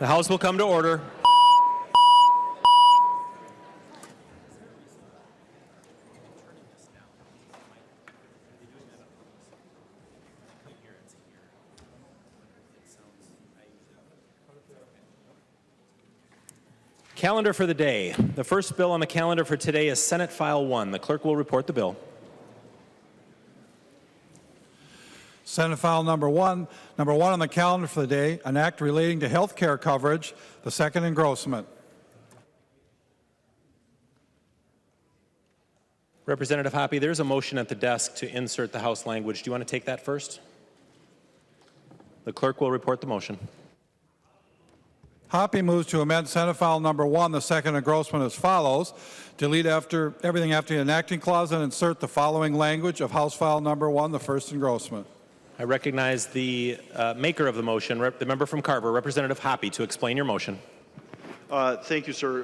The House will come to order. Calendar for the day. The first bill on the calendar for today is Senate File 1. The clerk will report the bill. Senate File number one on the calendar for the day, an act relating to health care coverage, the second engrossment. Representative Hoppe, there's a motion at the desk to insert the House language. Do you want to take that first? The clerk will report the motion. Hoppe moves to amend Senate File number 1, the second engrossment as follows. Delete everything after the enacting clause and insert the following language of House File number 1, the first engrossment. I recognize the maker of the motion, the member from Carver, Representative Hoppe, to explain your motion. Thank you, sir,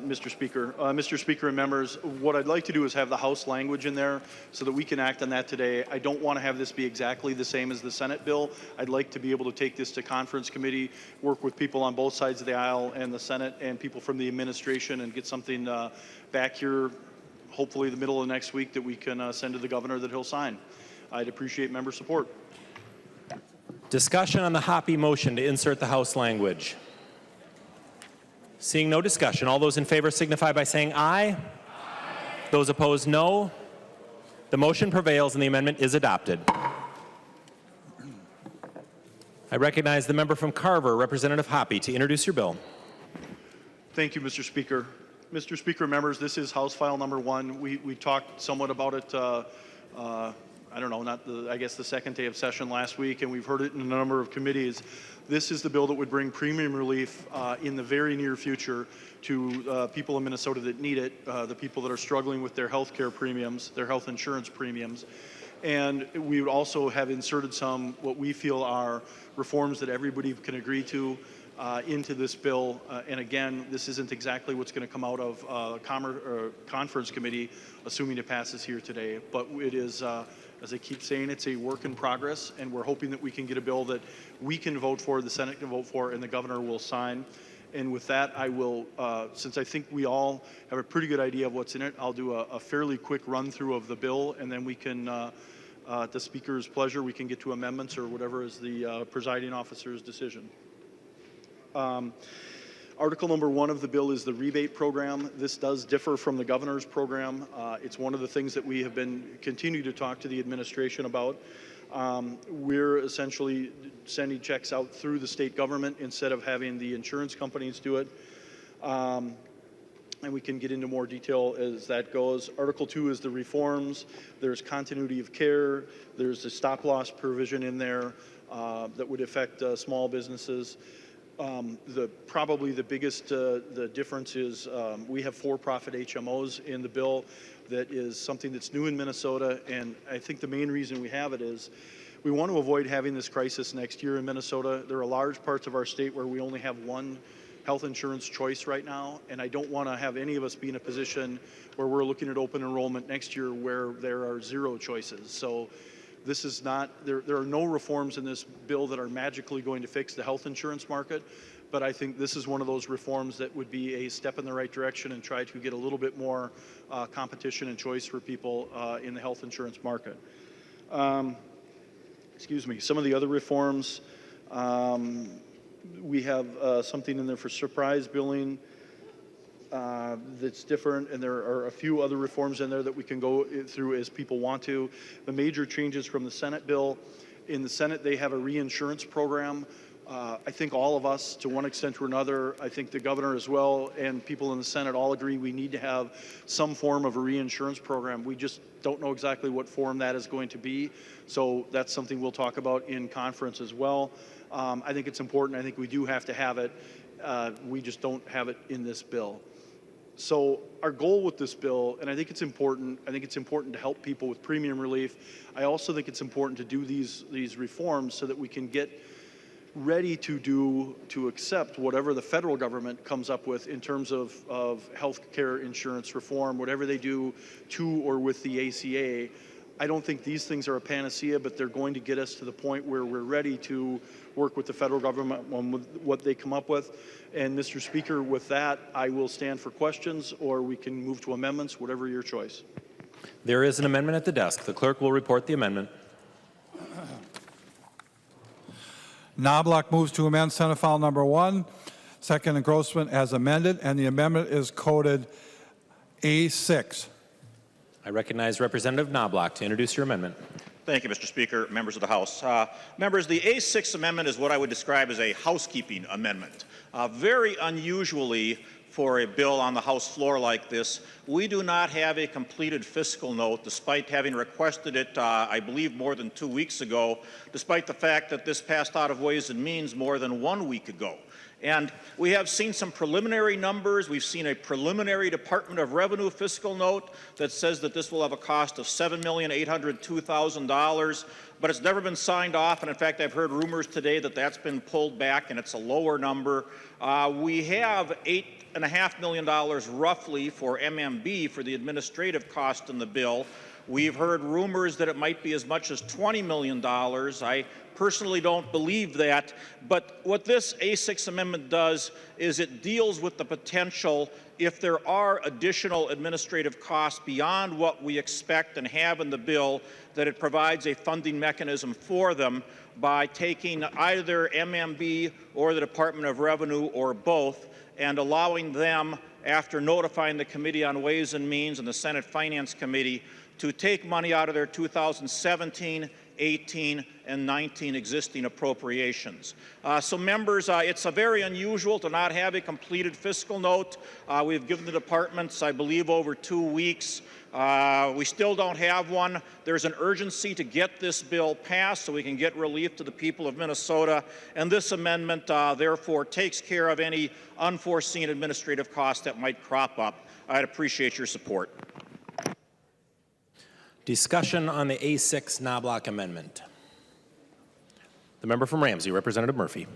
Mr. Speaker. Mr. Speaker and members, what I'd like to do is have the House language in there so that we can act on that today. I don't want to have this be exactly the same as the Senate bill. I'd like to be able to take this to conference committee, work with people on both sides of the aisle and the Senate and people from the administration and get something back here, hopefully the middle of next week, that we can send to the governor that he'll sign. I'd appreciate member support. Discussion on the Hoppe motion to insert the House language. Seeing no discussion, all those in favor signify by saying aye. Aye. Those opposed, no. The motion prevails and the amendment is adopted. I recognize the member from Carver, Representative Hoppe, to introduce your bill. Thank you, Mr. Speaker. Mr. Speaker, members, this is House File number 1. We talked somewhat about it, I don't know, I guess the second day of session last week, and we've heard it in a number of committees. This is the bill that would bring premium relief in the very near future to people in Minnesota that need it, the people that are struggling with their health care premiums, their health insurance premiums. And we would also have inserted some what we feel are reforms that everybody can agree to into this bill. And again, this isn't exactly what's going to come out of conference committee, assuming it passes here today. But it is, as I keep saying, it's a work in progress, and we're hoping that we can get a bill that we can vote for, the Senate can vote for, and the governor will sign. And with that, I will, since I think we all have a pretty good idea of what's in it, I'll do a fairly quick run through of the bill, and then we can, at the Speaker's pleasure, we can get to amendments or whatever is the presiding officer's decision. Article number 1 of the bill is the rebate program. This does differ from the governor's program. It's one of the things that we have been continue to talk to the administration about. We're essentially sending checks out through the state government instead of having the insurance companies do it. And we can get into more detail as that goes. Article 2 is the reforms. There's continuity of care. There's a stop-loss provision in there that would affect small businesses. Probably the biggest the difference is we have for-profit HMOs in the bill. That is something that's new in Minnesota, and I think the main reason we have it is we want to avoid having this crisis next year in Minnesota. There are large parts of our state where we only have one health insurance choice right now, and I don't want to have any of us be in a position where we're looking at open enrollment next year where there are 0 choices. So this is not, there are no reforms in this bill that are magically going to fix the health insurance market, but I think this is one of those reforms that would be a step in the right direction and try to get a little bit more competition and choice for people in the health insurance market. Excuse me, some of the other reforms, we have something in there for surprise billing that's different, and there are a few other reforms in there that we can go through as people want to. The major changes from the Senate bill, in the Senate they have a reinsurance program. I think all of us, to one extent or another, I think the governor as well, and people in the Senate all agree we need to have some form of a reinsurance program. We just don't know exactly what form that is going to be, so that's something we'll talk about in conference as well. I think it's important. I think we do have to have it. We just don't have it in this bill. So our goal with this bill, and I think it's important to help people with premium relief. I also think it's important to do these reforms so that we can get ready to accept whatever the federal government comes up with in terms of health care insurance reform, whatever they do to or with the ACA. I don't think these things are a panacea, but they're going to get us to the point where we're ready to work with the federal government on what they come up with. And Mr. Speaker, with that, I will stand for questions, or we can move to amendments, whatever your choice. There is an amendment at the desk. The clerk will report the amendment. Knobloch moves to amend Senate File Number 1, second engrossment as amended, and the amendment is coded A6. I recognize Representative Knobloch to introduce your amendment. Thank you, Mr. Speaker, members of the House. Members, the A6 amendment is what I would describe as a housekeeping amendment. Very unusually for a bill on the House floor like this, we do not have a completed fiscal note, despite having requested it, I believe, more than 2 weeks ago, despite the fact that this passed out of Ways and Means more than 1 week ago. And we have seen some preliminary numbers. We've seen a preliminary Department of Revenue fiscal note that says that this will have a cost of $7,802,000, but it's never been signed off. And in fact, I've heard rumors today that that's been pulled back and it's a lower number. We have $8.5 million roughly for MMB for the administrative cost in the bill. We've heard rumors that it might be as much as $20 million. I personally don't believe that, but what this A6 amendment does is it deals with the potential, if there are additional administrative costs beyond what we expect and have in the bill, that it provides a funding mechanism for them by taking either MMB or the Department of Revenue or both and allowing them, after notifying the Committee on Ways and Means and the Senate Finance Committee, to take money out of their 2017, 18, and 19 existing appropriations. So members, it's very unusual to not have a completed fiscal note. We've given the departments, I believe, over 2 weeks. We still don't have one. There's an urgency to get this bill passed so we can get relief to the people of Minnesota. And this amendment, therefore, takes care of any unforeseen administrative costs that might crop up. I'd appreciate your support. Discussion on the A6 Knobloch amendment. The member from Ramsey, Representative Murphy.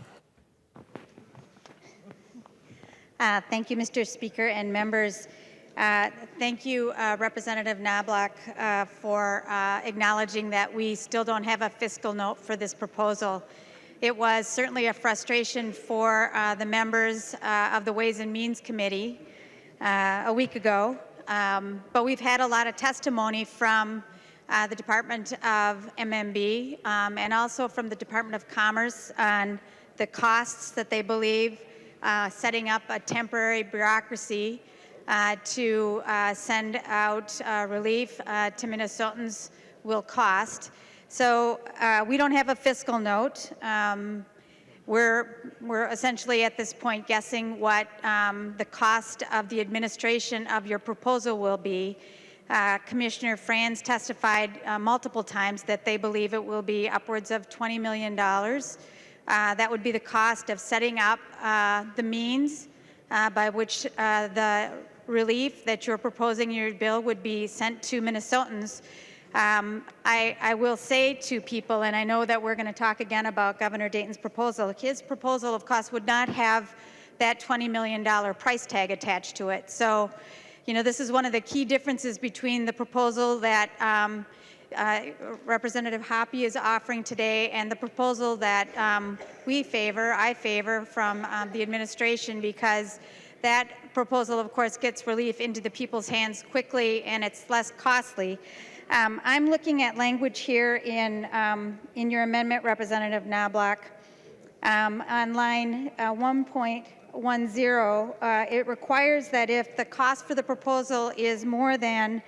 Thank you, Mr. Speaker and members. Thank you, Representative Knobloch, for acknowledging that we still don't have a fiscal note for this proposal. It was certainly a frustration for the members of the Ways and Means Committee a week ago. But we've had a lot of testimony from the Department of MMB and also from the Department of Commerce on the costs that they believe setting up a temporary bureaucracy to send out relief to Minnesotans will cost. So we don't have a fiscal note. We're essentially at this point guessing what the cost of the administration of your proposal will be. Commissioner Franz testified multiple times that they believe it will be upwards of $20 million. That would be the cost of setting up the means by which the relief that you're proposing in your bill would be sent to Minnesotans. I will say to people, and I know that we're going to talk again about Governor Dayton's proposal. His proposal, of course, would not have that $20 million price tag attached to it. So, you know, this is one of the key differences between the proposal that Representative Hoppe is offering today and the proposal that I favor from the administration, because that proposal, of course, gets relief into the people's hands quickly and it's less costly. I'm looking at language here in your amendment, Representative Knobloch. On line 1.10, it requires that if the cost for the proposal is more than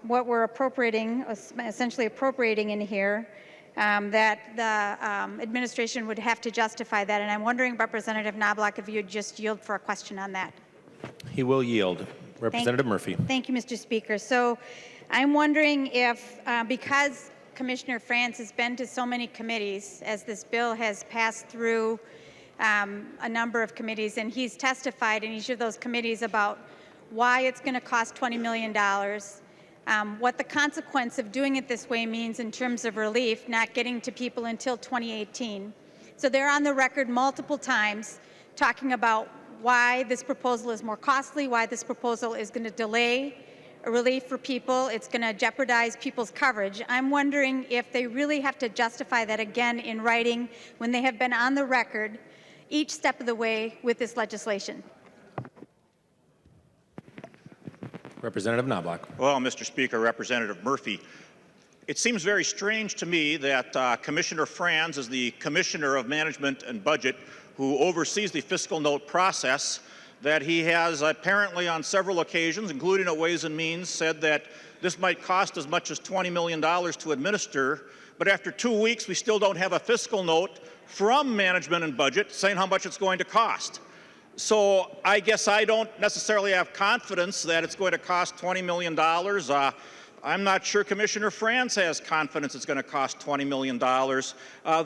what we're appropriating, essentially appropriating in here, that the administration would have to justify that. And I'm wondering, Representative Knobloch, if you'd just yield for a question on that. He will yield. Representative Murphy. Thank you, Mr. Speaker. So I'm wondering if, because Commissioner Franz has been to so many committees, as this bill has passed through a number of committees, and he's testified in each of those committees about why it's going to cost $20 million, what the consequence of doing it this way means in terms of relief, not getting to people until 2018. So they're on the record multiple times talking about why this proposal is more costly, why this proposal is going to delay relief for people. It's going to jeopardize people's coverage. I'm wondering if they really have to justify that again in writing when they have been on the record each step of the way with this legislation. Representative Knobloch. Well, Mr. Speaker, Representative Murphy, it seems very strange to me that Commissioner Franz, as the Commissioner of Management and Budget, who oversees the fiscal note process, that he has apparently on several occasions, including at Ways and Means, said that this might cost as much as $20 million to administer, but after 2 weeks we still don't have a fiscal note from Management and Budget saying how much it's going to cost. So I guess I don't necessarily have confidence that it's going to cost $20 million. I'm not sure Commissioner Franz has confidence it's going to cost $20 million.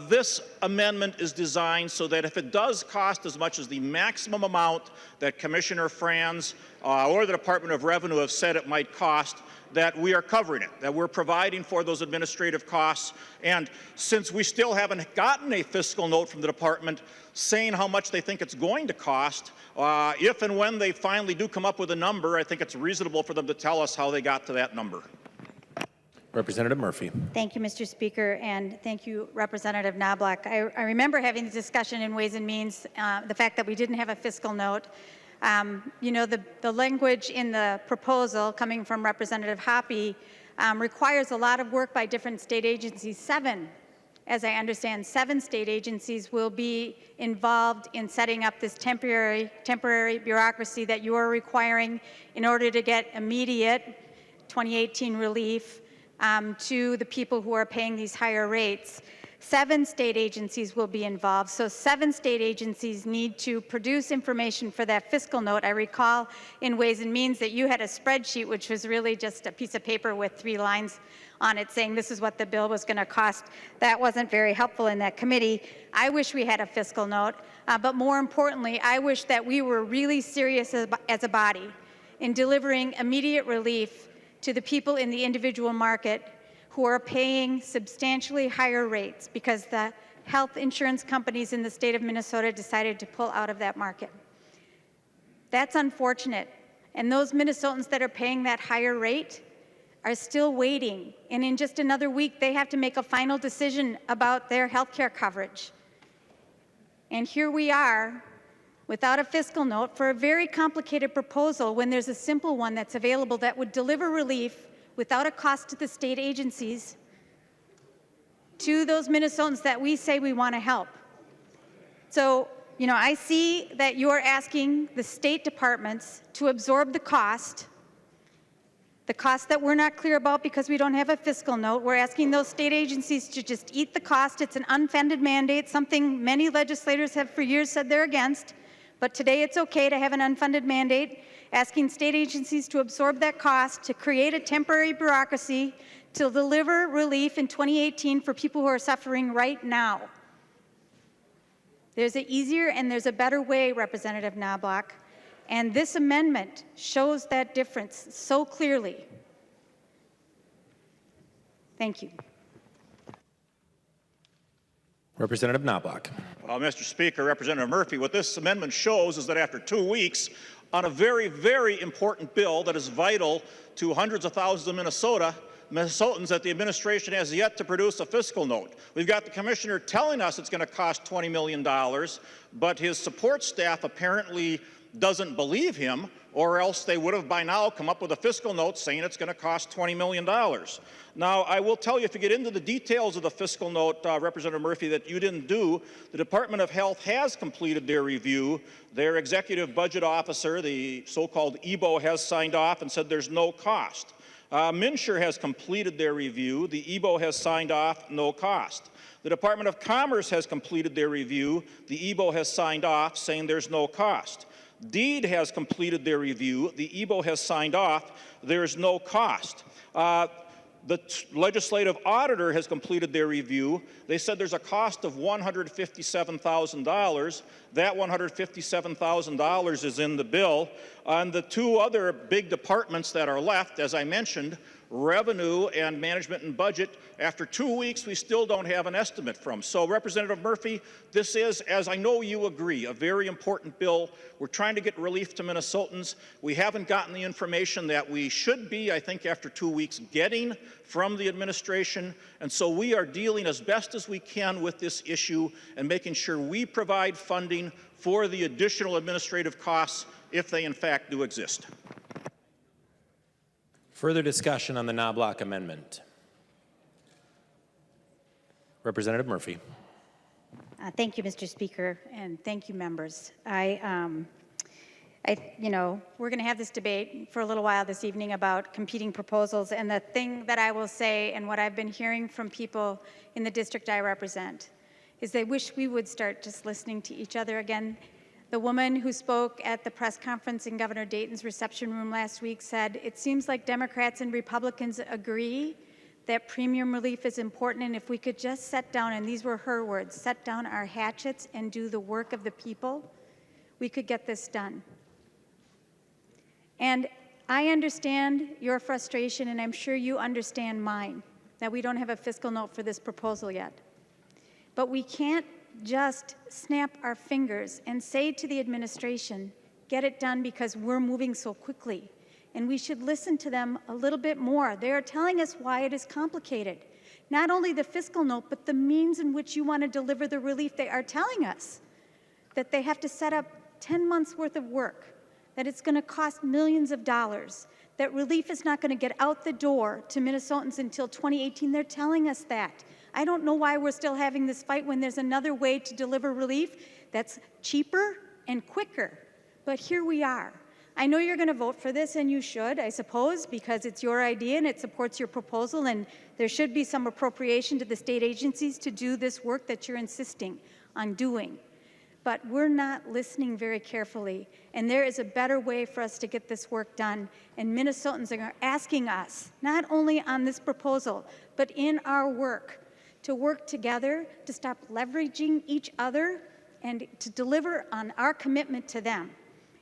This amendment is designed so that if it does cost as much as the maximum amount that Commissioner Franz or the Department of Revenue have said it might cost, that we are covering it, that we're providing for those administrative costs. And since we still haven't gotten a fiscal note from the department saying how much they think it's going to cost, if and when they finally do come up with a number, I think it's reasonable for them to tell us how they got to that number. Representative Murphy. Thank you, Mr. Speaker, and thank you, Representative Knobloch. I remember having the discussion in Ways and Means, the fact that we didn't have a fiscal note. You know, the language in the proposal coming from Representative Hoppe requires a lot of work by different state agencies. 7, as I understand, 7 state agencies will be involved in setting up this temporary bureaucracy that you are requiring in order to get immediate 2018 relief to the people who are paying these higher rates. 7 state agencies will be involved, so 7 state agencies need to produce information for that fiscal note. I recall in Ways and Means that you had a spreadsheet which was really just a piece of paper with 3 lines on it saying this is what the bill was going to cost. That wasn't very helpful in that committee. I wish we had a fiscal note, but more importantly, I wish that we were really serious as a body in delivering immediate relief to the people in the individual market who are paying substantially higher rates because the health insurance companies in the state of Minnesota decided to pull out of that market. That's unfortunate. And those Minnesotans that are paying that higher rate are still waiting. And in just another week, they have to make a final decision about their health care coverage. And here we are without a fiscal note for a very complicated proposal when there's a simple one that's available that would deliver relief without a cost to the state agencies to those Minnesotans that we say we want to help. So, you know, I see that you're asking the state departments to absorb the cost that we're not clear about because we don't have a fiscal note. We're asking those state agencies to just eat the cost. It's an unfunded mandate, something many legislators have for years said they're against. But today it's okay to have an unfunded mandate, asking state agencies to absorb that cost, to create a temporary bureaucracy, to deliver relief in 2018 for people who are suffering right now. There's an easier and there's a better way, Representative Knobloch, and this amendment shows that difference so clearly. Thank you. Representative Knobloch. Well, Mr. Speaker, Representative Murphy, what this amendment shows is that after 2 weeks on a very, very important bill that is vital to hundreds of thousands of Minnesotans, that the administration has yet to produce a fiscal note. We've got the commissioner telling us it's going to cost $20 million, but his support staff apparently doesn't believe him, or else they would have by now come up with a fiscal note saying it's going to cost $20 million. Now, I will tell you, if you get into the details of the fiscal note, Representative Murphy, that you didn't do, the Department of Health has completed their review. Their executive budget officer, the so-called EBO, has signed off and said there's no cost. MNsure has completed their review. The EBO has signed off, no cost. The Department of Commerce has completed their review. The EBO has signed off, saying there's no cost. DEED has completed their review. The EBO has signed off. There is no cost. The legislative auditor has completed their review. They said there's a cost of $157,000. That $157,000 is in the bill. On the two other big departments that are left, as I mentioned, revenue and management and budget, after 2 weeks, we still don't have an estimate from. So, Representative Murphy, this is, as I know you agree, a very important bill. We're trying to get relief to Minnesotans. We haven't gotten the information that we should be, I think, after 2 weeks, getting from the administration. And so we are dealing as best as we can with this issue and making sure we provide funding for the additional administrative costs if they in fact do exist. Further discussion on the Knobloch amendment. Representative Murphy. Thank you, Mr. Speaker, and thank you, members. We're going to have this debate for a little while this evening about competing proposals, and the thing that I will say, and what I've been hearing from people in the district I represent, is they wish we would start just listening to each other again. The woman who spoke at the press conference in Governor Dayton's reception room last week said, "It seems like Democrats and Republicans agree that premium relief is important, and if we could just set down," and these were her words, "set down our hatchets and do the work of the people, we could get this done." And I understand your frustration, and I'm sure you understand mine, that we don't have a fiscal note for this proposal yet. But we can't just snap our fingers and say to the administration, get it done because we're moving so quickly. And we should listen to them a little bit more. They are telling us why it is complicated. Not only the fiscal note, but the means in which you want to deliver the relief. They are telling us that they have to set up 10 months worth of work, that it's going to cost millions of dollars, that relief is not going to get out the door to Minnesotans until 2018. They're telling us that. I don't know why we're still having this fight when there's another way to deliver relief that's cheaper and quicker. But here we are. I know you're going to vote for this, and you should, I suppose, because it's your idea and it supports your proposal, and there should be some appropriation to the state agencies to do this work that you're insisting on doing. But we're not listening very carefully, and there is a better way for us to get this work done. And Minnesotans are asking us, not only on this proposal, but in our work, to work together, to stop leveraging each other, and to deliver on our commitment to them.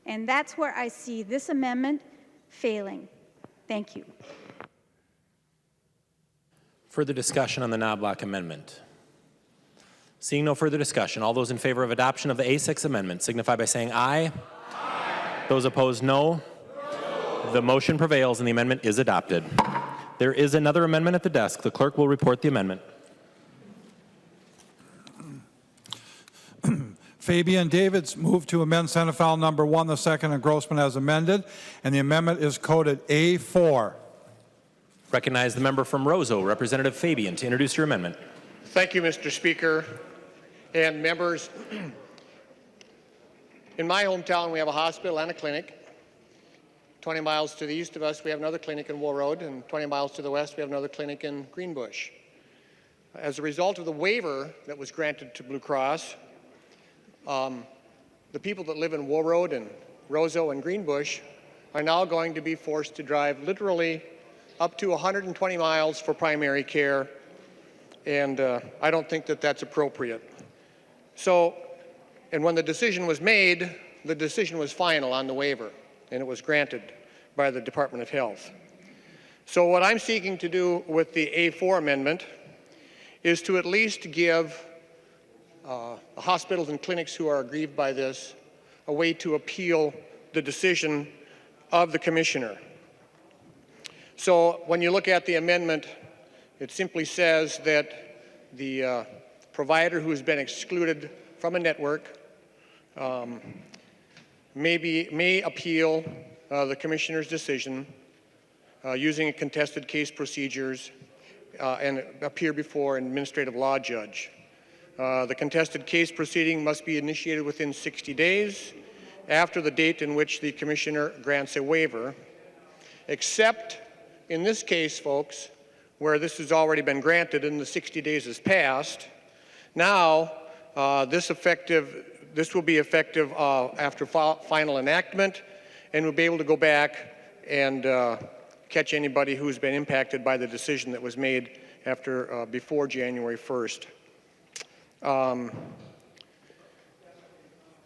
And that's where I see this amendment failing. Thank you. Further discussion on the Knobloch amendment. Seeing no further discussion, all those in favor of adoption of the A6 amendment signify by saying aye. Aye. Those opposed, no. No. The motion prevails and the amendment is adopted. There is another amendment at the desk. The clerk will report the amendment. Fabian Davids moved to amend Senate File Number 1, the second engrossment as amended, and the amendment is coded A4. Recognize the member from Roseau, Representative Fabian, to introduce your amendment. Thank you, Mr. Speaker and members. In my hometown, we have a hospital and a clinic. 20 miles to the east of us, we have another clinic in Wool Road, and 20 miles to the west, we have another clinic in Greenbush. As a result of the waiver that was granted to Blue Cross, the people that live in Wool Road and Roseau and Greenbush are now going to be forced to drive literally up to 120 miles for primary care, and I don't think that that's appropriate. So, and when the decision was made, the decision was final on the waiver, and it was granted by the Department of Health. So what I'm seeking to do with the A4 amendment is to at least give the hospitals and clinics who are aggrieved by this a way to appeal the decision of the commissioner. So when you look at the amendment, it simply says that the provider who has been excluded from a network may appeal the commissioner's decision using contested case procedures and appear before an administrative law judge. The contested case proceeding must be initiated within 60 days after the date in which the commissioner grants a waiver, except in this case, folks, where this has already been granted and the 60 days has passed. Now, this will be effective after final enactment, and we'll be able to go back and catch anybody who's been impacted by the decision that was made before January 1st.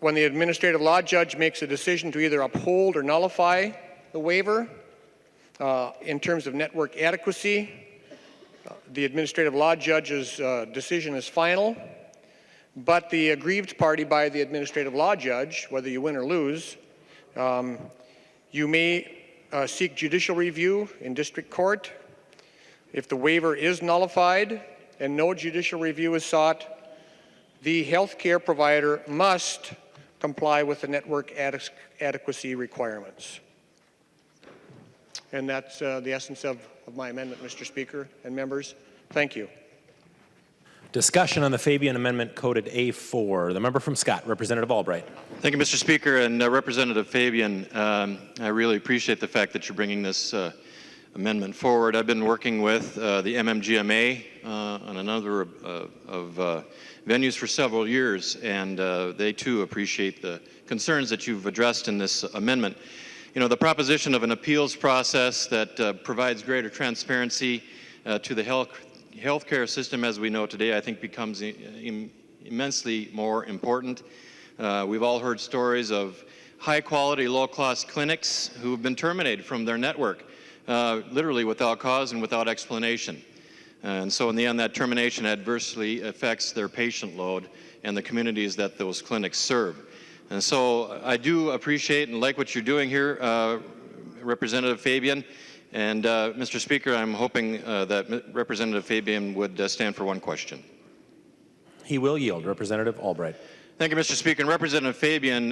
when the administrative law judge makes a decision to either uphold or nullify the waiver, in terms of network adequacy, the administrative law judge's decision is final, but the aggrieved party by the administrative law judge, whether you win or lose, you may seek judicial review in district court. If the waiver is nullified and no judicial review is sought, the health care provider must comply with the network adequacy requirements. And that's the essence of my amendment, Mr. Speaker and members. Thank you. Discussion on the Fabian Amendment coded A4. The member from Scott, Representative Albright. Thank you, Mr. Speaker. And Representative Fabian, I really appreciate the fact that you're bringing this amendment forward. I've been working with the MMGMA on a number of venues for several years, and they too appreciate the concerns that you've addressed in this amendment. You know, the proposition of an appeals process that provides greater transparency to the healthcare system as we know today, I think becomes immensely more important. We've all heard stories of high-quality, low-cost clinics who have been terminated from their network, literally without cause and without explanation. And so in the end, that termination adversely affects their patient load and the communities that those clinics serve. And so I do appreciate and like what you're doing here, Representative Fabian. And Mr. Speaker, I'm hoping that Representative Fabian would stand for one question. He will yield. Representative Albright. Thank you, Mr. Speaker. And Representative Fabian,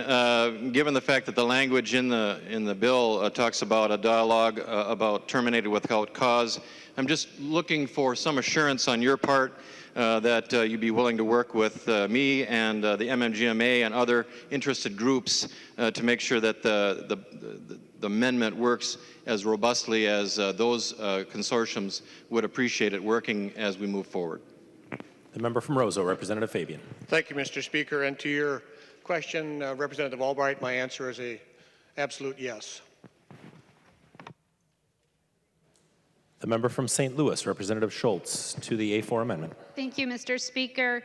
given the fact that the language in the bill talks about a dialogue about terminated without cause, I'm just looking for some assurance on your part that you'd be willing to work with me and the MMGMA and other interested groups to make sure that the amendment works as robustly as those consortiums would appreciate it working as we move forward. The member from Roseau, Representative Fabian. Thank you, Mr. Speaker. And to your question, Representative Albright, my answer is an absolute yes. The member from St. Louis, Representative Schultz, to the A4 amendment. Thank you, Mr. Speaker.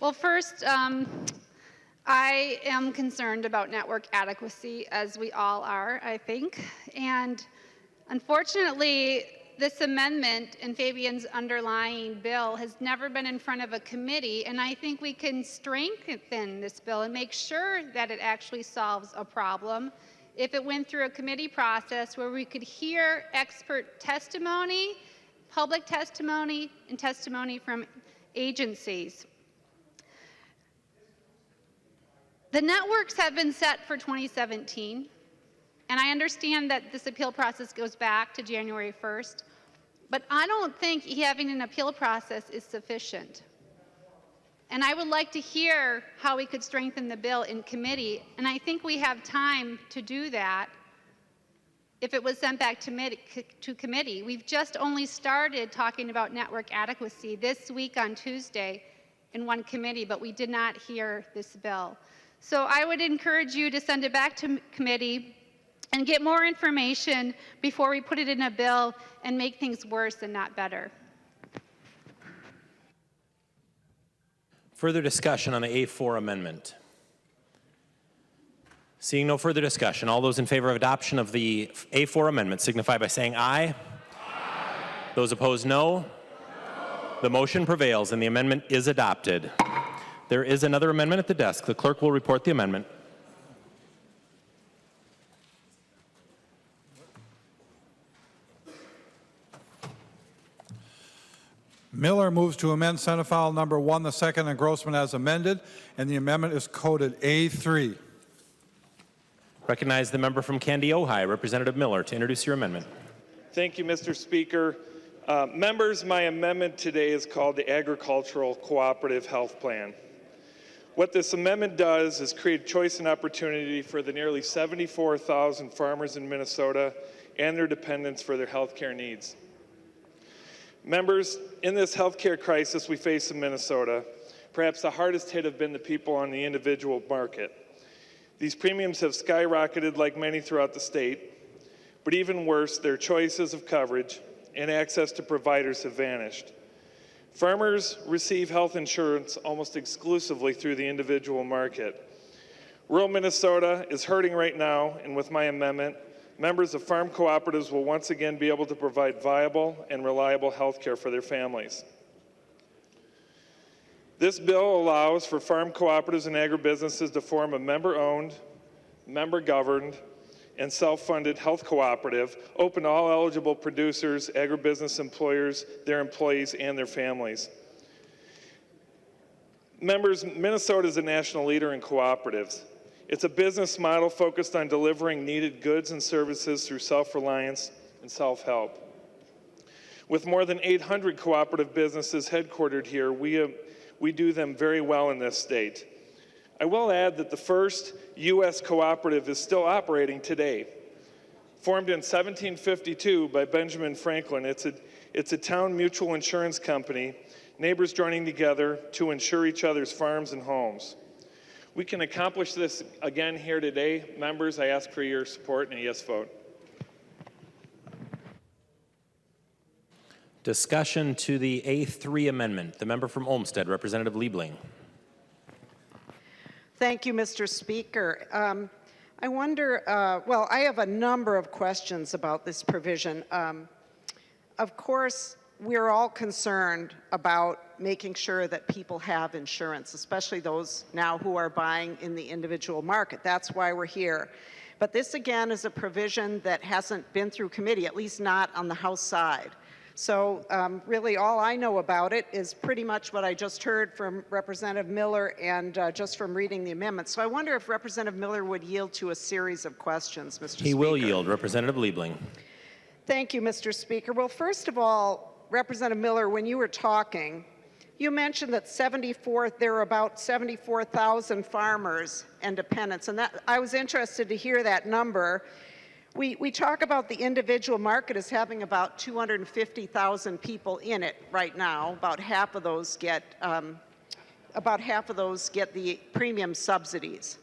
Well, first, I am concerned about network adequacy, as we all are, I think. And unfortunately, this amendment in Fabian's underlying bill has never been in front of a committee, and I think we can strengthen this bill and make sure that it actually solves a problem if it went through a committee process where we could hear expert testimony, public testimony, and testimony from agencies. The networks have been set for 2017, and I understand that this appeal process goes back to January 1st, but I don't think having an appeal process is sufficient. And I would like to hear how we could strengthen the bill in committee, and I think we have time to do that if it was sent back to committee. We've just only started talking about network adequacy this week on Tuesday in one committee, but we did not hear this bill. So I would encourage you to send it back to committee and get more information before we put it in a bill and make things worse and not better. Further discussion on the A4 amendment. Seeing no further discussion, all those in favor of adoption of the A4 amendment signify by saying aye. Aye. Those opposed, no. No. The motion prevails and the amendment is adopted. There is another amendment at the desk. The clerk will report the amendment. Miller moves to amend Senate File Number 1, the second engrossment as amended, and the amendment is coded A3. Recognize the member from Candy, Ojai, Representative Miller, to introduce your amendment. Thank you, Mr. Speaker. Members, my amendment today is called the Agricultural Cooperative Health Plan. What this amendment does is create choice and opportunity for the nearly 74,000 farmers in Minnesota and their dependents for their health care needs. Members, in this healthcare crisis we face in Minnesota, perhaps the hardest hit have been the people on the individual market. These premiums have skyrocketed like many throughout the state, but even worse, their choices of coverage and access to providers have vanished. Farmers receive health insurance almost exclusively through the individual market. Rural Minnesota is hurting right now, and with my amendment, members of farm cooperatives will once again be able to provide viable and reliable health care for their families. This bill allows for farm cooperatives and agribusinesses to form a member-owned, member-governed, and self-funded health cooperative open to all eligible producers, agribusiness employers, their employees, and their families. Members, Minnesota is a national leader in cooperatives. It's a business model focused on delivering needed goods and services through self-reliance and self-help. With more than 800 cooperative businesses headquartered here, we do them very well in this state. I will add that the first U.S. cooperative is still operating today. Formed in 1752 by Benjamin Franklin, it's a town mutual insurance company, neighbors joining together to insure each other's farms and homes. We can accomplish this again here today. Members, I ask for your support and a yes vote. Discussion to the A3 amendment. The member from Olmsted, Representative Liebling. Thank you, Mr. Speaker. I wonder, well, I have a number of questions about this provision. Of course, we're all concerned about making sure that people have insurance, especially those now who are buying in the individual market. That's why we're here. But this, again, is a provision that hasn't been through committee, at least not on the House side. So really all I know about it is pretty much what I just heard from Representative Miller and just from reading the amendment. So I wonder if Representative Miller would yield to a series of questions, Mr. Speaker. He will yield. Representative Liebling. Thank you, Mr. Speaker. Well, first of all, Representative Miller, when you were talking, you mentioned that there are about 74,000 farmers and dependents, and that I was interested to hear that number. We talk about the individual market as having about 250,000 people in it right now. About half of those get the premium subsidies.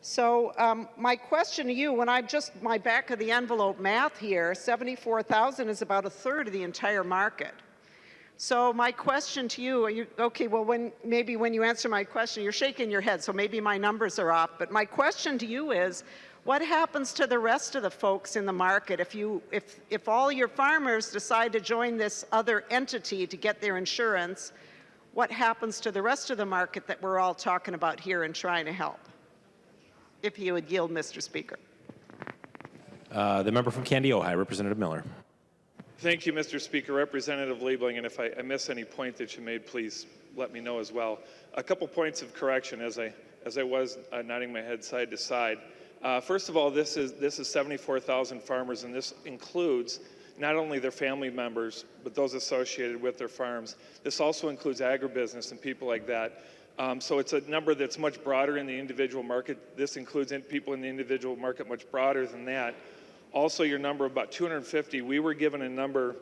So my question to you, when I just my back of the envelope math here, 74,000 is about a third of the entire market. So my question to you, are you okay? Well, maybe when you answer my question, you're shaking your head, so maybe my numbers are off. But my question to you is, what happens to the rest of the folks in the market if all your farmers decide to join this other entity to get their insurance? What happens to the rest of the market that we're all talking about here and trying to help? If you would yield, Mr. Speaker. The member from Candy, Ojai, Representative Miller. Thank you, Mr. Speaker. Representative Liebling, and if I miss any point that you made, please let me know as well. A couple points of correction as I was nodding my head side to side. First of all, this is 74,000 farmers, and this includes not only their family members, but those associated with their farms. This also includes agribusiness and people like that. So it's a number that's much broader in the individual market. This includes people in the individual market much broader than that. Also, your number about 250, we were given a number,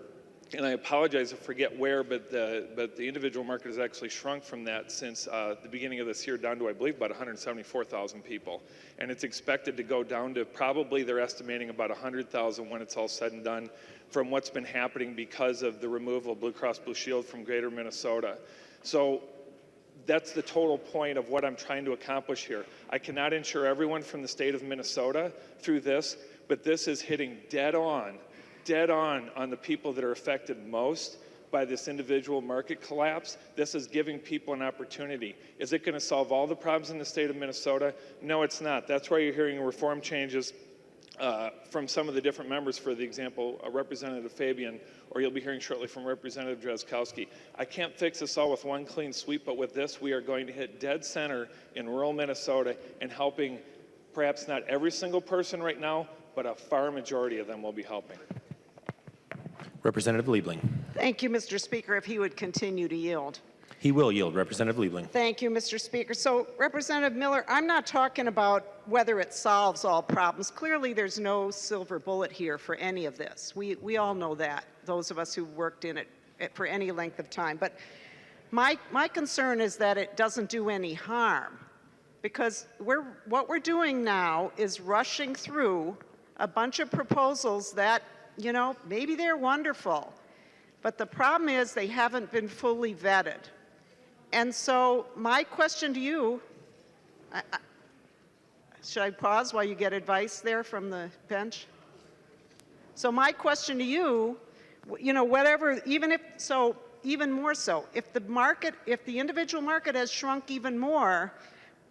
and I apologize, I forget where, but the individual market has actually shrunk from that since the beginning of this year down to, I believe, about 174,000 people. And it's expected to go down to probably, they're estimating about 100,000 when it's all said and done from what's been happening because of the removal of Blue Cross Blue Shield from greater Minnesota. So that's the total point of what I'm trying to accomplish here. I cannot insure everyone from the state of Minnesota through this, but this is hitting dead on the people that are affected most by this individual market collapse. This is giving people an opportunity. Is it going to solve all the problems in the state of Minnesota? No, it's not. That's why you're hearing reform changes from some of the different members, for the example, Representative Fabian, or you'll be hearing shortly from Representative Drazkowski. I can't fix this all with one clean sweep, but with this, we are going to hit dead center in rural Minnesota and helping perhaps not every single person right now, but a far majority of them will be helping. Representative Liebling. Thank you, Mr. Speaker. If he would continue to yield. He will yield. Representative Liebling. Thank you, Mr. Speaker. So, Representative Miller, I'm not talking about whether it solves all problems. Clearly, there's no silver bullet here for any of this. We all know that, those of us who worked in it for any length of time. But my concern is that it doesn't do any harm, because what we're doing now is rushing through a bunch of proposals that, you know, maybe they're wonderful, but the problem is they haven't been fully vetted. And so my question to you, Should I pause while you get advice there from the bench? So my question to you, whatever, even more so, if the individual market has shrunk even more,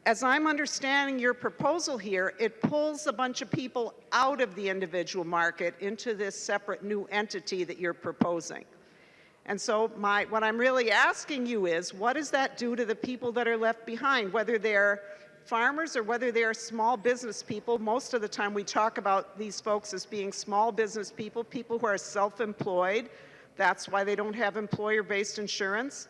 as I'm understanding your proposal here, it pulls a bunch of people out of the individual market into this separate new entity that you're proposing. And so what I'm really asking you is, what does that do to the people that are left behind, whether they're farmers or whether they're small business people? Most of the time we talk about these folks as being small business people, people who are self-employed. That's why they don't have employer-based insurance.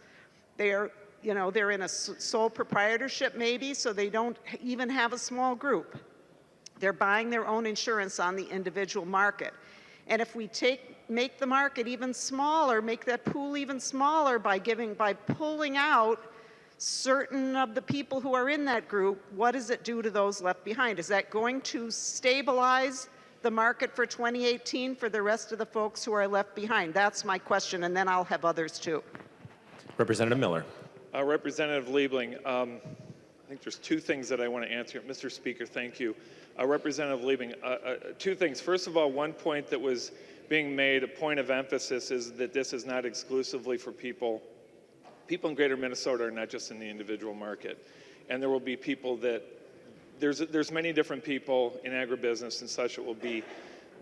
They're in a sole proprietorship maybe, so they don't even have a small group. They're buying their own insurance on the individual market. And if we make the market even smaller, make that pool even smaller by pulling out certain of the people who are in that group, what does it do to those left behind? Is that going to stabilize the market for 2018 for the rest of the folks who are left behind? That's my question, and then I'll have others too. Representative Miller. Representative Liebling, I think there's two things that I want to answer. Mr. Speaker, thank you. Representative Liebling, two things. First of all, one point that was being made, a point of emphasis, is that this is not exclusively for people. People in Greater Minnesota are not just in the individual market. And there will be people that, there's many different people in agribusiness and such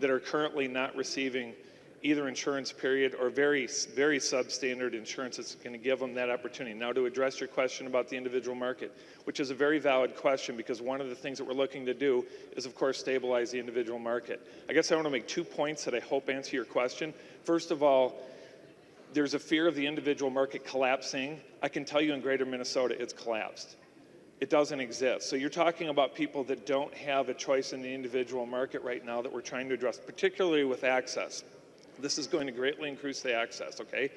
that are currently not receiving either insurance period or very, very substandard insurance that's going to give them that opportunity. Now, to address your question about the individual market, which is a very valid question, because one of the things that we're looking to do is, of course, stabilize the individual market. I guess I want to make 2 points that I hope answer your question. First of all, there's a fear of the individual market collapsing. I can tell you in Greater Minnesota, it's collapsed. It doesn't exist. So you're talking about people that don't have a choice in the individual market right now that we're trying to address, particularly with access. This is going to greatly increase the access, okay?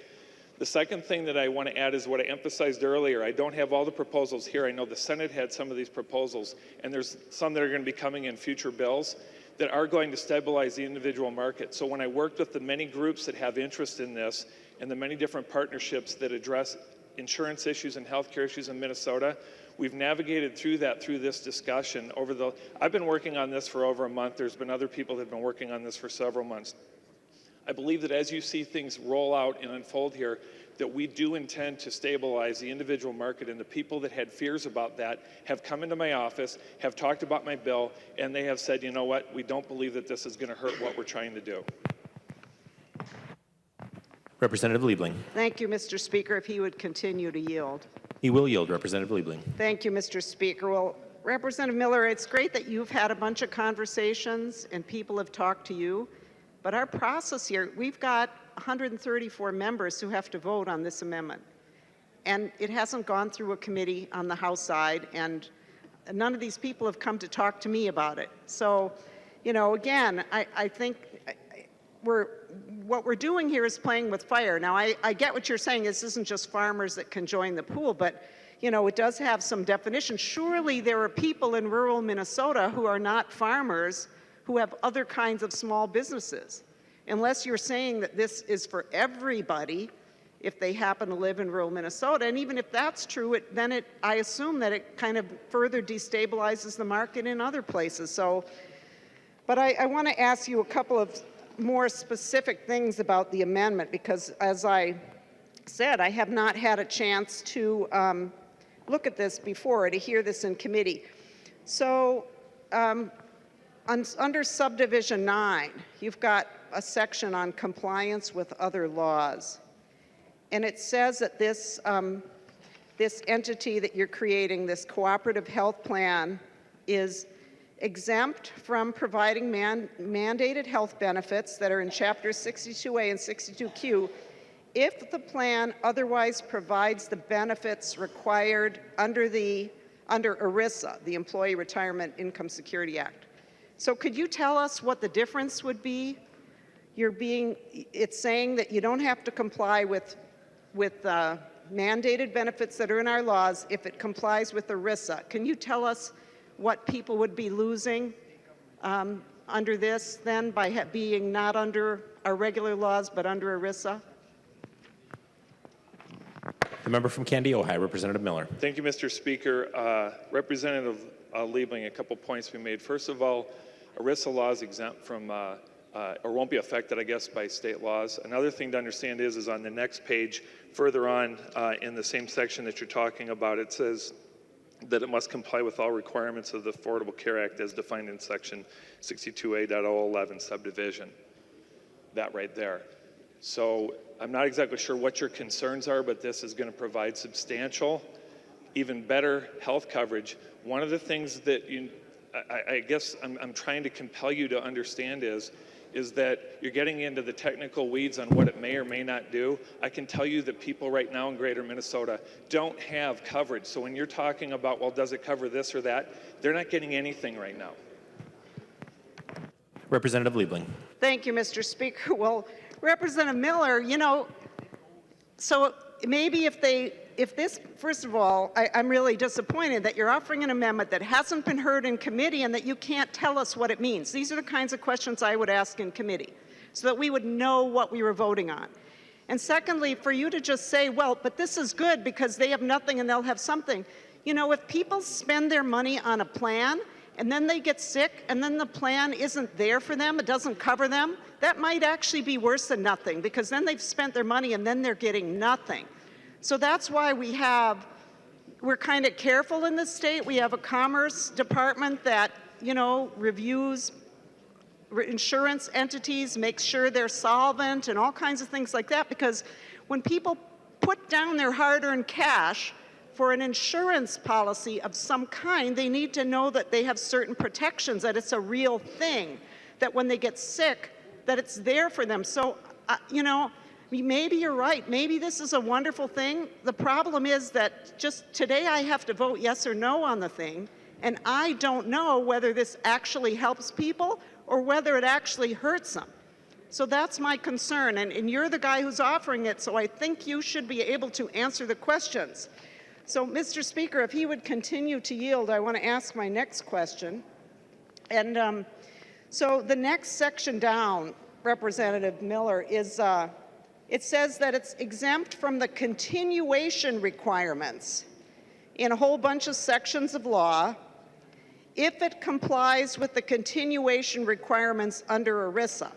The second thing that I want to add is what I emphasized earlier. I don't have all the proposals here. I know the Senate had some of these proposals, and there's some that are going to be coming in future bills that are going to stabilize the individual market. So when I worked with the many groups that have interest in this and the many different partnerships that address insurance issues and healthcare issues in Minnesota, we've navigated through that through this discussion. I've been working on this for over a month. There's been other people that have been working on this for several months. I believe that as you see things roll out and unfold here, that we do intend to stabilize the individual market, and the people that had fears about that have come into my office, have talked about my bill, and they have said, you know what, we don't believe that this is going to hurt what we're trying to do. Representative Liebling. Thank you, Mr. Speaker. If he would continue to yield. He will yield, Representative Liebling. Thank you, Mr. Speaker. Well, Representative Miller, it's great that you've had a bunch of conversations and people have talked to you. But our process here, we've got 134 members who have to vote on this amendment. And it hasn't gone through a committee on the House side, and none of these people have come to talk to me about it. So, again, I think what we're doing here is playing with fire. Now, I get what you're saying. This isn't just farmers that can join the pool, but, it does have some definition. Surely there are people in rural Minnesota who are not farmers who have other kinds of small businesses. Unless you're saying that this is for everybody if they happen to live in rural Minnesota. And even if that's true, I assume that it kind of further destabilizes the market in other places. So, but I want to ask you a couple of more specific things about the amendment, because as I said, I have not had a chance to look at this before, to hear this in committee. So, under subdivision 9, you've got a section on compliance with other laws. And it says that this entity that you're creating, this cooperative health plan, is exempt from providing mandated health benefits that are in Chapters 62A and 62Q if the plan otherwise provides the benefits required under ERISA, the Employee Retirement Income Security Act. So could you tell us what the difference would be? It's saying that you don't have to comply with mandated benefits that are in our laws if it complies with ERISA. Can you tell us what people would be losing under this then by being not under our regular laws but under ERISA? The member from Candy, Ojai, Representative Miller. Thank you, Mr. Speaker. Representative Liebling, a couple points we made. First of all, ERISA law is exempt from, or won't be affected, I guess, by state laws. Another thing to understand is on the next page, further on in the same section that you're talking about, it says that it must comply with all requirements of the Affordable Care Act as defined in section 62A.011 subdivision. That right there. So I'm not exactly sure what your concerns are, but this is going to provide substantial, even better health coverage. One of the things that I guess I'm trying to compel you to understand is that you're getting into the technical weeds on what it may or may not do. I can tell you that people right now in greater Minnesota don't have coverage. So when you're talking about, well, does it cover this or that, they're not getting anything right now. Representative Liebling. Thank you, Mr. Speaker. Well, Representative Miller, you know, so maybe if this, first of all, I'm really disappointed that you're offering an amendment that hasn't been heard in committee and that you can't tell us what it means. These are the kinds of questions I would ask in committee so that we would know what we were voting on. And secondly, for you to just say, well, but this is good because they have nothing and they'll have something. You know, if people spend their money on a plan and then they get sick and then the plan isn't there for them, it doesn't cover them, that might actually be worse than nothing because then they've spent their money and then they're getting nothing. So that's why we're kind of careful in this state. We have a Commerce Department that, you know, reviews insurance entities, makes sure they're solvent and all kinds of things like that, because when people put down their hard-earned cash for an insurance policy of some kind, they need to know that they have certain protections, that it's a real thing, that when they get sick, that it's there for them. So, you know, maybe you're right. Maybe this is a wonderful thing. The problem is that just today I have to vote yes or no on the thing, and I don't know whether this actually helps people or whether it actually hurts them. So that's my concern, and you're the guy who's offering it, so I think you should be able to answer the questions. So, Mr. Speaker, if he would continue to yield, I want to ask my next question. And so the next section down, Representative Miller, is it says that it's exempt from the continuation requirements in a whole bunch of sections of law if it complies with the continuation requirements under ERISA.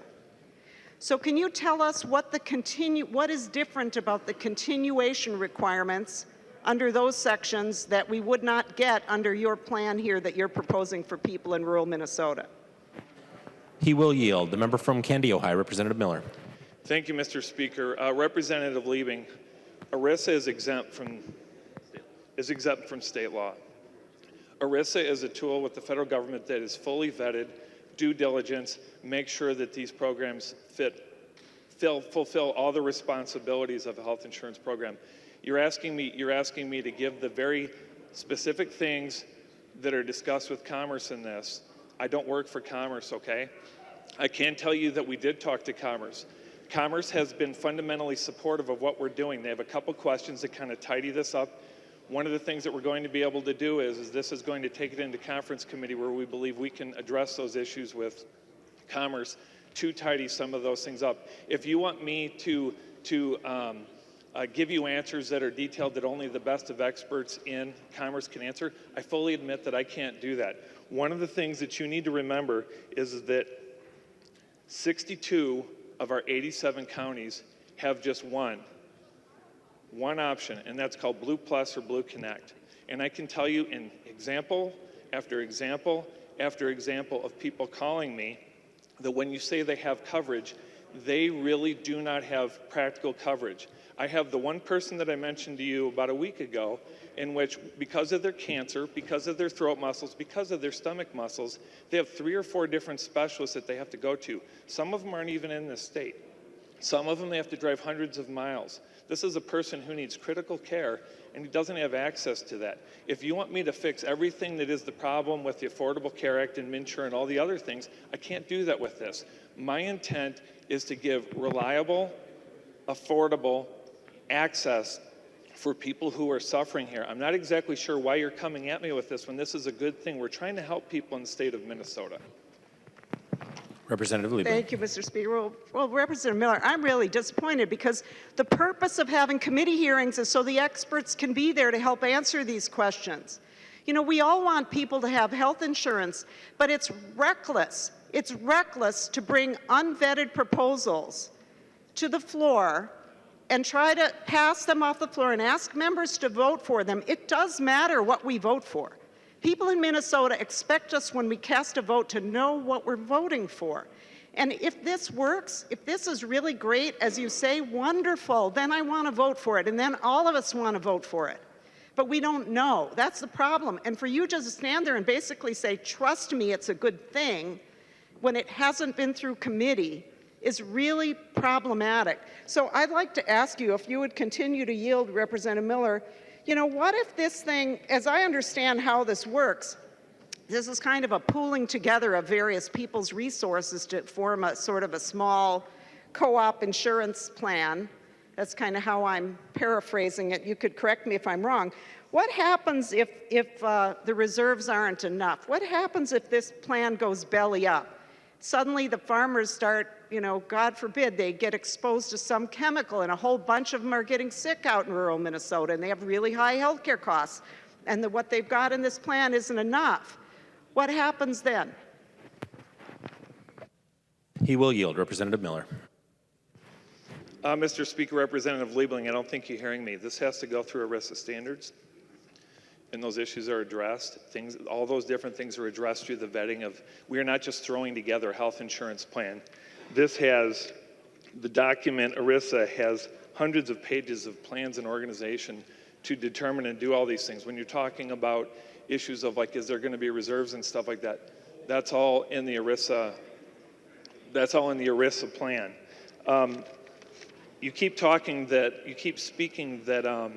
So can you tell us what is different about the continuation requirements under those sections that we would not get under your plan here that you're proposing for people in rural Minnesota? He will yield. The member from Candy, Ohio, Representative Miller. Thank you, Mr. Speaker. Representative Liebling, ERISA is exempt from state law. ERISA is a tool with the federal government that is fully vetted, due diligence, make sure that these programs fulfill all the responsibilities of a health insurance program. You're asking me to give the very specific things that are discussed with Commerce in this. I don't work for Commerce, okay? I can tell you that we did talk to Commerce. Commerce has been fundamentally supportive of what we're doing. They have a couple questions that kind of tidy this up. One of the things that we're going to be able to do is this is going to take it into conference committee where we believe we can address those issues with Commerce to tidy some of those things up. If you want me to give you answers that are detailed that only the best of experts in Commerce can answer, I fully admit that I can't do that. One of the things that you need to remember is that 62 of our 87 counties have just one option, and that's called Blue Plus or Blue Connect. And I can tell you in example after example after example of people calling me that when you say they have coverage, they really do not have practical coverage. I have the one person that I mentioned to you about a week ago in which, because of their cancer, because of their throat muscles, because of their stomach muscles, they have 3 or 4 different specialists that they have to go to. Some of them aren't even in this state. Some of them they have to drive hundreds of miles. This is a person who needs critical care and he doesn't have access to that. If you want me to fix everything that is the problem with the Affordable Care Act and MNsure and all the other things, I can't do that with this. My intent is to give reliable, affordable access for people who are suffering here. I'm not exactly sure why you're coming at me with this when this is a good thing. We're trying to help people in the state of Minnesota. Representative Liebling. Thank you, Mr. Speaker. Well, Representative Miller, I'm really disappointed because the purpose of having committee hearings is so the experts can be there to help answer these questions. You know, we all want people to have health insurance, but it's reckless. It's reckless to bring unvetted proposals to the floor and try to pass them off the floor and ask members to vote for them. It does matter what we vote for. People in Minnesota expect us when we cast a vote to know what we're voting for. And if this works, if this is really great, as you say, wonderful, then I want to vote for it. And then all of us want to vote for it. But we don't know. That's the problem. And for you just to stand there and basically say, trust me, it's a good thing, when it hasn't been through committee, is really problematic. So I'd like to ask you if you would continue to yield, Representative Miller, you know, what if this thing, as I understand how this works, this is kind of a pooling together of various people's resources to form a sort of a small co-op insurance plan. That's kind of how I'm paraphrasing it. You could correct me if I'm wrong. What happens if the reserves aren't enough? What happens if this plan goes belly up? Suddenly the farmers start, you know, God forbid, they get exposed to some chemical and a whole bunch of them are getting sick out in rural Minnesota and they have really high health care costs and what they've got in this plan isn't enough. What happens then? He will yield. Representative Miller. Mr. Speaker, Representative Liebling, I don't think you're hearing me. This has to go through ERISA standards, and those issues are addressed. All those different things are addressed through the vetting of, we are not just throwing together a health insurance plan. This has, the document, ERISA, has hundreds of pages of plans and organization to determine and do all these things. When you're talking about issues of like, is there going to be reserves and stuff like that, that's all in the ERISA, plan. You keep speaking that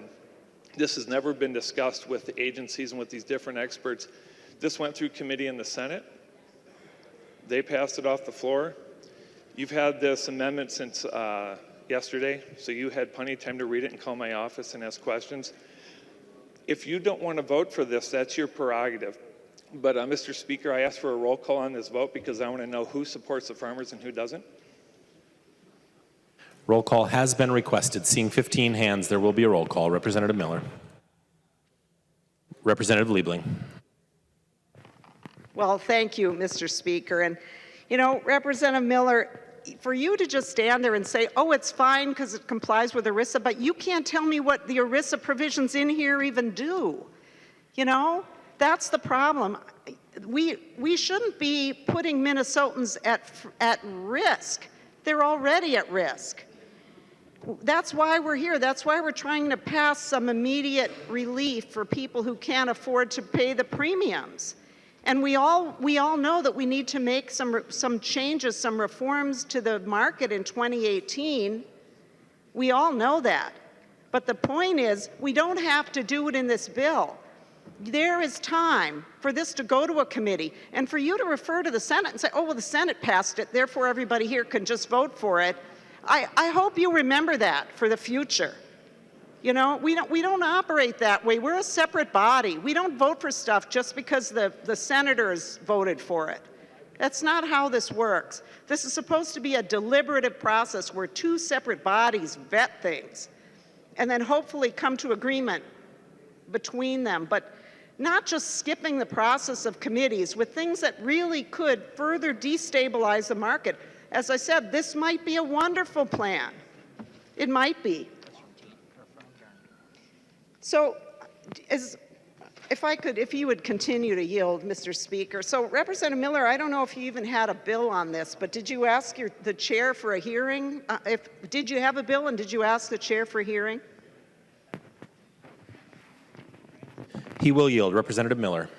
this has never been discussed with the agencies and with these different experts. This went through committee in the Senate. They passed it off the floor. You've had this amendment since yesterday, so you had plenty of time to read it and call my office and ask questions. If you don't want to vote for this, that's your prerogative. But Mr. Speaker, I asked for a roll call on this vote because I want to know who supports the farmers and who doesn't. Roll call has been requested. Seeing 15 hands, there will be a roll call. Representative Miller. Representative Liebling. Well, thank you, Mr. Speaker. And, you know, Representative Miller, for you to just stand there and say, oh, it's fine because it complies with ERISA, but you can't tell me what the ERISA provisions in here even do. You know, that's the problem. We shouldn't be putting Minnesotans at risk. They're already at risk. That's why we're here. That's why we're trying to pass some immediate relief for people who can't afford to pay the premiums. And we all know that we need to make some changes, some reforms to the market in 2018. We all know that. But the point is, we don't have to do it in this bill. There is time for this to go to a committee and for you to refer to the Senate and say, oh, well, the Senate passed it, therefore everybody here can just vote for it. I hope you remember that for the future. You know, we don't operate that way. We're a separate body. We don't vote for stuff just because the senators voted for it. That's not how this works. This is supposed to be a deliberative process where two separate bodies vet things and then hopefully come to agreement between them, but not just skipping the process of committees with things that really could further destabilize the market. As I said, this might be a wonderful plan. It might be. So, if you would continue to yield, Mr. Speaker. So, Representative Miller, I don't know if you even had a bill on this, but did you ask the chair for a hearing? Did you have a bill and did you ask the chair for a hearing? He will yield. Representative Miller.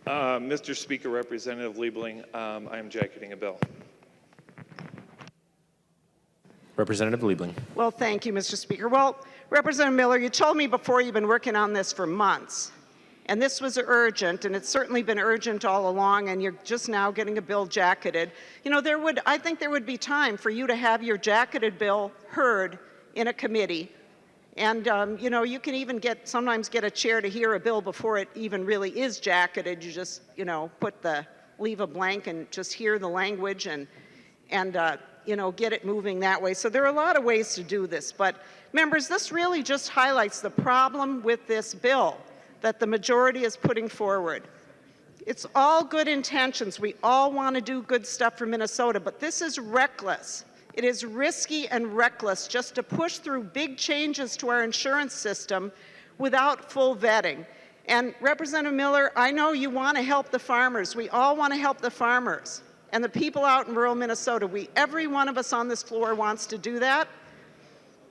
Mr. Speaker, Representative Liebling, I am jacketing a bill. Representative Liebling. Well, thank you, Mr. Speaker. Well, Representative Miller, you told me before you've been working on this for months. And this was urgent, and it's certainly been urgent all along, and you're just now getting a bill jacketed. You know, I think there would be time for you to have your jacketed bill heard in a committee. And, you know, you can even sometimes get a chair to hear a bill before it even really is jacketed. You just, you know, leave a blank and just hear the language and get it moving that way. So there are a lot of ways to do this. But members, this really just highlights the problem with this bill that the majority is putting forward. It's all good intentions. We all want to do good stuff for Minnesota, but this is reckless. It is risky and reckless just to push through big changes to our insurance system without full vetting. And Representative Miller, I know you want to help the farmers. We all want to help the farmers and the people out in rural Minnesota. Every one of us on this floor wants to do that.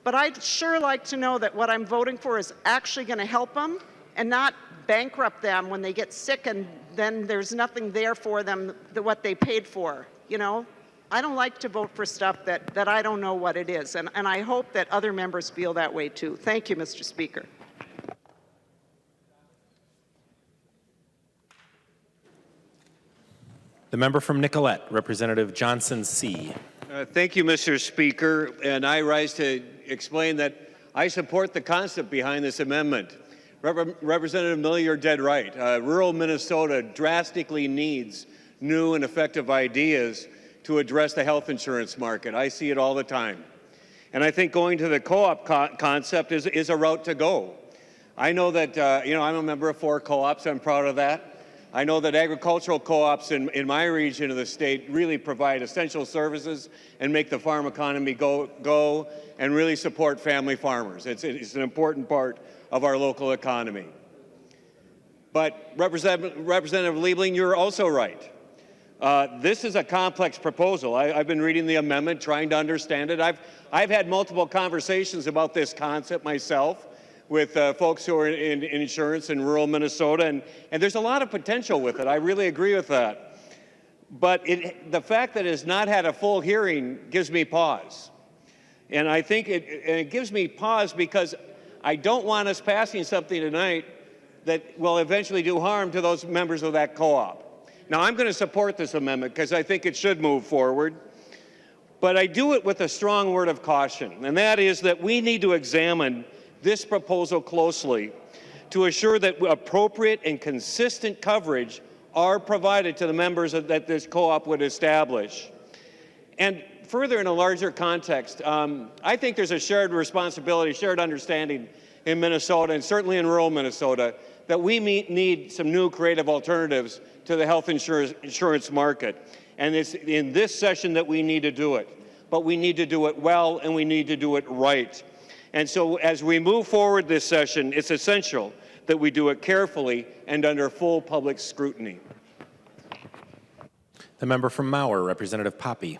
But I'd sure like to know that what I'm voting for is actually going to help them and not bankrupt them when they get sick and then there's nothing there for them what they paid for. I don't like to vote for stuff that I don't know what it is. And I hope that other members feel that way too. Thank you, Mr. Speaker. The member from Nicollet, Representative Johnson C. Thank you, Mr. Speaker. And I rise to explain that I support the concept behind this amendment. Representative Miller, you're dead right. Rural Minnesota drastically needs new and effective ideas to address the health insurance market. I see it all the time. And I think going to the co-op concept is a route to go. I know that, I'm a member of 4 co-ops. I'm proud of that. I know that agricultural co-ops in my region of the state really provide essential services and make the farm economy go and really support family farmers. It's an important part of our local economy. But Representative Liebling, you're also right. This is a complex proposal. I've been reading the amendment, trying to understand it. I've had multiple conversations about this concept myself with folks who are in insurance in rural Minnesota, and there's a lot of potential with it. I really agree with that. But the fact that it has not had a full hearing gives me pause. And I think it gives me pause because I don't want us passing something tonight that will eventually do harm to those members of that co-op. Now, I'm going to support this amendment because I think it should move forward. But I do it with a strong word of caution, and that is that we need to examine this proposal closely to assure that appropriate and consistent coverage are provided to the members that this co-op would establish. And further, in a larger context, I think there's a shared responsibility, shared understanding in Minnesota, and certainly in rural Minnesota, that we need some new creative alternatives to the health insurance market. And it's in this session that we need to do it. But we need to do it well, and we need to do it right. And so as we move forward this session, it's essential that we do it carefully and under full public scrutiny. The member from Mauer, Representative Poppe.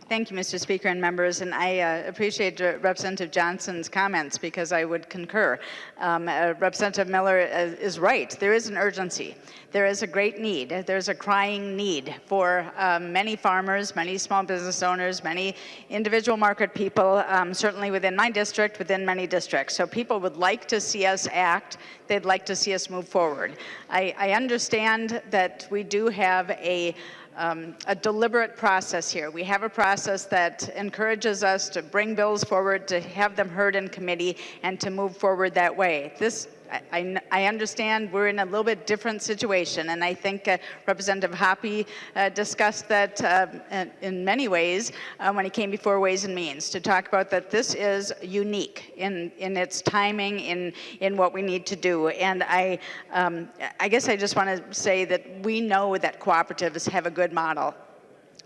Thank you, Mr. Speaker and members, and I appreciate Representative Johnson's comments because I would concur. Representative Miller is right. There is an urgency. There is a great need. There's a crying need for many farmers, many small business owners, many individual market people, certainly within my district, within many districts. So people would like to see us act. They'd like to see us move forward. I understand that we do have a deliberate process here. We have a process that encourages us to bring bills forward, to have them heard in committee, and to move forward that way. I understand we're in a little bit different situation, and I think Representative Hoppe discussed that in many ways when he came before Ways and Means to talk about that this is unique in its timing, in what we need to do. And I guess I just want to say that we know that cooperatives have a good model.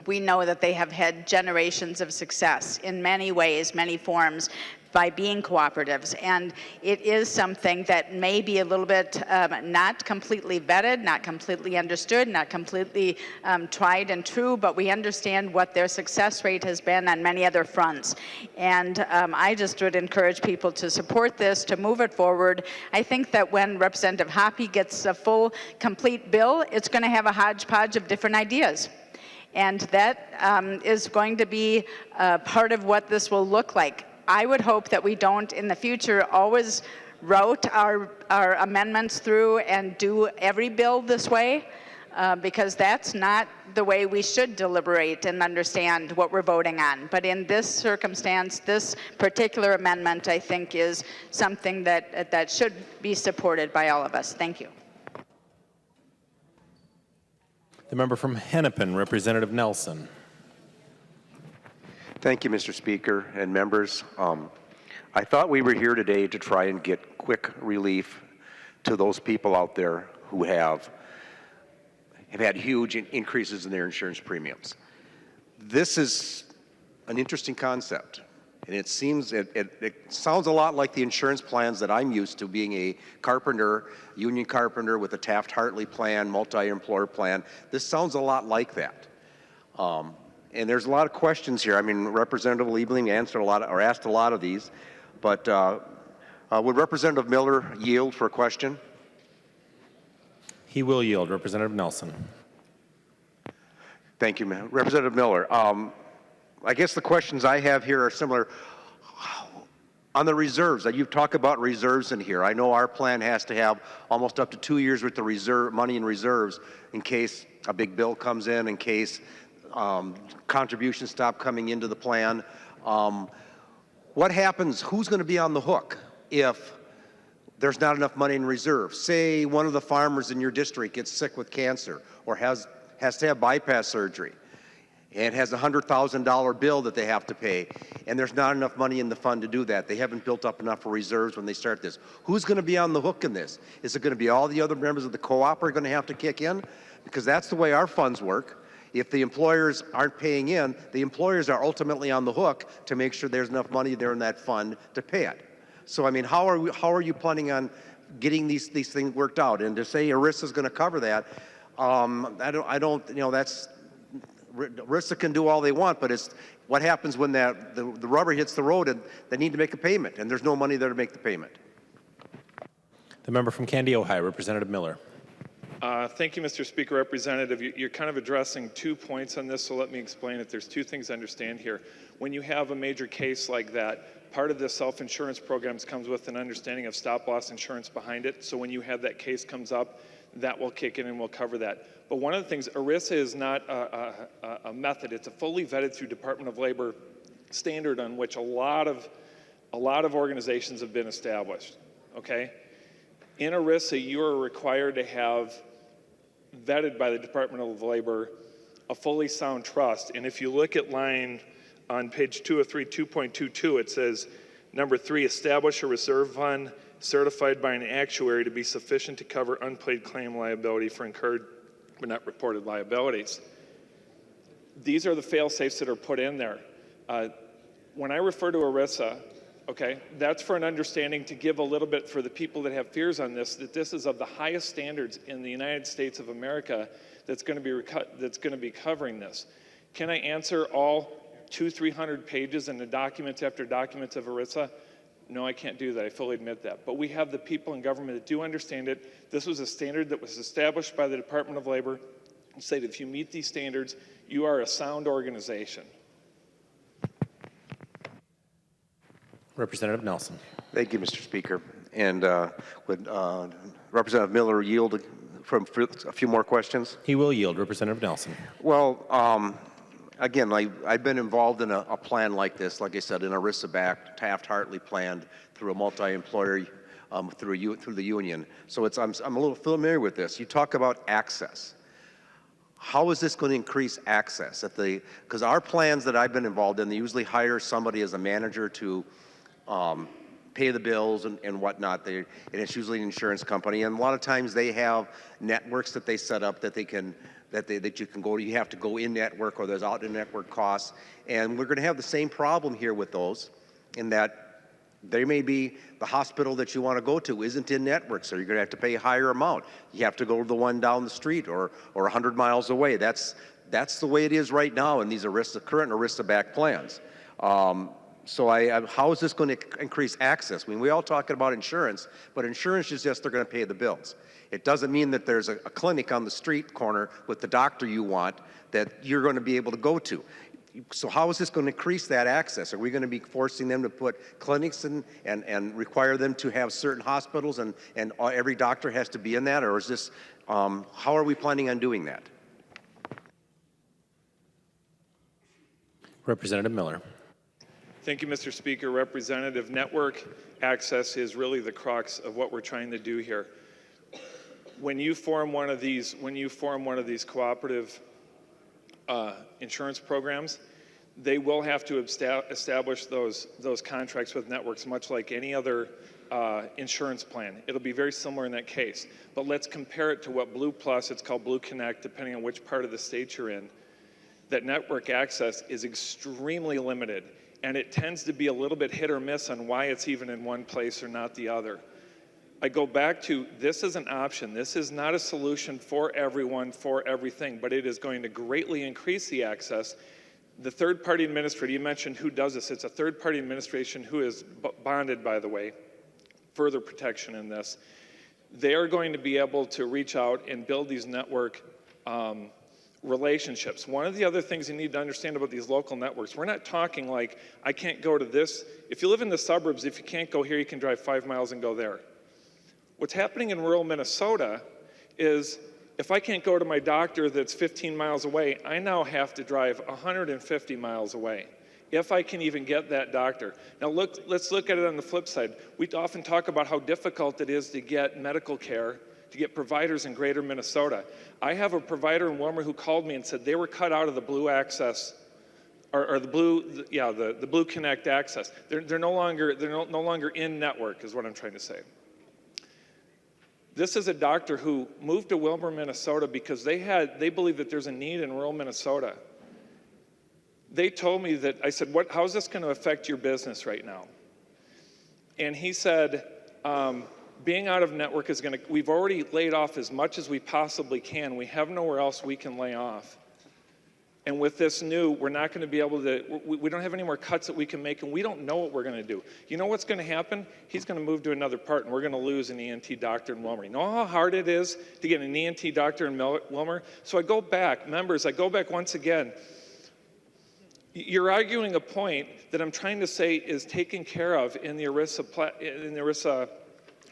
We know that they have had generations of success in many ways, many forms, by being cooperatives, and it is something that may be a little bit not completely vetted, not completely understood, not completely tried and true, but we understand what their success rate has been on many other fronts. And I just would encourage people to support this, to move it forward. I think that when Representative Hoppe gets a full, complete bill, it's going to have a hodgepodge of different ideas. And that is going to be part of what this will look like. I would hope that we don't, in the future, always route our amendments through and do every bill this way, because that's not the way we should deliberate and understand what we're voting on. But in this circumstance, this particular amendment, I think, is something that should be supported by all of us. Thank you. The member from Hennepin, Representative Nelson. Thank you, Mr. Speaker and members. I thought we were here today to try and get quick relief to those people out there who have had huge increases in their insurance premiums. This is an interesting concept, and it sounds a lot like the insurance plans that I'm used to, being a carpenter, union carpenter with a Taft-Hartley plan, multi-employer plan. This sounds a lot like that. And there's a lot of questions here. I mean, Representative Liebling asked a lot of these, but would Representative Miller yield for a question? He will yield. Representative Nelson. Thank you, Representative Miller. I guess the questions I have here are similar. On the reserves, you've talked about reserves in here. I know our plan has to have almost up to 2 years worth of money in reserves in case a big bill comes in case contributions stop coming into the plan. What happens, who's going to be on the hook if there's not enough money in reserve? Say one of the farmers in your district gets sick with cancer or has to have bypass surgery and has a $100,000 bill that they have to pay, and there's not enough money in the fund to do that. They haven't built up enough reserves when they start this. Who's going to be on the hook in this? Is it going to be all the other members of the co-op are going to have to kick in? Because that's the way our funds work. If the employers aren't paying in, the employers are ultimately on the hook to make sure there's enough money there in that fund to pay it. So, I mean, how are you planning on getting these things worked out? And to say ERISA is going to cover that, I don't, you know, that's, ERISA can do all they want, but it's what happens when the rubber hits the road and they need to make a payment, and there's no money there to make the payment. The member from Candy, Ohio, Representative Miller. Thank you, Mr. Speaker. Representative, you're kind of addressing 2 points on this, so let me explain it. There's 2 things to understand here. When you have a major case like that, part of the self-insurance programs comes with an understanding of stop-loss insurance behind it. So when you have that case comes up, that will kick in and will cover that. But one of the things, ERISA is not a method. It's a fully vetted through Department of Labor standard on which a lot of organizations have been established, okay? In ERISA, you are required to have vetted by the Department of Labor a fully sound trust. And if you look at line on page 203, 2.22, it says, number 3, establish a reserve fund certified by an actuary to be sufficient to cover unpaid claim liability for incurred but not reported liabilities. These are the fail-safes that are put in there. When I refer to ERISA, okay, that's for an understanding to give a little bit for the people that have fears on this, that this is of the highest standards in the United States of America that's going to be covering this. Can I answer all 200-300 pages in the documents after documents of ERISA? No, I can't do that. I fully admit that. But we have the people in government that do understand it. This was a standard that was established by the Department of Labor and said if you meet these standards, you are a sound organization. Representative Nelson. Thank you, Mr. Speaker. And would Representative Miller yield from a few more questions? He will yield. Representative Nelson. Well, again, I've been involved in a plan like this, like I said, an ERISA-backed, Taft-Hartley plan through a multi-employer, through the union. So I'm a little familiar with this. You talk about access. How is this going to increase access? Because our plans that I've been involved in, they usually hire somebody as a manager to pay the bills and whatnot. And it's usually an insurance company. And a lot of times they have networks that they set up that you can go to. You have to go in network, or there's out in network costs. And we're going to have the same problem here with those, in that they may be the hospital that you want to go to isn't in network, so you're going to have to pay a higher amount. You have to go to the one down the street or 100 miles away. That's the way it is right now in these current ERISA-backed plans. So how is this going to increase access? I mean, we all talking about insurance, but insurance is just they're going to pay the bills. It doesn't mean that there's a clinic on the street corner with the doctor you want that you're going to be able to go to. So how is this going to increase that access? Are we going to be forcing them to put clinics in and require them to have certain hospitals and every doctor has to be in that? Or is this, how are we planning on doing that? Representative Miller. Thank you, Mr. Speaker. Representative, network access is really the crux of what we're trying to do here. When you form one of these cooperative insurance programs, they will have to establish those contracts with networks, much like any other insurance plan. It'll be very similar in that case. But let's compare it to what Blue Plus, it's called Blue Connect, depending on which part of the state you're in. That network access is extremely limited, and it tends to be a little bit hit or miss on why it's even in one place or not the other. I go back to, this is an option. This is not a solution for everyone, for everything, but it is going to greatly increase the access. The third-party administrator, you mentioned who does this. It's a third-party administration who is bonded, by the way, further protection in this. They are going to be able to reach out and build these network relationships. One of the other things you need to understand about these local networks, we're not talking like, I can't go to this. If you live in the suburbs, if you can't go here, you can drive 5 miles and go there. What's happening in rural Minnesota is if I can't go to my doctor that's 15 miles away, I now have to drive 150 miles away if I can even get that doctor. Now let's look at it on the flip side. We often talk about how difficult it is to get medical care, to get providers in greater Minnesota. I have a provider in Wilmer who called me and said they were cut out of the Blue Access, or the Blue Connect access. They're no longer in network, is what I'm trying to say. This is a doctor who moved to Wilmer, Minnesota because they believe that there's a need in rural Minnesota. They told me that, I said, how's this going to affect your business right now? And he said, being out of network is going to, we've already laid off as much as we possibly can. We have nowhere else we can lay off. And with this new, we're not going to be able to, we don't have any more cuts that we can make, and we don't know what we're going to do. You know what's going to happen? He's going to move to another part, and we're going to lose an ENT doctor in Wilmer. You know how hard it is to get an ENT doctor in Wilmer? So I go back, members, I go back once again. You're arguing a point that I'm trying to say is taken care of in the ERISA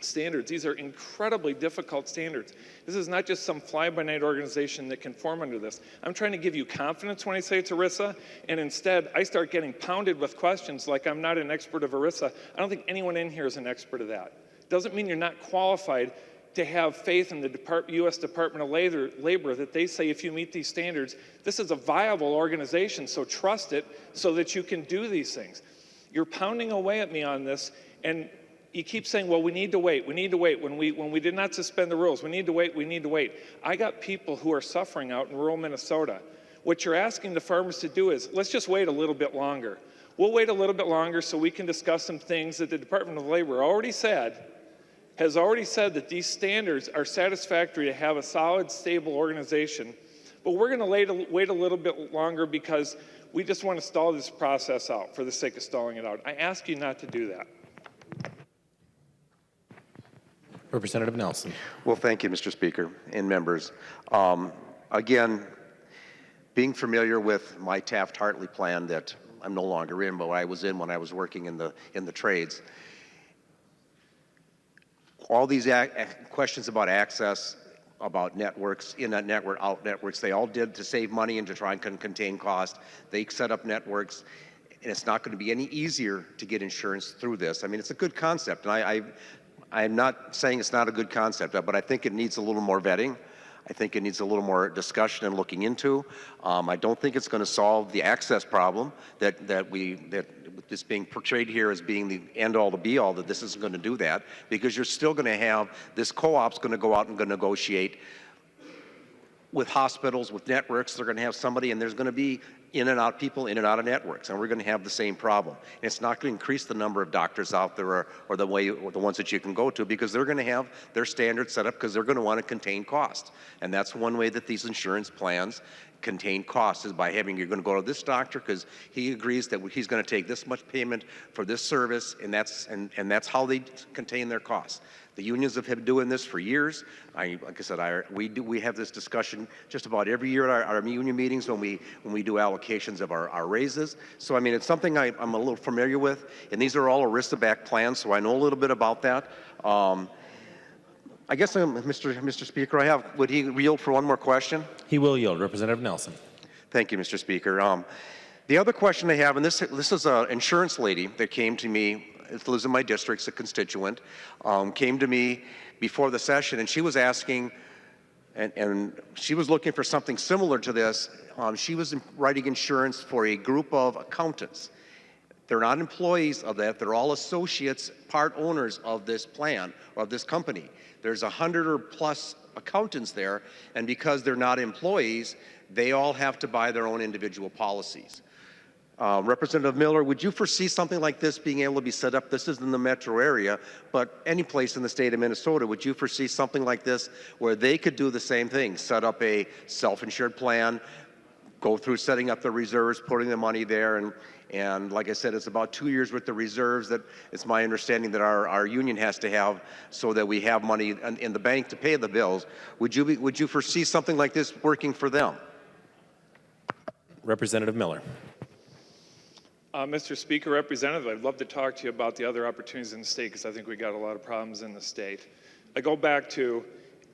standards. These are incredibly difficult standards. This is not just some fly-by-night organization that can form under this. I'm trying to give you confidence when I say it's ERISA, and instead I start getting pounded with questions like I'm not an expert of ERISA. I don't think anyone in here is an expert of that. Doesn't mean you're not qualified to have faith in the U.S. Department of Labor that they say if you meet these standards, this is a viable organization, so trust it so that you can do these things. You're pounding away at me on this, and you keep saying, well, we need to wait, when we did not suspend the rules, we need to wait. I got people who are suffering out in rural Minnesota. What you're asking the farmers to do is, let's just wait a little bit longer. We'll wait a little bit longer so we can discuss some things that the Department of Labor has already said that these standards are satisfactory to have a solid, stable organization. But we're going to wait a little bit longer because we just want to stall this process out for the sake of stalling it out. I ask you not to do that. Representative Nelson. Well, thank you, Mr. Speaker and members. Again, being familiar with my Taft-Hartley plan that I'm no longer in, but I was in when I was working in the trades, all these questions about access, about networks, in that network, out networks, they all did to save money and to try and contain cost. They set up networks, and it's not going to be any easier to get insurance through this. I mean, it's a good concept, and I'm not saying it's not a good concept, but I think it needs a little more vetting. I think it needs a little more discussion and looking into. I don't think it's going to solve the access problem that is being portrayed here as being the end-all to be-all, that this isn't going to do that, because you're still going to have this co-op's going to go out and going to negotiate with hospitals, with networks. They're going to have somebody, and there's going to be people in and out of networks, and we're going to have the same problem. And it's not going to increase the number of doctors out there or the ones that you can go to, because they're going to have their standards set up because they're going to want to contain cost. And that's one way that these insurance plans contain costs, is by having, you're going to go to this doctor because he agrees that he's going to take this much payment for this service, and that's how they contain their costs. The unions have been doing this for years. Like I said, we have this discussion just about every year at our union meetings when we do allocations of our raises. So I mean, it's something I'm a little familiar with, and these are all ERISA-backed plans, so I know a little bit about that. I guess, Mr. Speaker, would he yield for one more question? He will yield. Representative Nelson. Thank you, Mr. Speaker. The other question I have, and this is an insurance lady that came to me, lives in my district, a constituent, came to me before the session, and she was asking, and she was looking for something similar to this. She was writing insurance for a group of accountants. They're not employees of that. They're all associates, part owners of this plan, of this company. There's 100 or plus accountants there, and because they're not employees, they all have to buy their own individual policies. Representative Miller, would you foresee something like this being able to be set up? This is in the metro area, but any place in the state of Minnesota, would you foresee something like this where they could do the same thing, set up a self-insured plan, go through setting up the reserves, putting the money there, and like I said, it's about 2 years with the reserves that it's my understanding that our union has to have so that we have money in the bank to pay the bills. Would you foresee something like this working for them? Representative Miller. Mr. Speaker, Representative, I'd love to talk to you about the other opportunities in the state because I think we got a lot of problems in the state. I go back to,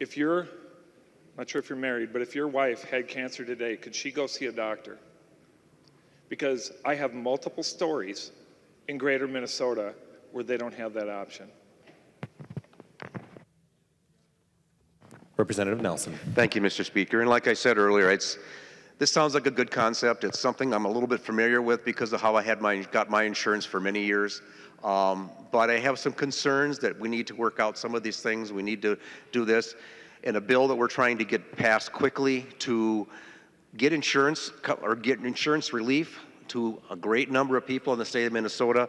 if you're, I'm not sure if you're married, but if your wife had cancer today, could she go see a doctor? Because I have multiple stories in greater Minnesota where they don't have that option. Representative Nelson. Thank you, Mr. Speaker. And like I said earlier, this sounds like a good concept. It's something I'm a little bit familiar with because of how I got my insurance for many years. But I have some concerns that we need to work out some of these things. We need to do this in a bill that we're trying to get passed quickly to get insurance relief to a great number of people in the state of Minnesota,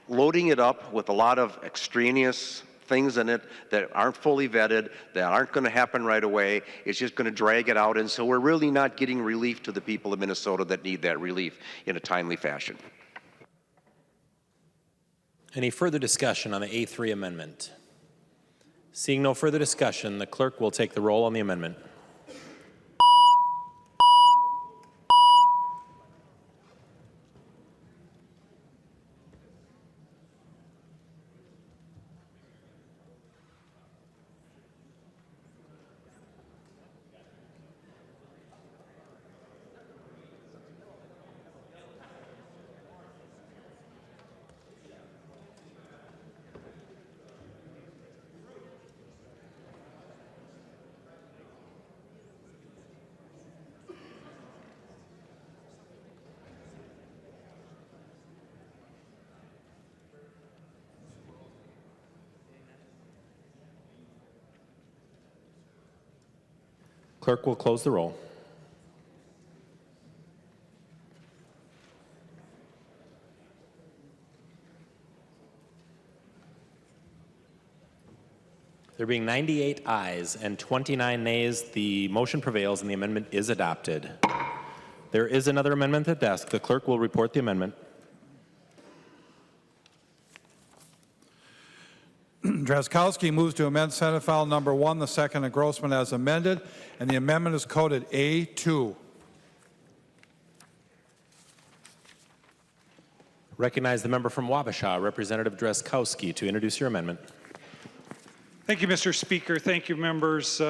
loading it up with a lot of extraneous things in it that aren't fully vetted, that aren't going to happen right away. It's just going to drag it out, and so we're really not getting relief to the people of Minnesota that need that relief in a timely fashion. Any further discussion on the A3 amendment? Seeing no further discussion, the clerk will take the roll on the amendment. Clerk will close the roll. There being 98 ayes and 29 nays, the motion prevails and the amendment is adopted. There is another amendment at the desk. The clerk will report the amendment. Drazkowski moves to amend Senate File Number 1, the second engrossment as amended, and the amendment is coded A2. Recognize the member from Wabasha, Representative Drazkowski, to introduce your amendment. Thank you, Mr. Speaker. Thank you, members.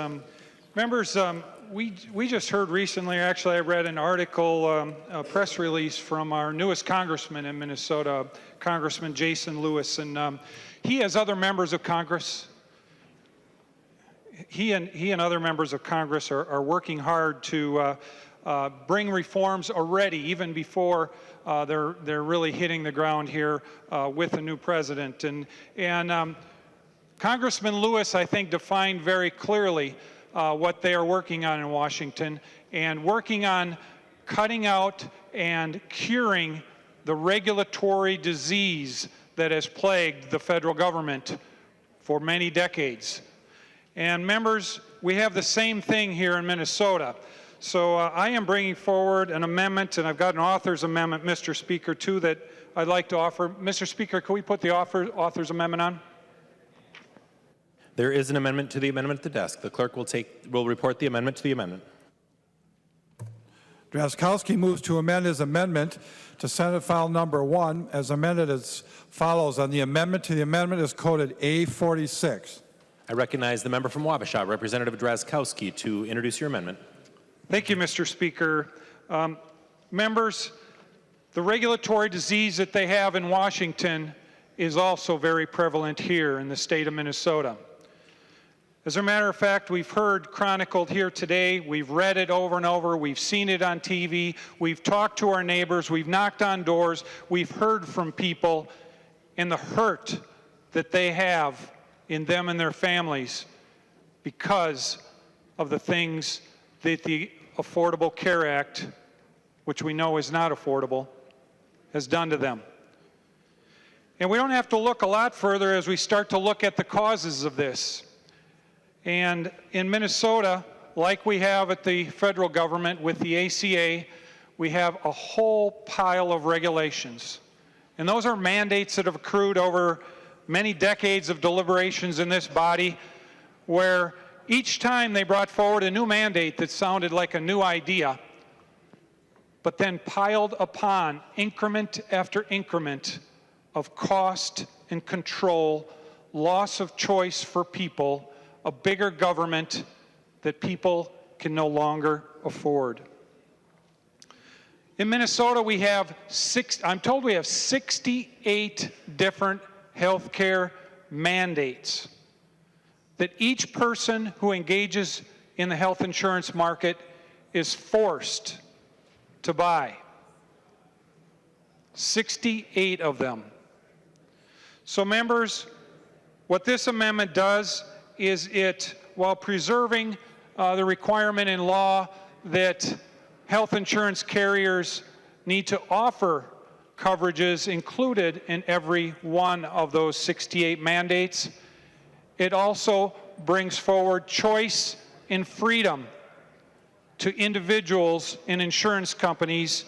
We just heard recently, actually I read an article, a press release from our newest congressman in Minnesota, Congressman Jason Lewis, and he has other members of Congress. He and other members of Congress are working hard to bring reforms already, even before they're really hitting the ground here with the new president. And Congressman Lewis, I think, defined very clearly what they are working on in Washington, and working on cutting out and curing the regulatory disease that has plagued the federal government for many decades. And members, we have the same thing here in Minnesota. So I am bringing forward an amendment, and I've got an author's amendment, Mr. Speaker, too, that I'd like to offer. Mr. Speaker, can we put the author's amendment on? There is an amendment to the amendment at the desk. The clerk will report the amendment to the amendment. Drazkowski moves to amend his amendment to Senate File Number 1 as amended as follows, and the amendment to the amendment is coded A46. I recognize the member from Wabasha, Representative Drazkowski, to introduce your amendment. Thank you, Mr. Speaker. Members, the regulatory disease that they have in Washington is also very prevalent here in the state of Minnesota. As a matter of fact, we've heard chronicled here today, we've read it over and over, we've seen it on TV, we've talked to our neighbors, we've knocked on doors, we've heard from people and the hurt that they have in them and their families because of the things that the Affordable Care Act, which we know is not affordable, has done to them. And we don't have to look a lot further as we start to look at the causes of this. And in Minnesota, like we have at the federal government with the ACA, we have a whole pile of regulations. And those are mandates that have accrued over many decades of deliberations in this body, where each time they brought forward a new mandate that sounded like a new idea, but then piled upon increment after increment of cost and control, loss of choice for people, a bigger government that people can no longer afford. In Minnesota, we have I'm told we have 68 different healthcare mandates that each person who engages in the health insurance market is forced to buy. 68 of them. So members, what this amendment does is it, while preserving the requirement in law that health insurance carriers need to offer coverages included in every one of those 68 mandates, it also brings forward choice and freedom to individuals and insurance companies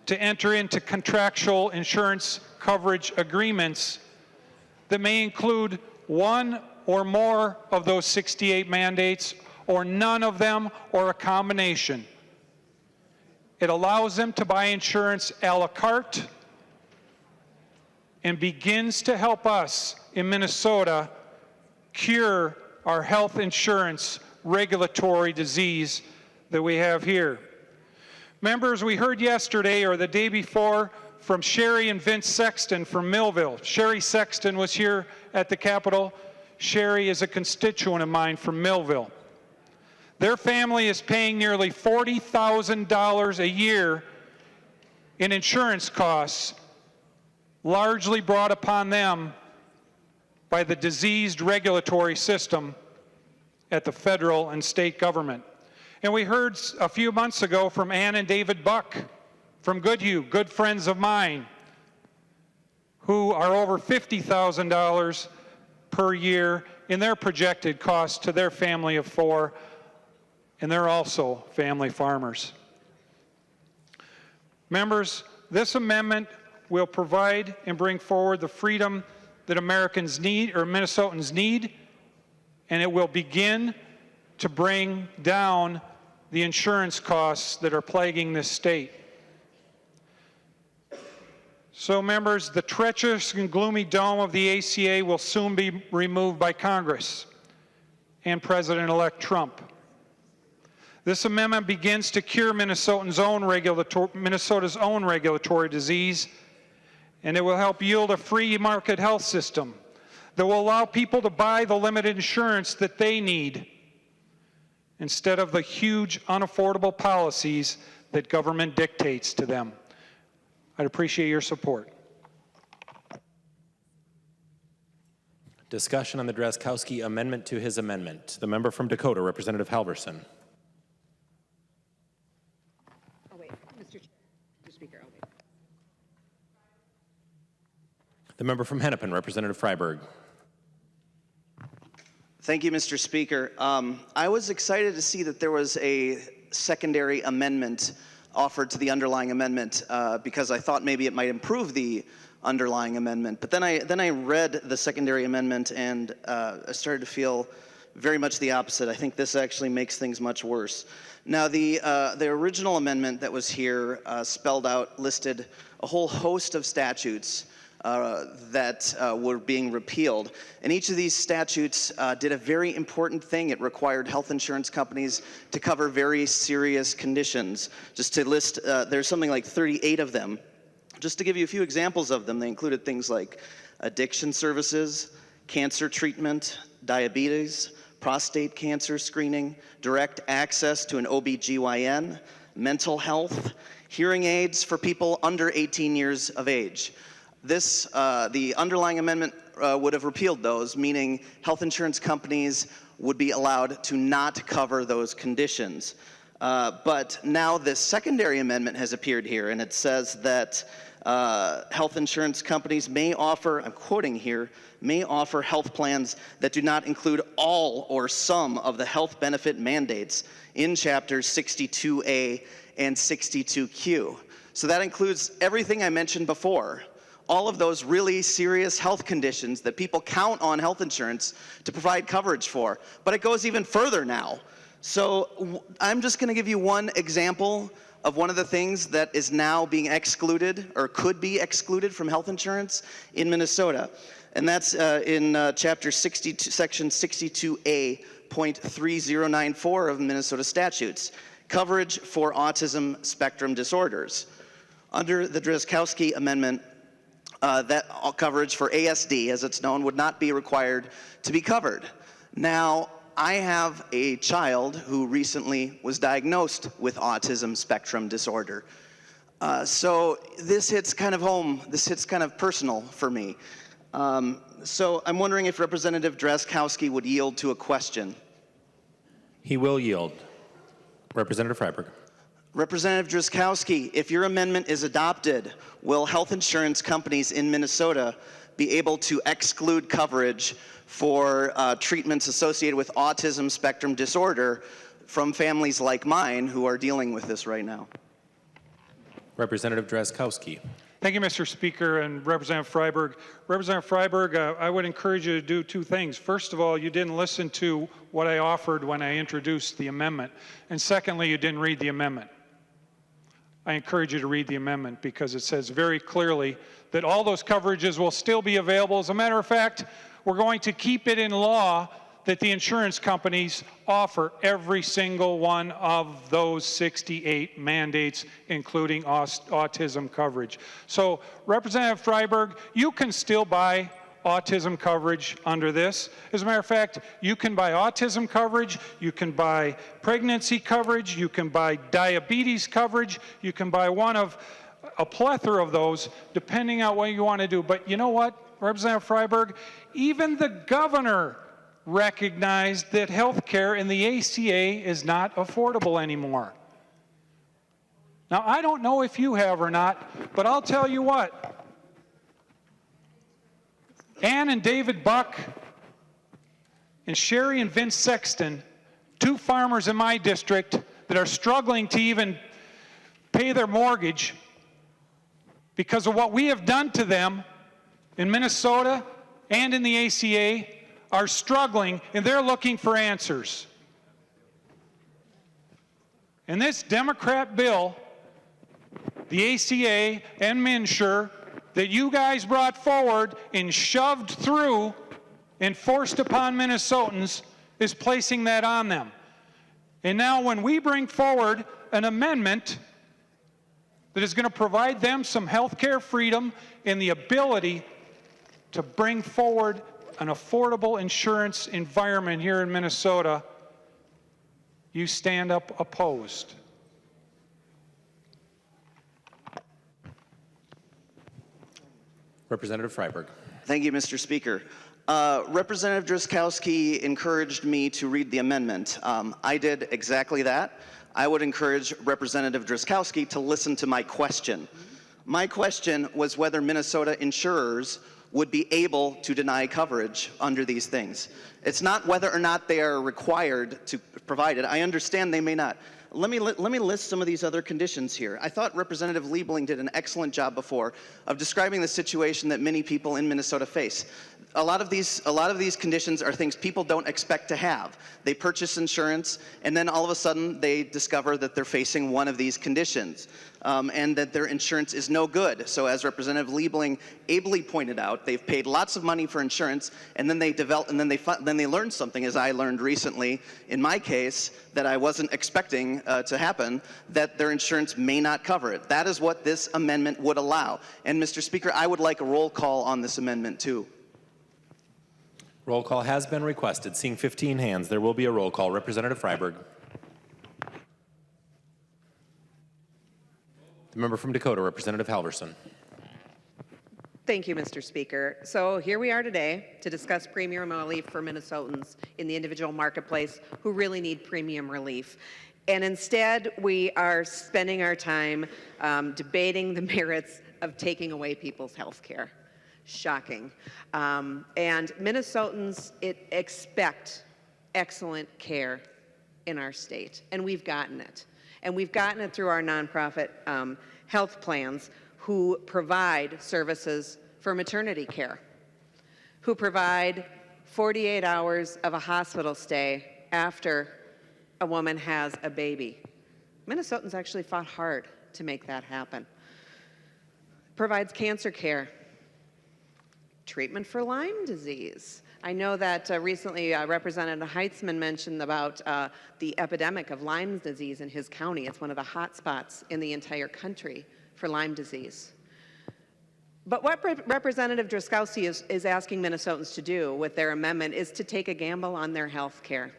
to enter into contractual insurance coverage agreements that may include one or more of those 68 mandates, or none of them, or a combination. It allows them to buy insurance a la carte and begins to help us in Minnesota cure our health insurance regulatory disease that we have here. Members, we heard yesterday or the day before from Sherry and Vince Sexton from Millville. Sherry Sexton was here at the Capitol. Sherry is a constituent of mine from Millville. Their family is paying nearly $40,000 a year in insurance costs, largely brought upon them by the diseased regulatory system at the federal and state government. And we heard a few months ago from Ann and David Buck from Goodhue, good friends of mine, who are over $50,000 per year in their projected cost to their family of 4, and they're also family farmers. Members, this amendment will provide and bring forward the freedom that Americans need, or Minnesotans need, and it will begin to bring down the insurance costs that are plaguing this state. So members, the treacherous and gloomy dome of the ACA will soon be removed by Congress and President-elect Trump. This amendment begins to cure Minnesota's own regulatory disease, and it will help yield a free market health system that will allow people to buy the limited insurance that they need instead of the huge unaffordable policies that government dictates to them. I'd appreciate your support. Discussion on the Drazkowski amendment to his amendment. The member from Dakota, Representative Halverson. Oh, wait, Mr. Speaker, I'll wait. The member from Hennepin, Representative Freiberg. Thank you, Mr. Speaker. I was excited to see that there was a secondary amendment offered to the underlying amendment because I thought maybe it might improve the underlying amendment. But then I read the secondary amendment and I started to feel very much the opposite. I think this actually makes things much worse. Now, the original amendment that was here listed a whole host of statutes that were being repealed. And each of these statutes did a very important thing. It required health insurance companies to cover very serious conditions. Just to list, there's something like 38 of them. Just to give you a few examples of them, they included things like addiction services, cancer treatment, diabetes, prostate cancer screening, direct access to an OBGYN, mental health, hearing aids for people under 18 years of age. The underlying amendment would have repealed those, meaning health insurance companies would be allowed to not cover those conditions. But now this secondary amendment has appeared here, and it says that health insurance companies may offer, I'm quoting here, may offer health plans that do not include all or some of the health benefit mandates in chapters 62A and 62Q. So that includes everything I mentioned before, all of those really serious health conditions that people count on health insurance to provide coverage for. But it goes even further now. So I'm just going to give you one example of one of the things that is now being excluded or could be excluded from health insurance in Minnesota. And that's in chapter 62, section 62A.3094 of Minnesota statutes, coverage for autism spectrum disorders. Under the Drazkowski amendment, that coverage for ASD, as it's known, would not be required to be covered. Now, I have a child who recently was diagnosed with autism spectrum disorder. So this hits kind of home, this hits kind of personal for me. So I'm wondering if Representative Drazkowski would yield to a question. He will yield. Representative Freiberg. Representative Drazkowski, if your amendment is adopted, will health insurance companies in Minnesota be able to exclude coverage for treatments associated with autism spectrum disorder from families like mine who are dealing with this right now? Representative Drazkowski. Thank you, Mr. Speaker, and Representative Freiberg. Representative Freiberg, I would encourage you to do two things. First of all, you didn't listen to what I offered when I introduced the amendment. And secondly, you didn't read the amendment. I encourage you to read the amendment because it says very clearly that all those coverages will still be available. As a matter of fact, we're going to keep it in law that the insurance companies offer every single one of those 68 mandates, including autism coverage. So, Representative Freiberg, you can still buy autism coverage under this. As a matter of fact, you can buy autism coverage, you can buy pregnancy coverage, you can buy diabetes coverage, you can buy one of a plethora of those, depending on what you want to do. But you know what, Representative Freiberg? Even the governor recognized that health care in the ACA is not affordable anymore. Now, I don't know if you have or not, but I'll tell you what. Ann and David Buck and Sherry and Vince Sexton, two farmers in my district that are struggling to even pay their mortgage because of what we have done to them in Minnesota and in the ACA, are struggling, and they're looking for answers. And this Democrat bill, the ACA and MNsure, that you guys brought forward and shoved through and forced upon Minnesotans, is placing that on them. And now when we bring forward an amendment that is going to provide them some health care freedom and the ability to bring forward an affordable insurance environment here in Minnesota, you stand up opposed. Representative Freiberg. Thank you, Mr. Speaker. Representative Drazkowski encouraged me to read the amendment. I did exactly that. I would encourage Representative Drazkowski to listen to my question. My question was whether Minnesota insurers would be able to deny coverage under these things. It's not whether or not they are required to provide it. I understand they may not. Let me list some of these other conditions here. I thought Representative Liebling did an excellent job before of describing the situation that many people in Minnesota face. A lot of these conditions are things people don't expect to have. They purchase insurance, and then all of a sudden they discover that they're facing one of these conditions, and that their insurance is no good. So as Representative Liebling ably pointed out, they've paid lots of money for insurance, and then they learn something, as I learned recently in my case, that I wasn't expecting to happen, that their insurance may not cover it. That is what this amendment would allow. And Mr. Speaker, I would like a roll call on this amendment too. Roll call has been requested. Seeing 15 hands, there will be a roll call. Representative Freiberg. The member from Dakota, Representative Halverson. Thank you, Mr. Speaker. So here we are today to discuss premium relief for Minnesotans in the individual marketplace who really need premium relief. And instead, we are spending our time debating the merits of taking away people's health care. Shocking. And Minnesotans expect excellent care in our state, and we've gotten it. And we've gotten it through our nonprofit health plans who provide services for maternity care, who provide 48 hours of a hospital stay after a woman has a baby. Minnesotans actually fought hard to make that happen. Provides cancer care, treatment for Lyme disease. I know that recently Representative Heitzman mentioned about the epidemic of Lyme disease in his county. It's one of the hot spots in the entire country for Lyme disease. But what Representative Drazkowski is asking Minnesotans to do with their amendment is to take a gamble on their health care.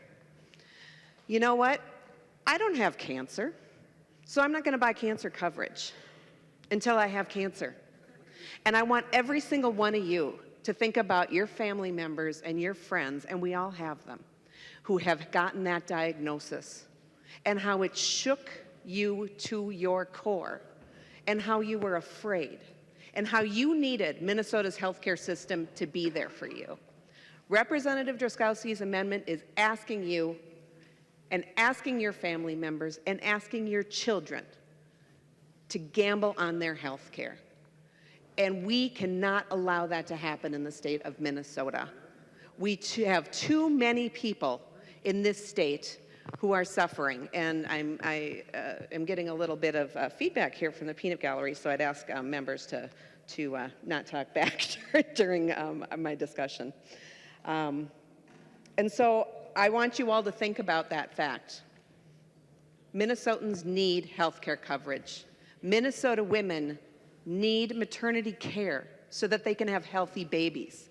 You know what? I don't have cancer, so I'm not going to buy cancer coverage until I have cancer. And I want every single one of you to think about your family members and your friends, and we all have them, who have gotten that diagnosis, and how it shook you to your core, and how you were afraid, and how you needed Minnesota's healthcare system to be there for you. Representative Drazkowski's amendment is asking you and asking your family members and asking your children to gamble on their health care. And we cannot allow that to happen in the state of Minnesota. We have too many people in this state who are suffering. And I am getting a little bit of feedback here from the peanut gallery, so I'd ask members to not talk back during my discussion. And so I want you all to think about that fact. Minnesotans need health care coverage. Minnesota women need maternity care so that they can have healthy babies.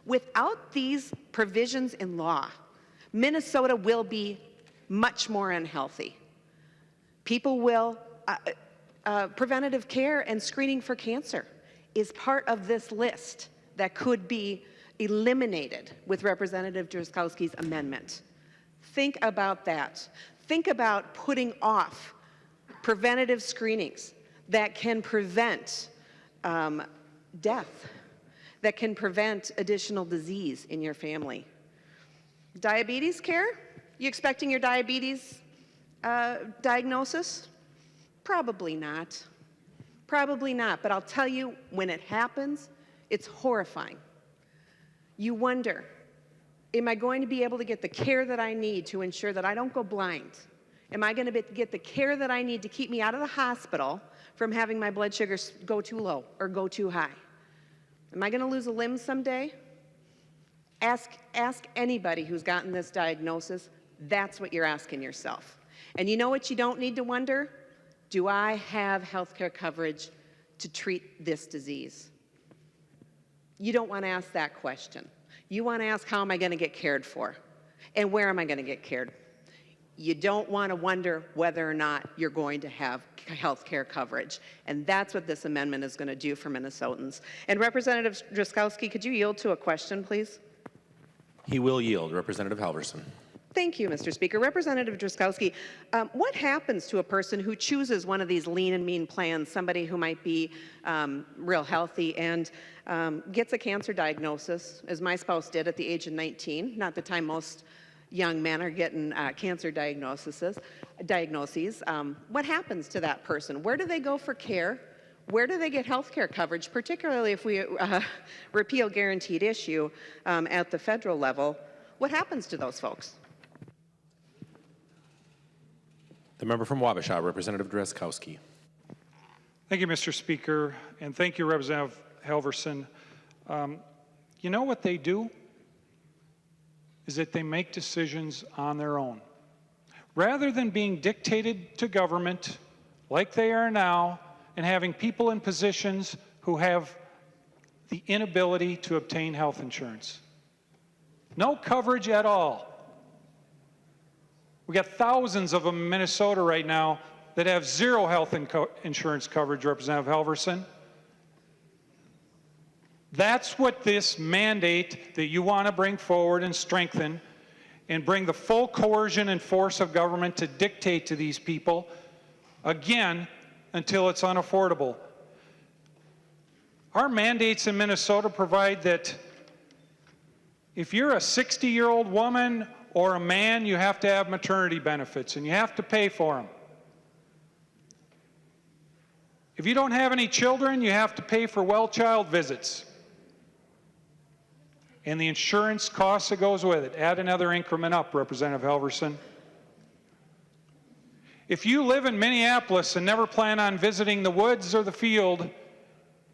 Without these provisions in law, Minnesota will be much more unhealthy. People will, preventative care and screening for cancer is part of this list that could be eliminated with Representative Drazkowski's amendment. Think about that. Think about putting off preventative screenings that can prevent death, that can prevent additional disease in your family. Diabetes care? You expecting your diabetes diagnosis? Probably not. Probably not, but I'll tell you, when it happens, it's horrifying. You wonder, am I going to be able to get the care that I need to ensure that I don't go blind? Am I going to get the care that I need to keep me out of the hospital from having my blood sugars go too low or go too high? Am I going to lose a limb someday? Ask anybody who's gotten this diagnosis. That's what you're asking yourself. And you know what you don't need to wonder? Do I have health care coverage to treat this disease? You don't want to ask that question. You want to ask, how am I going to get cared for? And where am I going to get cared? You don't want to wonder whether or not you're going to have health care coverage. And that's what this amendment is going to do for Minnesotans. And Representative Drazkowski, could you yield to a question, please? He will yield. Representative Halverson. Thank you, Mr. Speaker. Representative Drazkowski, what happens to a person who chooses one of these lean and mean plans, somebody who might be real healthy and gets a cancer diagnosis, as my spouse did at the age of 19, not the time most young men are getting cancer diagnoses. What happens to that person? Where do they go for care? Where do they get health care coverage, particularly if we repeal guaranteed issue at the federal level? What happens to those folks? The member from Wabasha, Representative Drazkowski. Thank you, Mr. Speaker, and thank you, Representative Halverson. You know what they do? Is that they make decisions on their own. Rather than being dictated to government like they are now and having people in positions who have the inability to obtain health insurance. No coverage at all. We got thousands of them in Minnesota right now that have zero health insurance coverage, Representative Halverson. That's what this mandate that you want to bring forward and strengthen and bring the full coercion and force of government to dictate to these people, again, until it's unaffordable. Our mandates in Minnesota provide that if you're a 60-year-old woman or a man, you have to have maternity benefits, and you have to pay for them. If you don't have any children, you have to pay for well child visits. And the insurance cost that goes with it. Add another increment up, Representative Halverson. If you live in Minneapolis and never plan on visiting the woods or the field,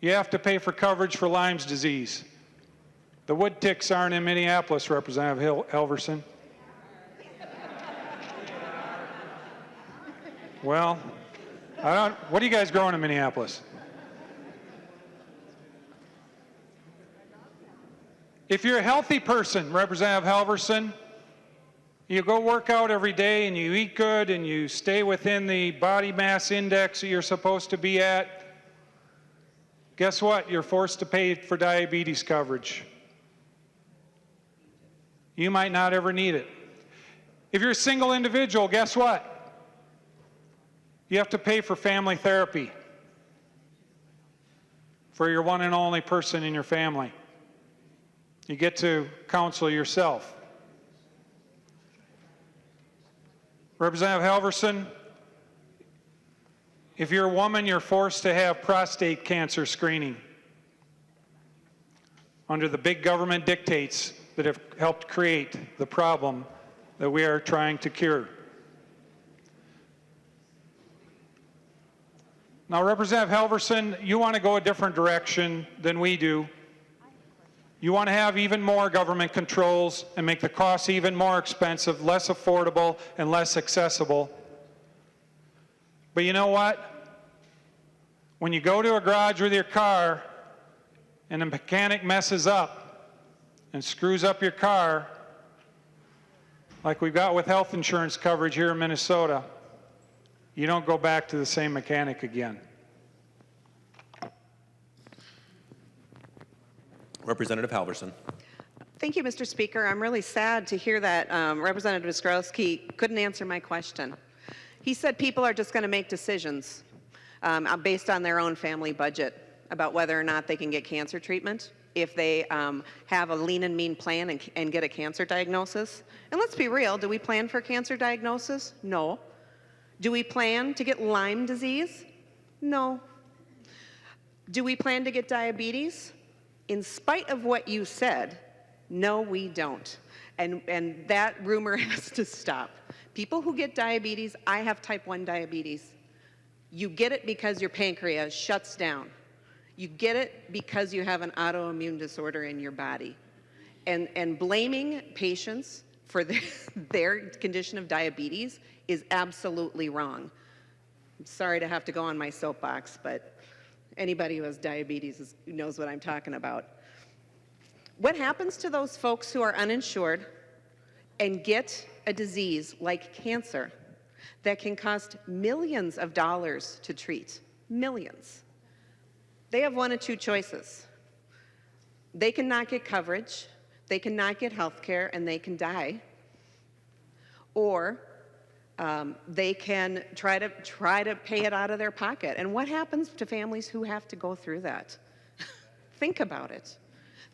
you have to pay for coverage for Lyme's disease. The wood ticks aren't in Minneapolis, Representative Halverson. Well, what are you guys growing in Minneapolis? If you're a healthy person, Representative Halverson, you go work out every day and you eat good and you stay within the body mass index that you're supposed to be at, guess what? You're forced to pay for diabetes coverage. You might not ever need it. If you're a single individual, guess what? You have to pay for family therapy for your one and only person in your family. You get to counsel yourself. Representative Halverson, if you're a woman, you're forced to have prostate cancer screening under the big government dictates that have helped create the problem that we are trying to cure. Now, Representative Halverson, you want to go a different direction than we do. You want to have even more government controls and make the costs even more expensive, less affordable, and less accessible. But you know what? When you go to a garage with your car and the mechanic messes up and screws up your car, like we've got with health insurance coverage here in Minnesota, you don't go back to the same mechanic again. Representative Halverson. Thank you, Mr. Speaker. I'm really sad to hear that Representative Ostrowski couldn't answer my question. He said people are just going to make decisions based on their own family budget about whether or not they can get cancer treatment if they have a lean and mean plan and get a cancer diagnosis. And let's be real, do we plan for cancer diagnosis? No. Do we plan to get Lyme disease? No. Do we plan to get diabetes? In spite of what you said, no, we don't. And that rumor has to stop. People who get diabetes, I have type 1 diabetes. You get it because your pancreas shuts down. You get it because you have an autoimmune disorder in your body. And blaming patients for their condition of diabetes is absolutely wrong. I'm sorry to have to go on my soapbox, but anybody who has diabetes knows what I'm talking about. What happens to those folks who are uninsured and get a disease like cancer that can cost millions of dollars to treat? Millions. They have one of two choices. They can not get coverage, they can not get health care, and they can die. Or they can try to pay it out of their pocket. And what happens to families who have to go through that? Think about it.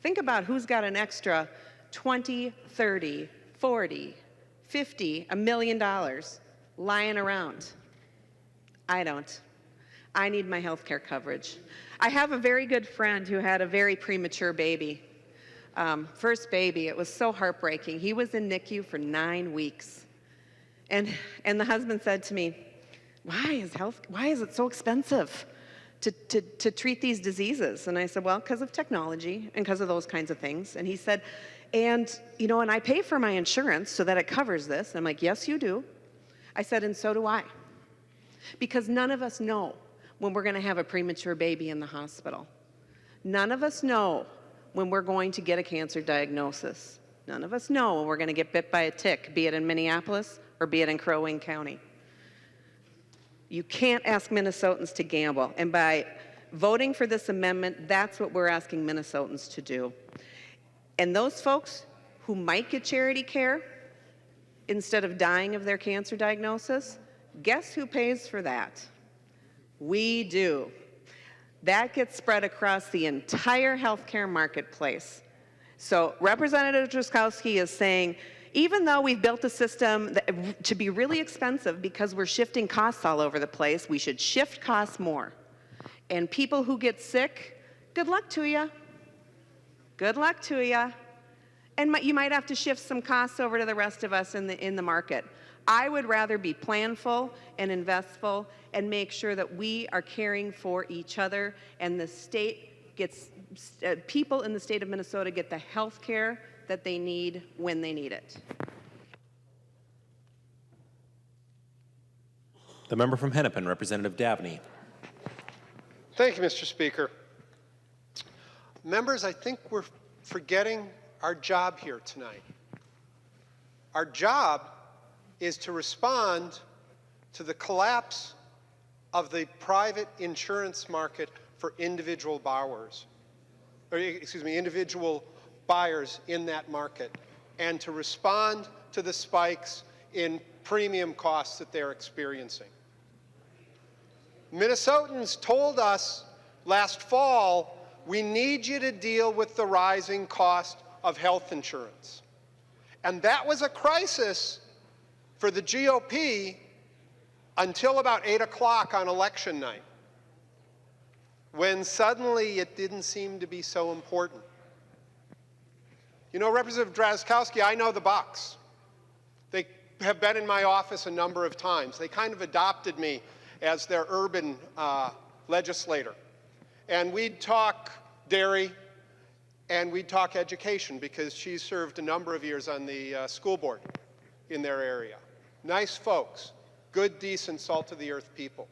Think about who's got an extra $20, $30, $40, $50, $1 million lying around. I don't. I need my health care coverage. I have a very good friend who had a very premature baby. First baby, it was so heartbreaking. He was in NICU for 9 weeks. And the husband said to me, why is it so expensive to treat these diseases? And I said, well, because of technology and because of those kinds of things. And he said, and I pay for my insurance so that it covers this. And I'm like, yes, you do. I said, and so do I. Because none of us know when we're going to have a premature baby in the hospital. None of us know when we're going to get a cancer diagnosis. None of us know when we're going to get bit by a tick, be it in Minneapolis or be it in Crow Wing County. You can't ask Minnesotans to gamble. And by voting for this amendment, that's what we're asking Minnesotans to do. And those folks who might get charity care instead of dying of their cancer diagnosis, guess who pays for that? We do. That gets spread across the entire healthcare marketplace. So Representative Drazkowski is saying, even though we've built a system to be really expensive because we're shifting costs all over the place, we should shift costs more. And people who get sick, good luck to you. Good luck to you. And you might have to shift some costs over to the rest of us in the market. I would rather be planful and investful and make sure that we are caring for each other and the state gets, people in the state of Minnesota get the health care that they need when they need it. The member from Hennepin, Representative Dabney. Thank you, Mr. Speaker. Members, I think we're forgetting our job here tonight. Our job is to respond to the collapse of the private insurance market for individual borrowers, or individual buyers in that market, and to respond to the spikes in premium costs that they're experiencing. Minnesotans told us last fall, we need you to deal with the rising cost of health insurance. And that was a crisis for the GOP until about 8 o'clock on election night, when suddenly it didn't seem to be so important. You know, Representative Drazkowski, I know the Bucks. They have been in my office a number of times. They kind of adopted me as their urban legislator. And we'd talk dairy and we'd talk education because she served a number of years on the school board in their area. Nice folks, good, decent, salt-of-the-earth people.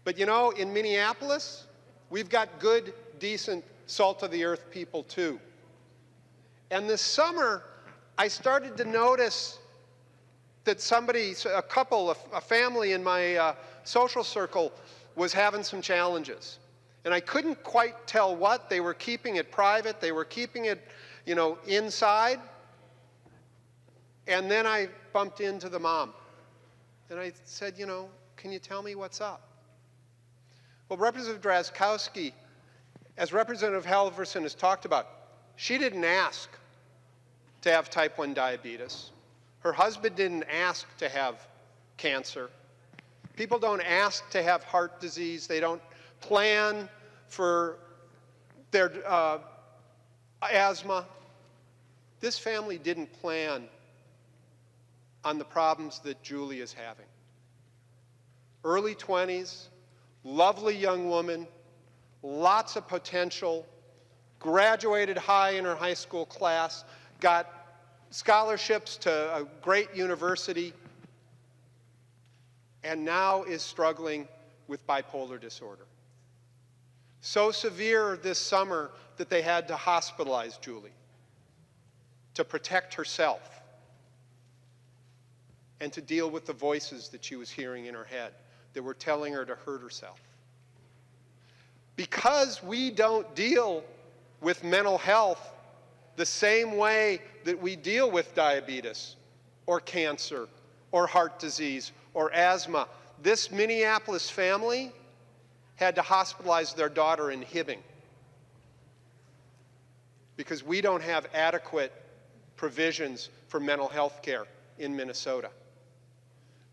But you know, in Minneapolis, we've got good, decent, salt-of-the-earth people too. And this summer, I started to notice that a family in my social circle was having some challenges. And I couldn't quite tell what. They were keeping it private. They were keeping it, you know, inside. And then I bumped into the mom. And I said, you know, can you tell me what's up? Well, Representative Drazkowski, as Representative Halverson has talked about, she didn't ask to have type 1 diabetes. Her husband didn't ask to have cancer. People don't ask to have heart disease. They don't plan for their asthma. This family didn't plan on the problems that Julie is having. Early 20s, lovely young woman, lots of potential, graduated high in her high school class, got scholarships to a great university, and now is struggling with bipolar disorder. So severe this summer that they had to hospitalize Julie to protect herself and to deal with the voices that she was hearing in her head that were telling her to hurt herself. Because we don't deal with mental health the same way that we deal with diabetes or cancer or heart disease or asthma, this Minneapolis family had to hospitalize their daughter in Hibbing because we don't have adequate provisions for mental health care in Minnesota.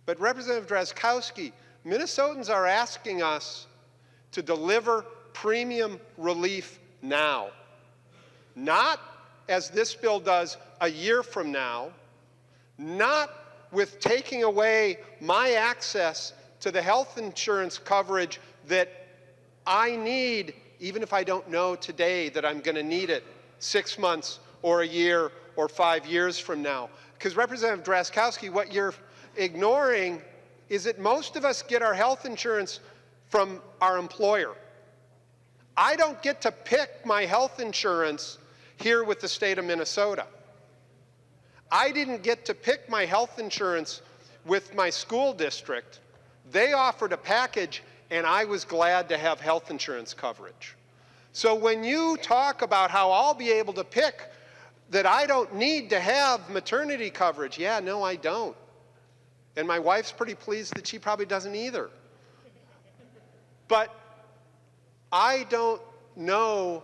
But Representative Drazkowski, Minnesotans are asking us to deliver premium relief now, not as this bill does a year from now, not with taking away my access to the health insurance coverage that I need, even if I don't know today that I'm going to need it 6 months or a year or 5 years from now. Because Representative Drazkowski, what you're ignoring is that most of us get our health insurance from our employer. I don't get to pick my health insurance. here with the state of Minnesota. I didn't get to pick my health insurance with my school district. They offered a package, and I was glad to have health insurance coverage. So when you talk about how I'll be able to pick that I don't need to have maternity coverage, yeah, no, I don't. And my wife's pretty pleased that she probably doesn't either. But I don't know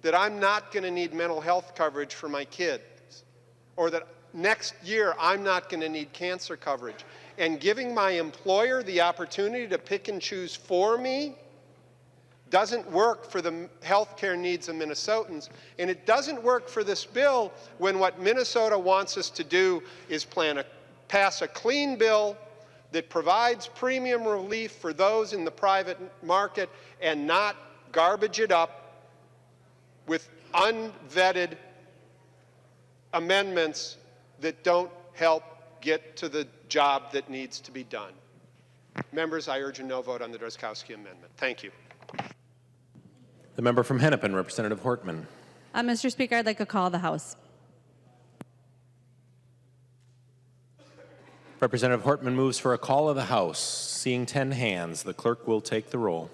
that I'm not going to need mental health coverage for my kids, or that next year I'm not going to need cancer coverage. And giving my employer the opportunity to pick and choose for me doesn't work for the health care needs of Minnesotans, and it doesn't work for this bill when what Minnesota wants us to do is pass a clean bill that provides premium relief for those in the private market and not garbage it up with unvetted amendments that don't help get to the job that needs to be done. Members, I urge a no vote on the Drazkowski amendment. Thank you. The member from Hennepin, Representative Hortman. Mr. Speaker, I'd like to call the House. Representative Hortman moves for a call of the House. Seeing 10 hands, the clerk will take the roll.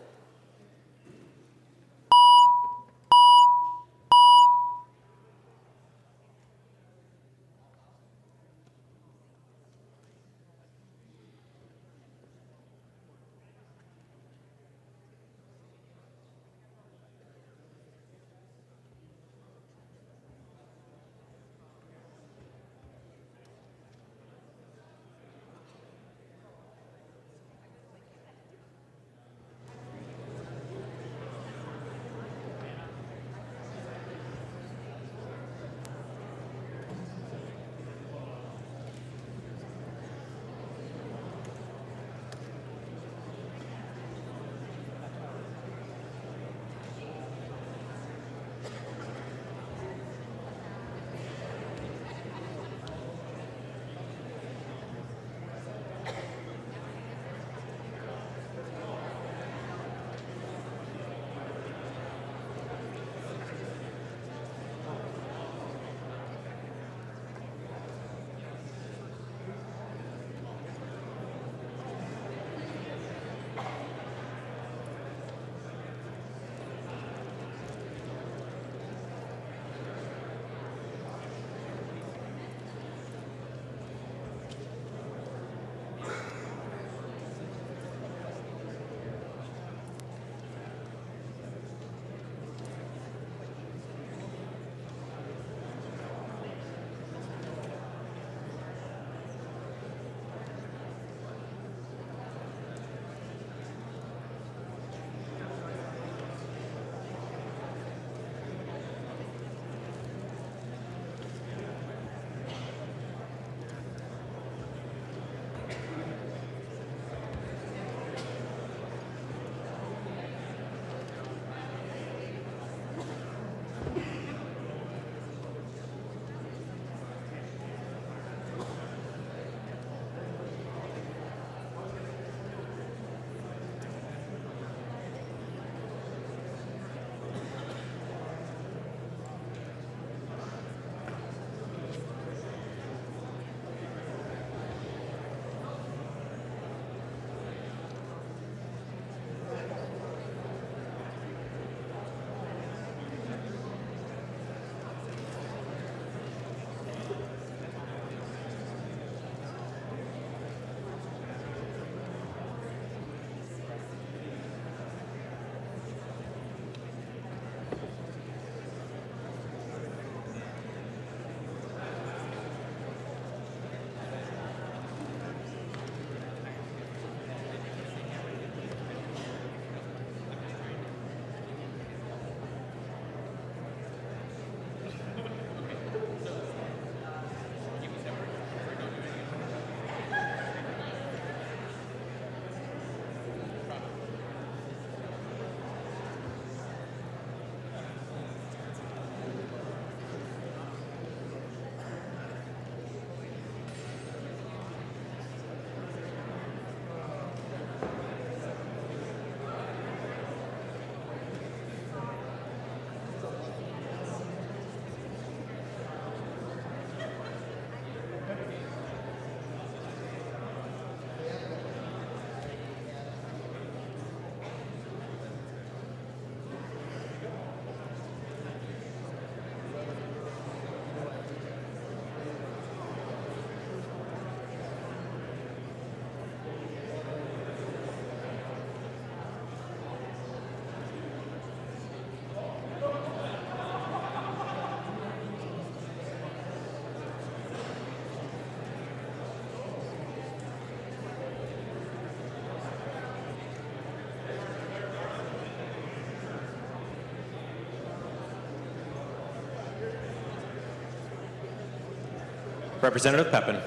Representative Pepin.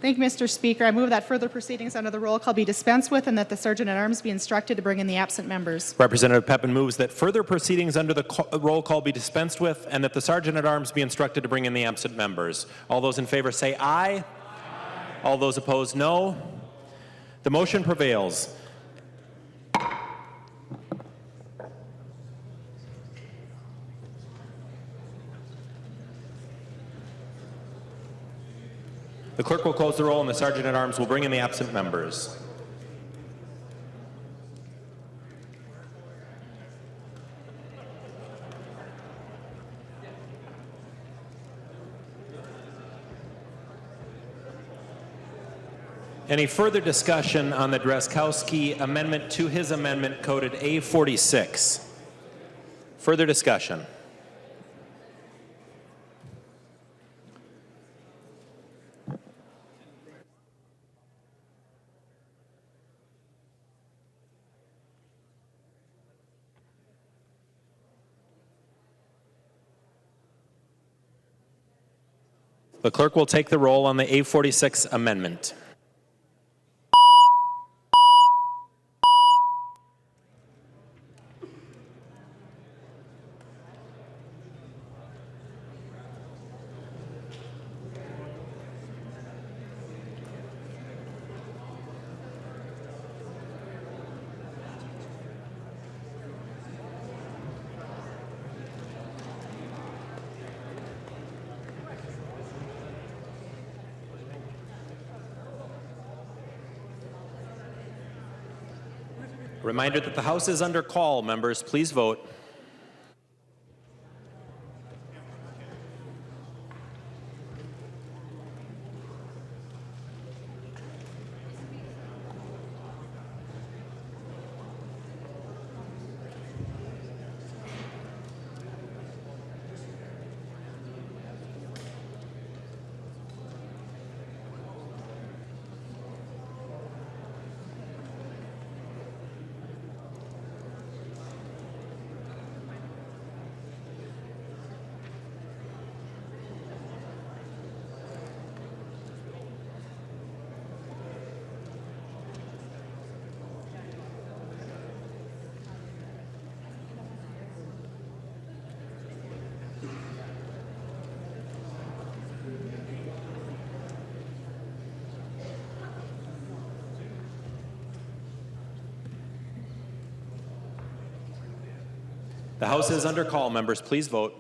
Thank you, Mr. Speaker. I move that further proceedings under the roll call be dispensed with and that the Sergeant-at-Arms be instructed to bring in the absent members. Representative Pepin moves that further proceedings under the roll call be dispensed with and that the Sergeant-at-Arms be instructed to bring in the absent members. All those in favor say aye. Aye. All those opposed, no. The motion prevails. The clerk will close the roll and the Sergeant-at-Arms will bring in the absent members. Any further discussion on the Drazkowski amendment to his amendment coded A46? Further discussion? The clerk will take the roll on the A46 amendment. Reminder that the House is under call. Members, please vote. The House is under call. Members, please vote.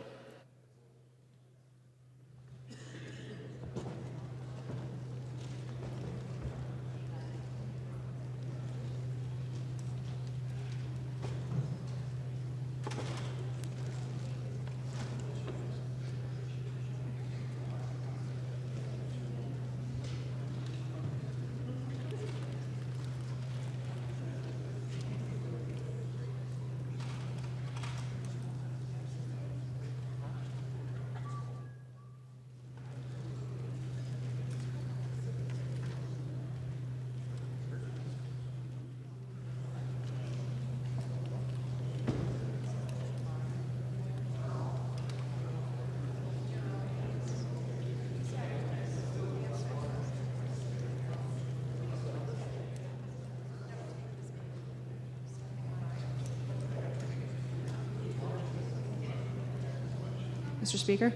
Mr. Speaker,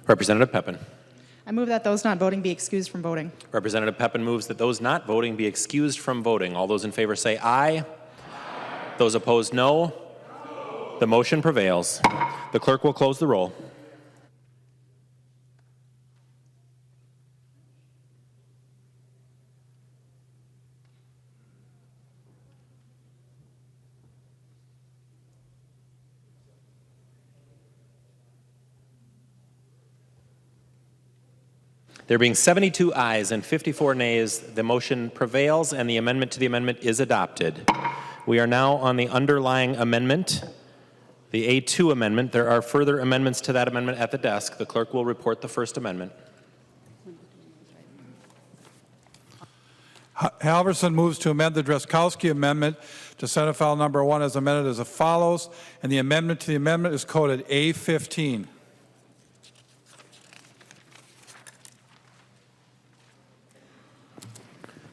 Representative Pepin. I move that those not voting be excused from voting. Representative Pepin moves that those not voting be excused from voting. All those in favor say aye. Aye. Those opposed, no. No. The motion prevails. The clerk will close the roll. There being 72 ayes and 54 nays, the motion prevails and the amendment to the amendment is adopted. We are now on the underlying amendment, the A2 amendment. There are further amendments to that amendment at the desk. The clerk will report the first amendment. Halverson moves to amend the Drazkowski amendment to Senate File Number 1 as amended as follows, and the amendment to the amendment is coded A15.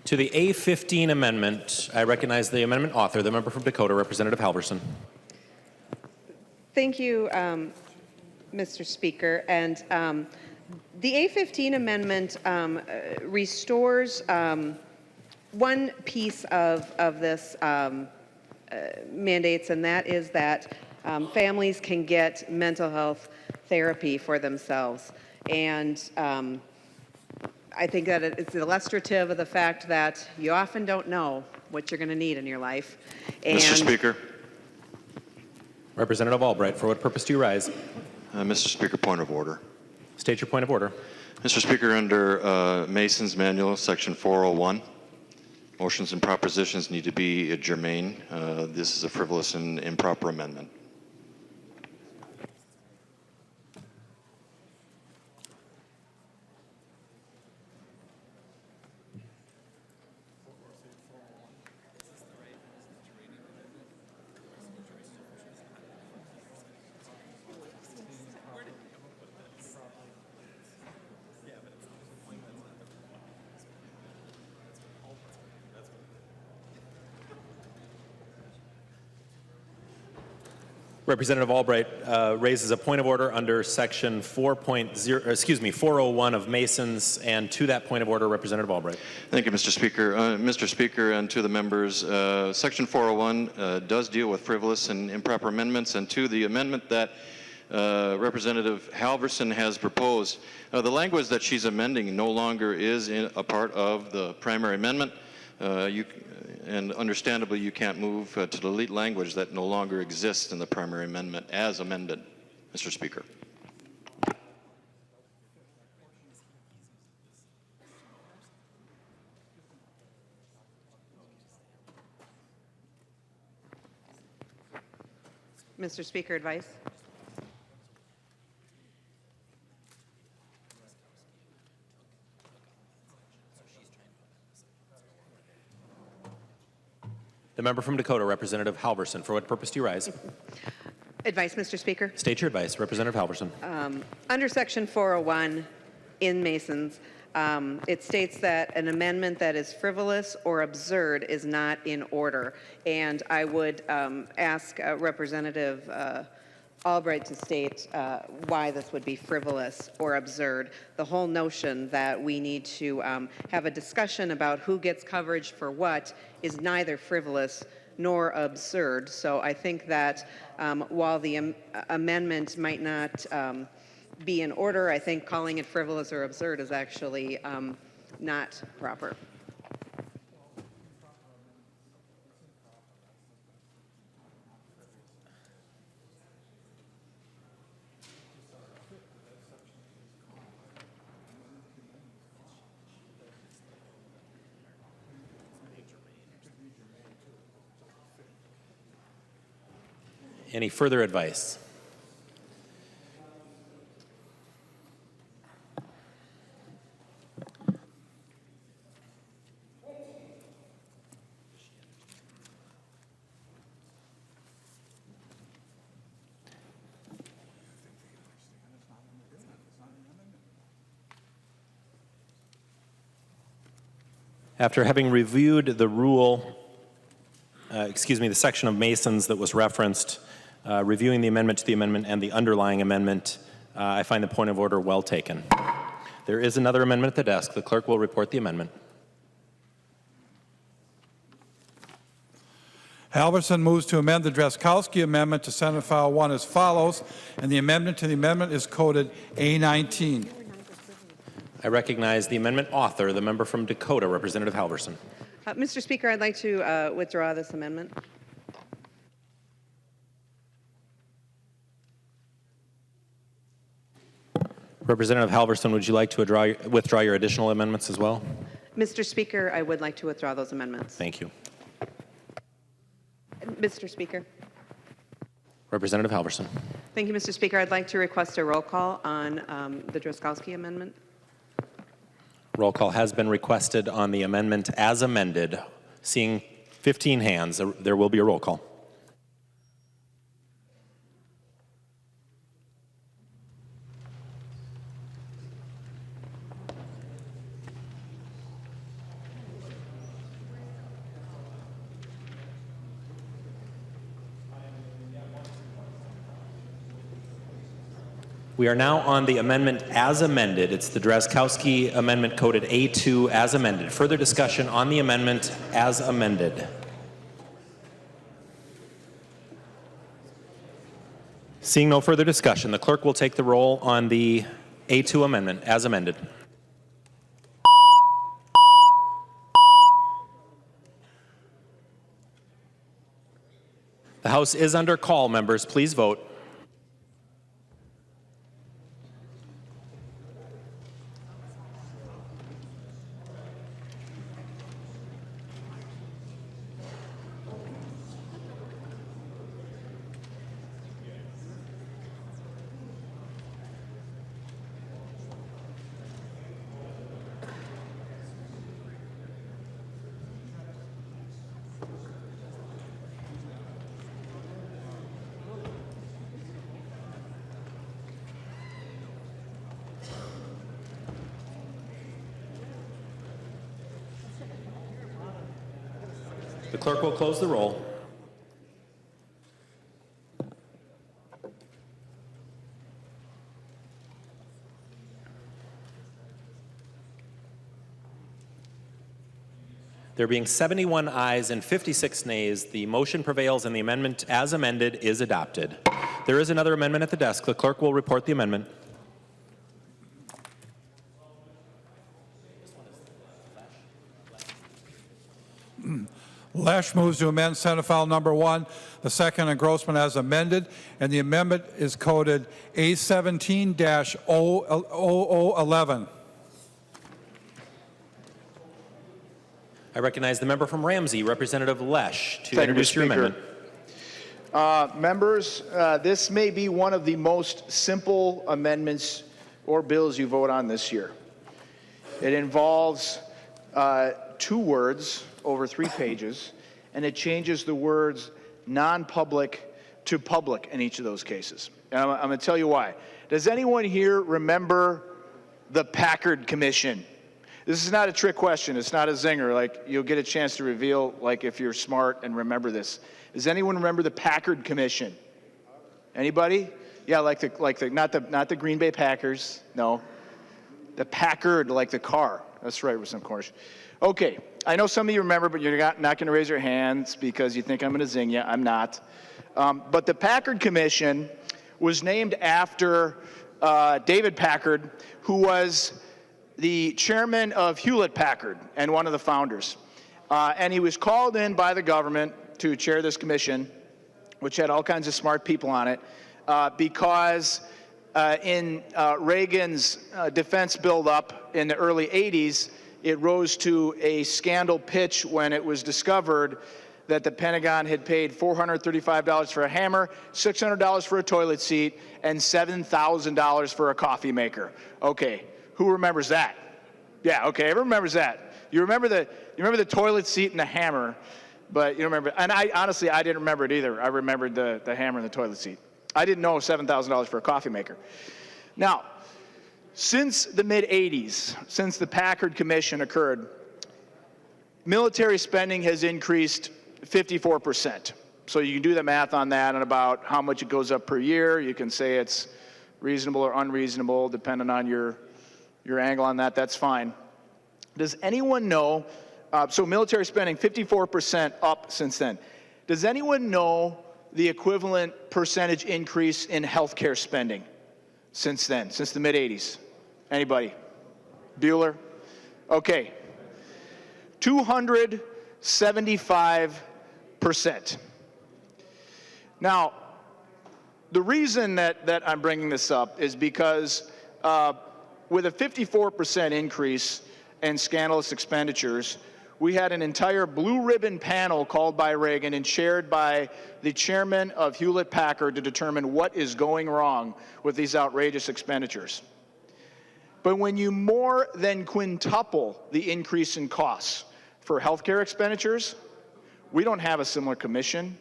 To the A15 amendment, I recognize the amendment author, the member from Dakota, Representative Halverson. Thank you, Mr. Speaker. And the A15 amendment restores one piece of this mandates, and that is that families can get mental health therapy for themselves. And I think that it's illustrative of the fact that you often don't know what you're going to need in your life. And Mr. Speaker. Representative Albright, for what purpose do you rise? Mr. Speaker, point of order. State your point of order. Mr. Speaker, under Mason's Manual, Section 401, motions and propositions need to be germane. This is a frivolous and improper amendment. Representative Albright raises a point of order under section 401 of Mason's, and to that point of order, Representative Albright. Thank you, Mr. Speaker. Mr. Speaker, and to the members, Section 401 does deal with frivolous and improper amendments, and to the amendment that Representative Halverson has proposed, the language that she's amending no longer is a part of the primary amendment. And understandably, you can't move to delete language that no longer exists in the primary amendment as amended, Mr. Speaker. Mr. Speaker, advice. The member from Dakota, Representative Halverson. For what purpose do you rise? Advice, Mr. Speaker. State your advice, Representative Halverson. Under Section 401 in Mason's, it states that an amendment that is frivolous or absurd is not in order. And I would ask Representative Albright to state why this would be frivolous or absurd. The whole notion that we need to have a discussion about who gets coverage for what is neither frivolous nor absurd. So I think that while the amendment might not be in order, I think calling it frivolous or absurd is actually not proper. Any further advice? After having reviewed the rule, the section of Mason's that was referenced, reviewing the amendment to the amendment and the underlying amendment, I find the point of order well taken. There is another amendment at the desk. The clerk will report the amendment. Halverson moves to amend the Drazkowski amendment to Senate File 1 as follows, and the amendment to the amendment is coded A19. I recognize the amendment author, the member from Dakota, Representative Halverson. Mr. Speaker, I'd like to withdraw this amendment. Representative Halverson, would you like to withdraw your additional amendments as well? Mr. Speaker, I would like to withdraw those amendments. Thank you. Mr. Speaker. Representative Halverson. Thank you, Mr. Speaker. I'd like to request a roll call on the Drazkowski amendment. roll call has been requested on the amendment as amended. Seeing 15 hands, there will be a roll call. We are now on the amendment as amended. It's the Drazkowski amendment coded A2 as amended. Further discussion on the amendment as amended. Seeing no further discussion, the clerk will take the roll on the A2 amendment as amended. The House is under call, members. Please vote. The clerk will close the roll. There being 71 ayes and 56 nays, the motion prevails and the amendment as amended is adopted. There is another amendment at the desk. The clerk will report the amendment. Lesh moves to amend Senate File Number 1, the second engrossment as amended, and the amendment is coded A17-0011. I recognize the member from Ramsey, Representative Lesh, to Thank you, introduce your Speaker. amendment. Members, this may be one of the most simple amendments or bills you vote on this year. It involves 2 words over 3 pages, and it changes the words non-public to public in each of those cases. And I'm going to tell you why. Does anyone here remember the Packard Commission? This is not a trick question. It's not a zinger. Like, you'll get a chance to reveal, like, if you're smart and remember this. Does anyone remember the Packard Commission? Anybody? Yeah, not the Green Bay Packers. No, the Packard, like the car. That's right, with some course. Okay, I know some of you remember, but you're not going to raise your hands because you think I'm going to zing you. I'm not. But the Packard Commission was named after David Packard, who was the chairman of Hewlett-Packard and one of the founders. And he was called in by the government to chair this commission, which had all kinds of smart people on it, because in Reagan's defense buildup in the early 80s, it rose to a scandal pitch when it was discovered that the Pentagon had paid $435 for a hammer, $600 for a toilet seat, and $7,000 for a coffee maker. Okay, who remembers that? Yeah, okay, everyone remembers that. You remember the toilet seat and the hammer, but you don't remember. And honestly, I didn't remember it either. I remembered the hammer and the toilet seat. I didn't know $7,000 for a coffee maker. Now, since the mid-'80s, since the Packard Commission occurred, military spending has increased 54%. So you can do the math on that and about how much it goes up per year. You can say it's reasonable or unreasonable, depending on your angle on that. That's fine. Does anyone know, so military spending 54% up since then. Does anyone know the equivalent percentage increase in healthcare spending since then, since the mid-'80s? Anybody? Bueller? Okay. 275%. Now, the reason that I'm bringing this up is because with a 54% increase in scandalous expenditures, we had an entire blue ribbon panel called by Reagan and chaired by the chairman of Hewlett-Packard to determine what is going wrong with these outrageous expenditures. But when you more than quintuple the increase in costs for healthcare expenditures, we don't have a similar commission,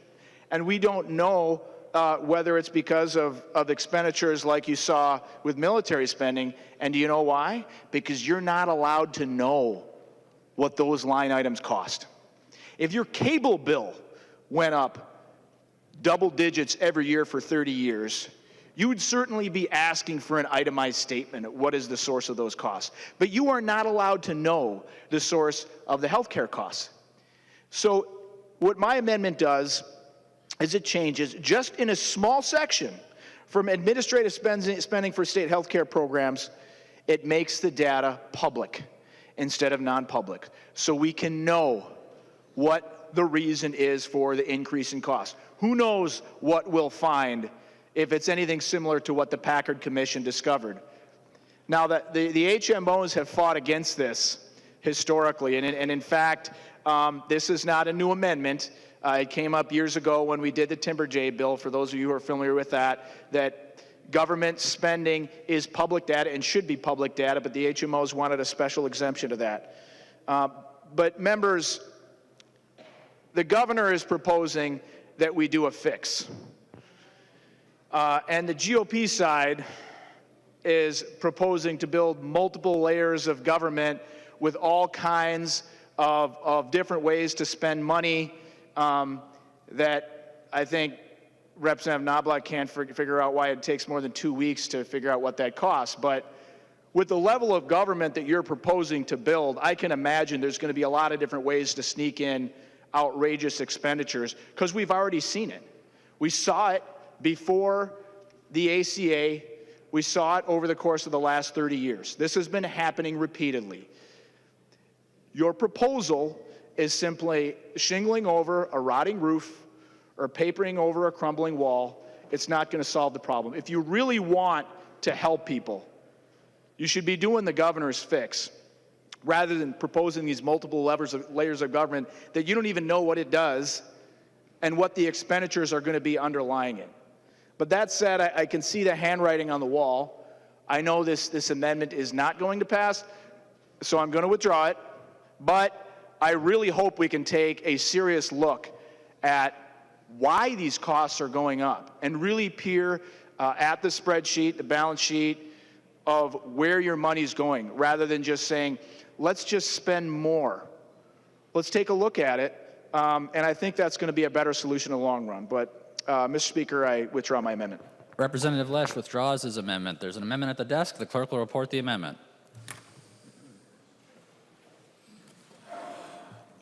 and we don't know whether it's because of expenditures like you saw with military spending. And do you know why? Because you're not allowed to know what those line items cost. If your cable bill went up double digits every year for 30 years, you would certainly be asking for an itemized statement of what is the source of those costs. But you are not allowed to know the source of the healthcare costs. So what my amendment does is it changes just in a small section from administrative spending for state healthcare programs. It makes the data public instead of non-public, so we can know what the reason is for the increase in cost. Who knows what we'll find if it's anything similar to what the Packard Commission discovered. Now, the HMOs have fought against this historically, and in fact, this is not a new amendment. It came up years ago when we did the Timber J bill, for those of you who are familiar with that government spending is public data and should be public data, but the HMOs wanted a special exemption to that. But members, the governor is proposing that we do a fix. And the GOP side is proposing to build multiple layers of government with all kinds of different ways to spend money that I think Representative Knobloch can't figure out why it takes more than 2 weeks to figure out what that costs. But with the level of government that you're proposing to build, I can imagine there's going to be a lot of different ways to sneak in outrageous expenditures, because we've already seen it. We saw it before the ACA. We saw it over the course of the last 30 years. This has been happening repeatedly. Your proposal is simply shingling over a rotting roof or papering over a crumbling wall. It's not going to solve the problem. If you really want to help people, you should be doing the governor's fix rather than proposing these multiple layers of government that you don't even know what it does and what the expenditures are going to be underlying it. But that said, I can see the handwriting on the wall. I know this amendment is not going to pass, so I'm going to withdraw it. But I really hope we can take a serious look at why these costs are going up and really peer at the spreadsheet, the balance sheet of where your money's going, rather than just saying, let's just spend more. Let's take a look at it, and I think that's going to be a better solution in the long run. But, Mr. Speaker, I withdraw my amendment. Representative Lesch withdraws his amendment. There's an amendment at the desk. The clerk will report the amendment.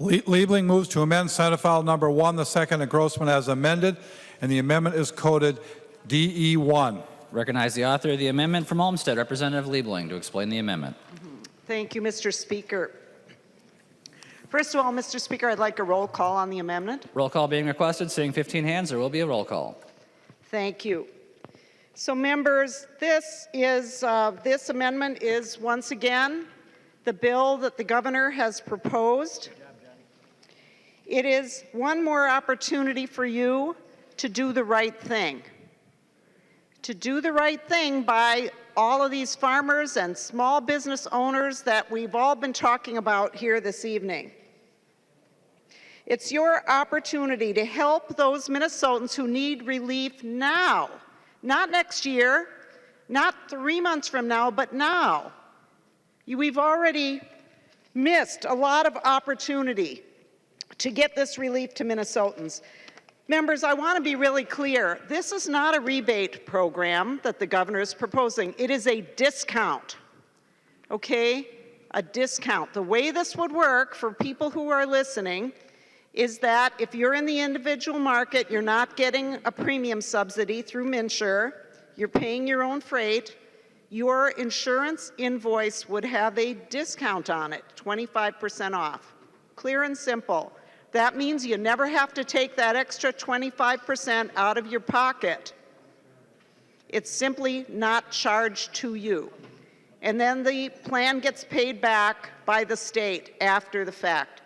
Liebling moves to amend Senate File Number 1, the second engrossment as amended, and the amendment is coded DE1. Recognize the author of the amendment from Olmsted, Representative Liebling, to explain the amendment. Thank you, Mr. Speaker. First of all, Mr. Speaker, I'd like a roll call on the amendment. Roll call being requested. Seeing 15 hands, there will be a roll call. Thank you. So, members, this amendment is once again the bill that the governor has proposed. It is one more opportunity for you to do the right thing. To do the right thing by all of these farmers and small business owners that we've all been talking about here this evening. It's your opportunity to help those Minnesotans who need relief now, not next year, not 3 months from now, but now. We've already missed a lot of opportunity to get this relief to Minnesotans. Members, I want to be really clear. This is not a rebate program that the governor is proposing. It is a discount, okay? A discount. The way this would work for people who are listening is that if you're in the individual market, you're not getting a premium subsidy through MNsure, you're paying your own freight, your insurance invoice would have a discount on it, 25% off. Clear and simple. That means you never have to take that extra 25% out of your pocket. It's simply not charged to you. And then the plan gets paid back by the state after the fact.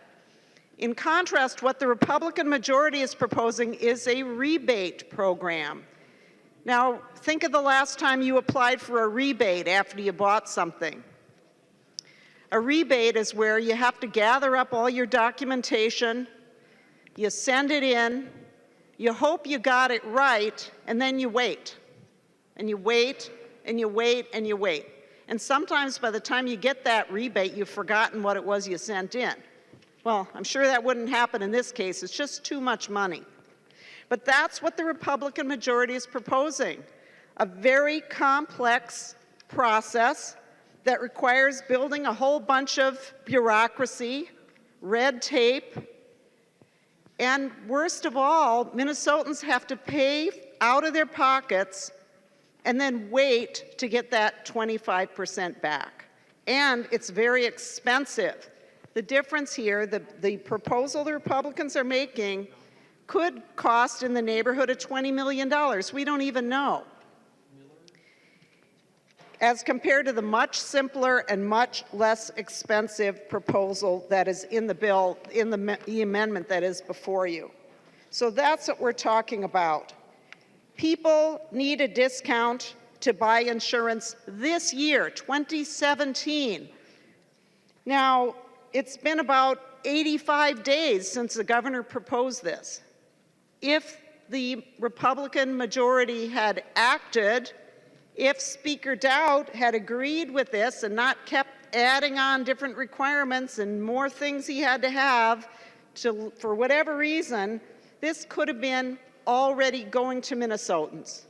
In contrast, what the Republican majority is proposing is a rebate program. Now, think of the last time you applied for a rebate after you bought something. A rebate is where you have to gather up all your documentation, you send it in, you hope you got it right, and then you wait. And you wait, and you wait, and you wait. And sometimes by the time you get that rebate, you've forgotten what it was you sent in. Well, I'm sure that wouldn't happen in this case. It's just too much money. But that's what the Republican majority is proposing, a very complex process that requires building a whole bunch of bureaucracy, red tape, and worst of all, Minnesotans have to pay out of their pockets and then wait to get that 25% back. And it's very expensive. The difference here, the proposal the Republicans are making could cost in the neighborhood of $20 million. We don't even know. As compared to the much simpler and much less expensive proposal that is in the bill, in the amendment that is before you. So that's what we're talking about. People need a discount to buy insurance this year, 2017. Now, it's been about 85 days since the governor proposed this. If the Republican majority had acted, if Speaker Dowd had agreed with this and not kept adding on different requirements and more things he had to have for whatever reason, this could have been already going to Minnesotans,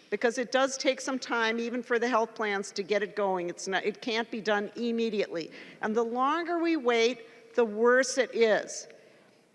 because it does take some time even for the health plans to get it going. It can't be done immediately. And the longer we wait, the worse it is.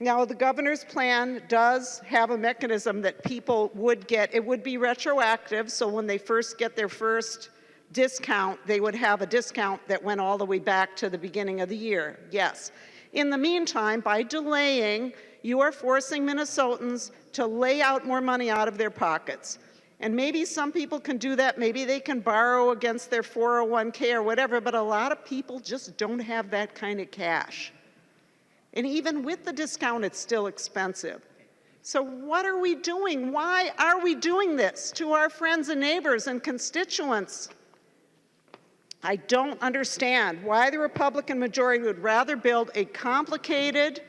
Now, the governor's plan does have a mechanism that people would get. It would be retroactive, so when they first get their first discount, they would have a discount that went all the way back to the beginning of the year, yes. In the meantime, by delaying, you are forcing Minnesotans to lay out more money out of their pockets. And maybe some people can do that. Maybe they can borrow against their 401k or whatever, but a lot of people just don't have that kind of cash. And even with the discount, it's still expensive. So what are we doing? Why are we doing this to our friends and neighbors and constituents? I don't understand why the Republican majority would rather build a complicated,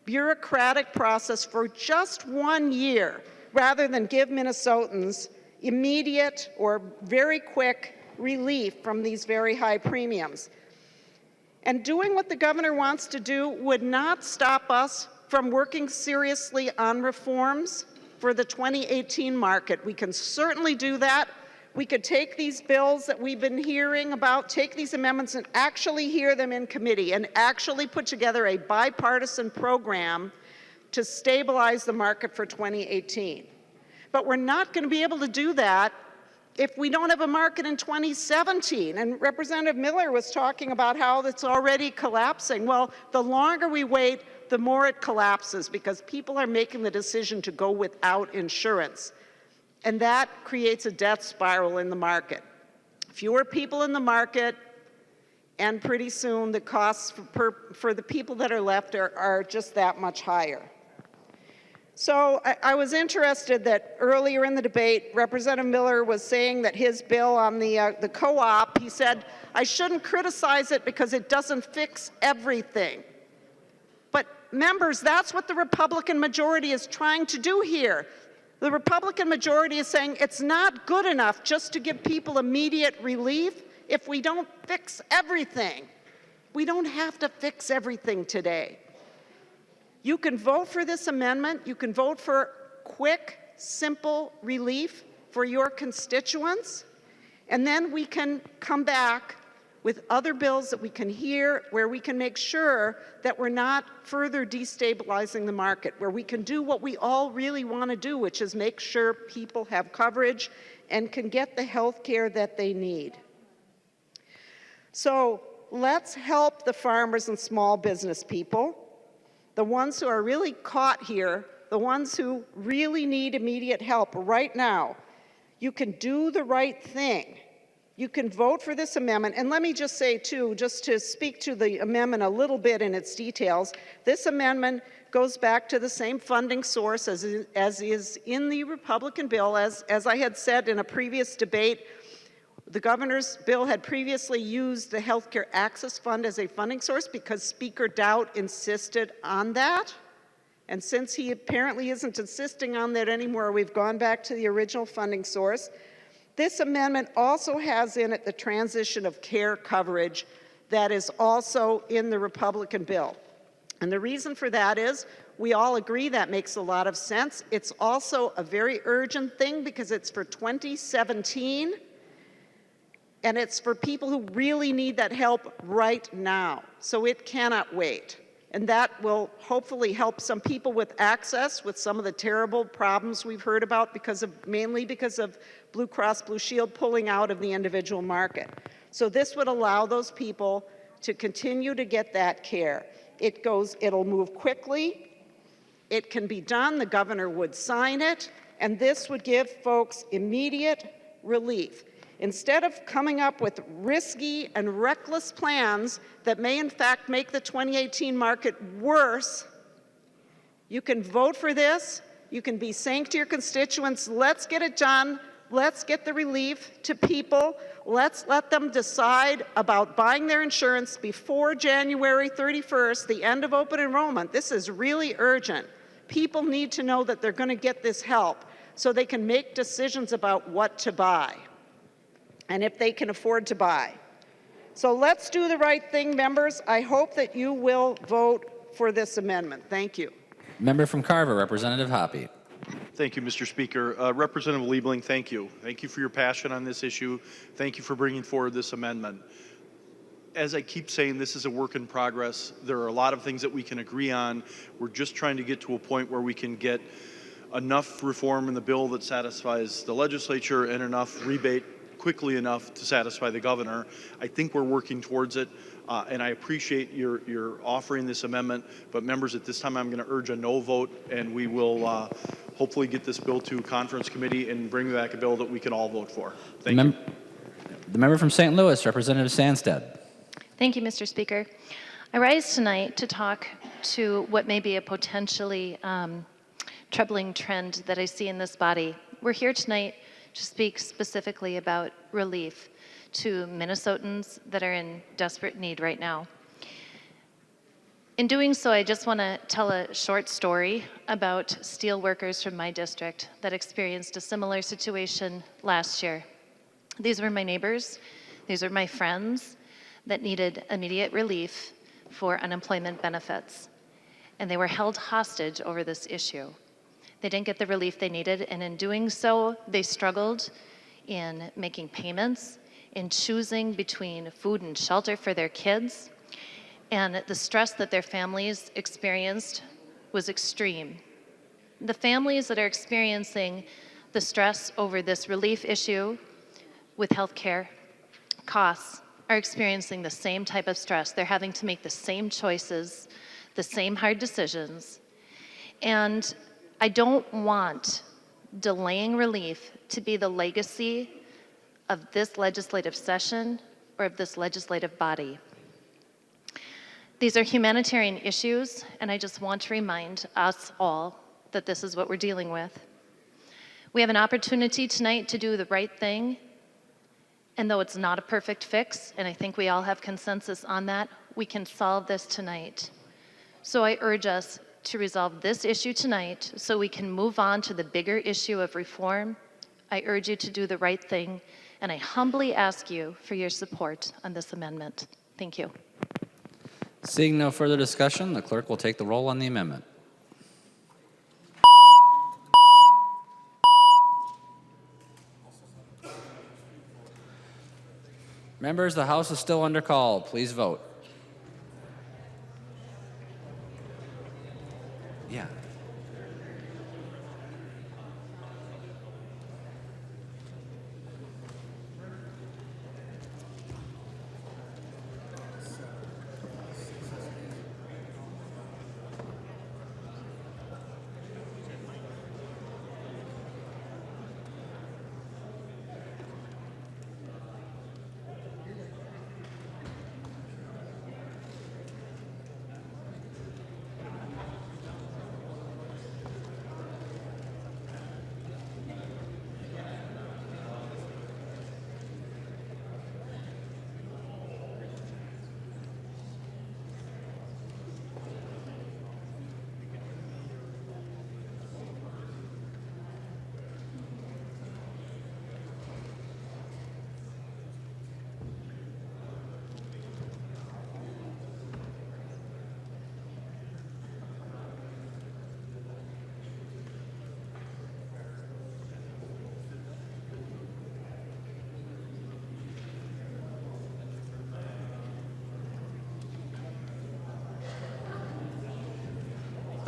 bureaucratic process for just 1 year rather than give Minnesotans immediate or very quick relief from these very high premiums. And doing what the governor wants to do would not stop us from working seriously on reforms for the 2018 market. We can certainly do that. We could take these bills that we've been hearing about, take these amendments and actually hear them in committee and actually put together a bipartisan program to stabilize the market for 2018. But we're not going to be able to do that if we don't have a market in 2017. And Representative Miller was talking about how it's already collapsing. Well, the longer we wait, the more it collapses, because people are making the decision to go without insurance. And that creates a death spiral in the market. Fewer people in the market, and pretty soon the costs for the people that are left are just that much higher. So I was interested that earlier in the debate, Representative Miller was saying that his bill on the co-op, he said, I shouldn't criticize it because it doesn't fix everything. But members, that's what the Republican majority is trying to do here. The Republican majority is saying it's not good enough just to give people immediate relief if we don't fix everything. We don't have to fix everything today. You can vote for this amendment. You can vote for quick, simple relief for your constituents. And then we can come back with other bills that we can hear, where we can make sure that we're not further destabilizing the market, where we can do what we all really want to do, which is make sure people have coverage and can get the health care that they need. So let's help the farmers and small business people, the ones who are really caught here, the ones who really need immediate help right now. You can do the right thing. You can vote for this amendment. And let me just say, too, just to speak to the amendment a little bit in its details, this amendment goes back to the same funding source as is in the Republican bill. As I had said in a previous debate, the governor's bill had previously used the Healthcare Access Fund as a funding source because Speaker Dowd insisted on that. And since he apparently isn't insisting on that anymore, we've gone back to the original funding source. This amendment also has in it the transition of care coverage that is also in the Republican bill. And the reason for that is we all agree that makes a lot of sense. It's also a very urgent thing because it's for 2017 and it's for people who really need that help right now. So it cannot wait. And that will hopefully help some people with access with some of the terrible problems we've heard about mainly because of Blue Cross Blue Shield pulling out of the individual market. So this would allow those people to continue to get that care. It'll move quickly. It can be done. The governor would sign it, and this would give folks immediate relief. Instead of coming up with risky and reckless plans that may in fact make the 2018 market worse, you can vote for this. You can be saying to your constituents, let's get it done. Let's get the relief to people. Let's let them decide about buying their insurance before January 31st, the end of open enrollment. This is really urgent. People need to know that they're going to get this help so they can make decisions about what to buy and if they can afford to buy. So let's do the right thing, members. I hope that you will vote for this amendment. Thank you. Member from Carver, Representative Hoppe. Thank you, Mr. Speaker. Representative Liebling, thank you. Thank you for your passion on this issue. Thank you for bringing forward this amendment. As I keep saying, this is a work in progress. There are a lot of things that we can agree on. We're just trying to get to a point where we can get enough reform in the bill that satisfies the legislature and enough rebate quickly enough to satisfy the governor. I think we're working towards it, and I appreciate your offering this amendment. But members, at this time, I'm going to urge a no vote, and we will hopefully get this bill to conference committee and bring back a bill that we can all vote for. Thank you. The member from St. Louis, Representative Sandstead. Thank you, Mr. Speaker. I rise tonight to talk to what may be a potentially troubling trend that I see in this body. We're here tonight to speak specifically about relief to Minnesotans that are in desperate need right now. In doing so, I just want to tell a short story about steel workers from my district that experienced a similar situation last year. These were my neighbors, these are my friends that needed immediate relief for unemployment benefits. And they were held hostage over this issue. They didn't get the relief they needed, and in doing so, they struggled in making payments, in choosing between food and shelter for their kids, and the stress that their families experienced was extreme. The families that are experiencing the stress over this relief issue with healthcare costs are experiencing the same type of stress. They're having to make the same choices, the same hard decisions, and I don't want delaying relief to be the legacy of this legislative session or of this legislative body. These are humanitarian issues, and I just want to remind us all that this is what we're dealing with. We have an opportunity tonight to do the right thing, and though it's not a perfect fix, and I think we all have consensus on that, we can solve this tonight. So I urge us to resolve this issue tonight so we can move on to the bigger issue of reform. I urge you to do the right thing, and I humbly ask you for your support on this amendment. Thank you. Seeing no further discussion, the clerk will take the roll on the amendment. Members, the House is still under call. Please vote. Yeah.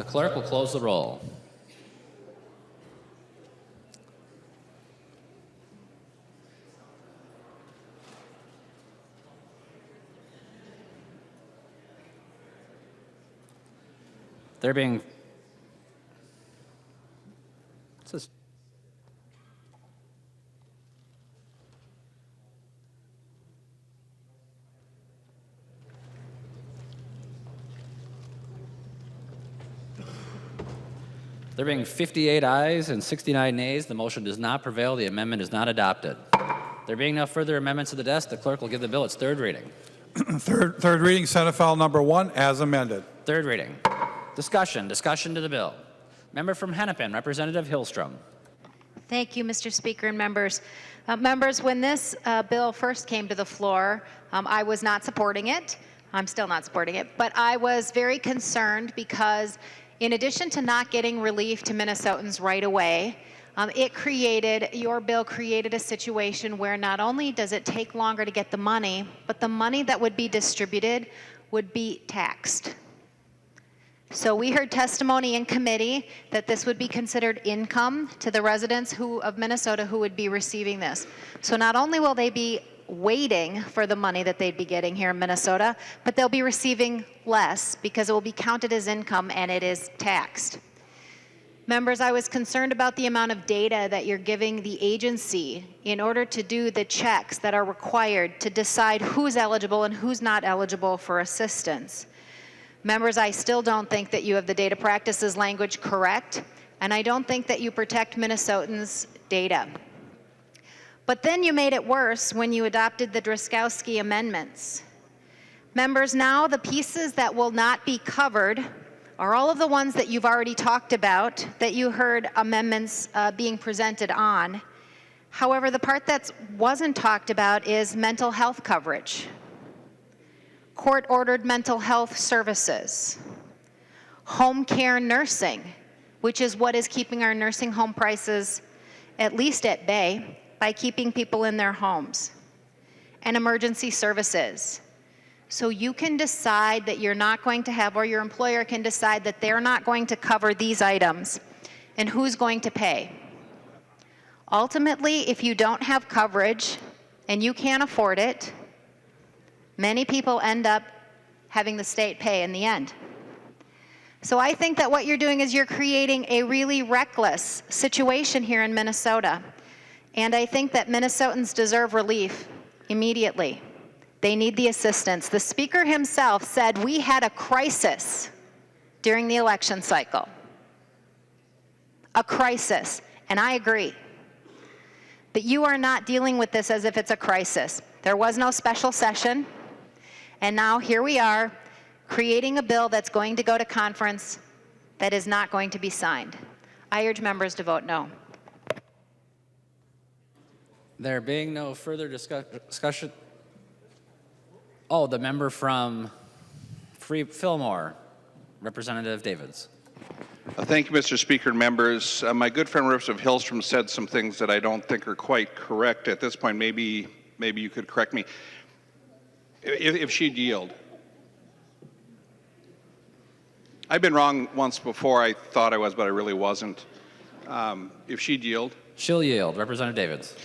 clerk will close the roll. There being There being 58 ayes and 69 nays, the motion does not prevail. The amendment is not adopted. There being no further amendments to the desk, the clerk will give the bill its third reading. Third reading, Senate File Number 1, as amended. Third reading. Discussion to the bill. Member from Hennepin, Representative Hillstrom. Thank you, Mr. Speaker and members. Members, when this bill first came to the floor, I was not supporting it. I'm still not supporting it, but I was very concerned because in addition to not getting relief to Minnesotans right away, your bill created a situation where not only does it take longer to get the money, but the money that would be distributed would be taxed. So we heard testimony in committee that this would be considered income to the residents of Minnesota who would be receiving this. So not only will they be waiting for the money that they'd be getting here in Minnesota, but they'll be receiving less because it will be counted as income and it is taxed. Members, I was concerned about the amount of data that you're giving the agency in order to do the checks that are required to decide who's eligible and who's not eligible for assistance. Members, I still don't think that you have the data practices language correct, and I don't think that you protect Minnesotans' data. But then you made it worse when you adopted the Driscowski amendments. Members, now the pieces that will not be covered are all of the ones that you've already talked about, that you heard amendments being presented on. However, the part that wasn't talked about is mental health coverage, court-ordered mental health services, home care nursing, which is what is keeping our nursing home prices at least at bay by keeping people in their homes, and emergency services. So you can decide that you're not going to have, or your employer can decide that they're not going to cover these items, and who's going to pay. Ultimately, if you don't have coverage and you can't afford it, many people end up having the state pay in the end. So I think that what you're doing is you're creating a really reckless situation here in Minnesota. And I think that Minnesotans deserve relief immediately. They need the assistance. The Speaker himself said we had a crisis during the election cycle. A crisis, and I agree. But you are not dealing with this as if it's a crisis. There was no special session, and now here we are creating a bill that's going to go to conference that is not going to be signed. I urge members to vote no. There being no further discussion. Oh, the member from Fillmore, Representative Davids. Thank you, Mr. Speaker and members. My good friend Representative Hillstrom said some things that I don't think are quite correct. At this point, maybe you could correct me. If she'd yield. I've been wrong once before. I thought I was, but I really wasn't. If she'd yield. She'll yield. Representative Davids.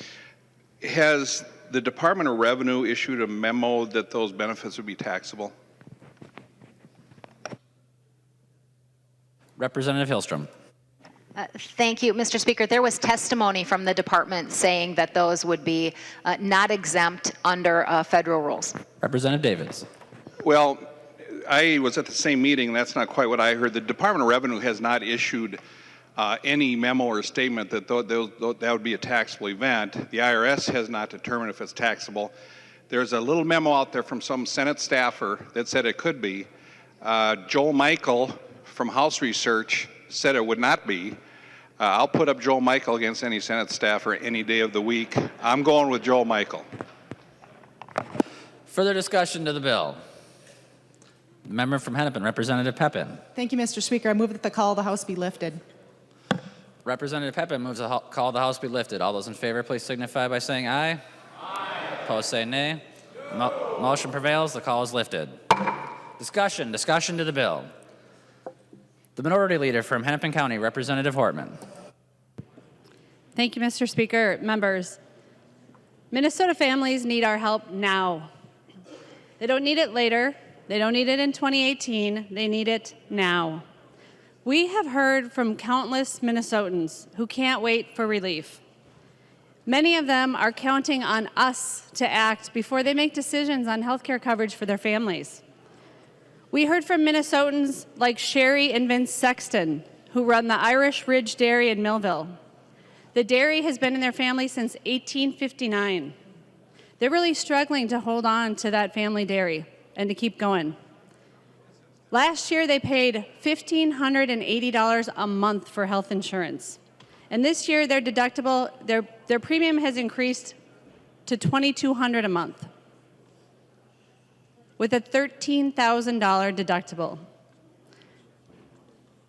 Has the Department of Revenue issued a memo that those benefits would be taxable? Representative Hillstrom. Thank you, Mr. Speaker. There was testimony from the department saying that those would be not exempt under federal rules. Representative Davids. Well, I was at the same meeting. That's not quite what I heard. The Department of Revenue has not issued any memo or statement that that would be a taxable event. The IRS has not determined if it's taxable. There's a little memo out there from some Senate staffer that said it could be. Joel Michael from House Research said it would not be. I'll put up Joel Michael against any Senate staffer any day of the week. I'm going with Joel Michael. Further discussion to the bill. Member from Hennepin, Representative Pepin. Thank you, Mr. Speaker. I move that the call of the House be lifted. Representative Pepin moves the call of the House be lifted. All those in favor, please signify by saying aye. Aye. Opposed, say nay. Motion prevails. The call is lifted. Discussion to the bill. The Minority Leader from Hennepin County, Representative Hortman. Thank you, Mr. Speaker. Members, Minnesota families need our help now. They don't need it later. They don't need it in 2018. They need it now. We have heard from countless Minnesotans who can't wait for relief. Many of them are counting on us to act before they make decisions on health care coverage for their families. We heard from Minnesotans like Sherry and Vince Sexton, who run the Irish Ridge Dairy in Millville. The dairy has been in their family since 1859. They're really struggling to hold on to that family dairy and to keep going. Last year, they paid $1,580 a month for health insurance. And this year, their deductible, their premium has increased to $2,200 a month with a $13,000 deductible.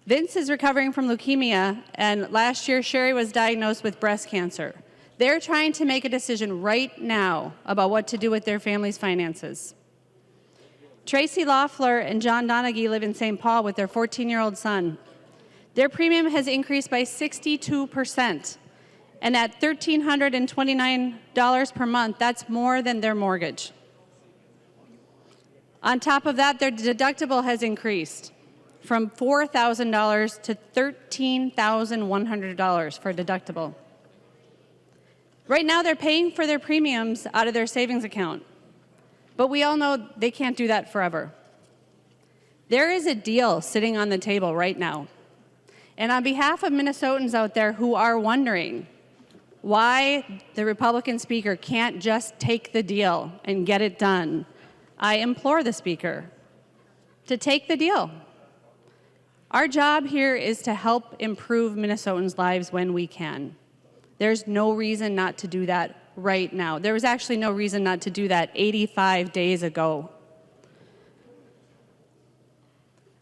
Vince is recovering from leukemia, and last year, Sherry was diagnosed with breast cancer. They're trying to make a decision right now about what to do with their family's finances. Tracy Loeffler and John Donaghy live in St. Paul with their 14-year-old son. Their premium has increased by 62%, and at $1,329 per month, that's more than their mortgage. On top of that, their deductible has increased from $4,000 to $13,100 for a deductible. Right now, they're paying for their premiums out of their savings account, but we all know they can't do that forever. There is a deal sitting on the table right now. And on behalf of Minnesotans out there who are wondering why the Republican Speaker can't just take the deal and get it done, I implore the Speaker to take the deal. Our job here is to help improve Minnesotans' lives when we can. There's no reason not to do that right now. There was actually no reason not to do that 85 days ago.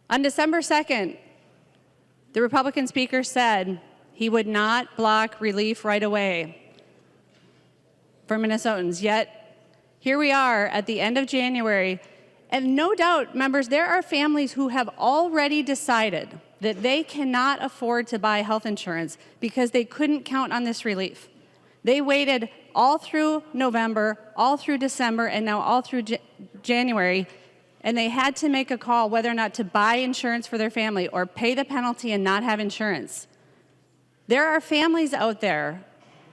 On December 2nd, the Republican Speaker said he would not block relief right away for Minnesotans. Yet, here we are at the end of January, and no doubt, members, there are families who have already decided that they cannot afford to buy health insurance because they couldn't count on this relief. They waited all through November, all through December, and now all through January, and they had to make a call whether or not to buy insurance for their family or pay the penalty and not have insurance. There are families out there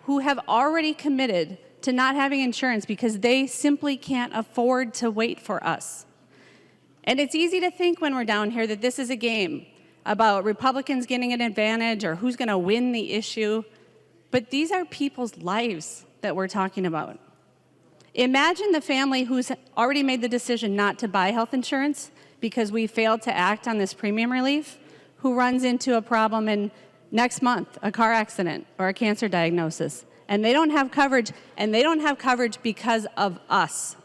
who have already committed to not having insurance because they simply can't afford to wait for us. And it's easy to think when we're down here that this is a game about Republicans getting an advantage or who's going to win the issue. But these are people's lives that we're talking about. Imagine the family who's already made the decision not to buy health insurance because we failed to act on this premium relief, who runs into a problem in next month, a car accident or a cancer diagnosis, and they don't have coverage, and they don't have coverage because of us.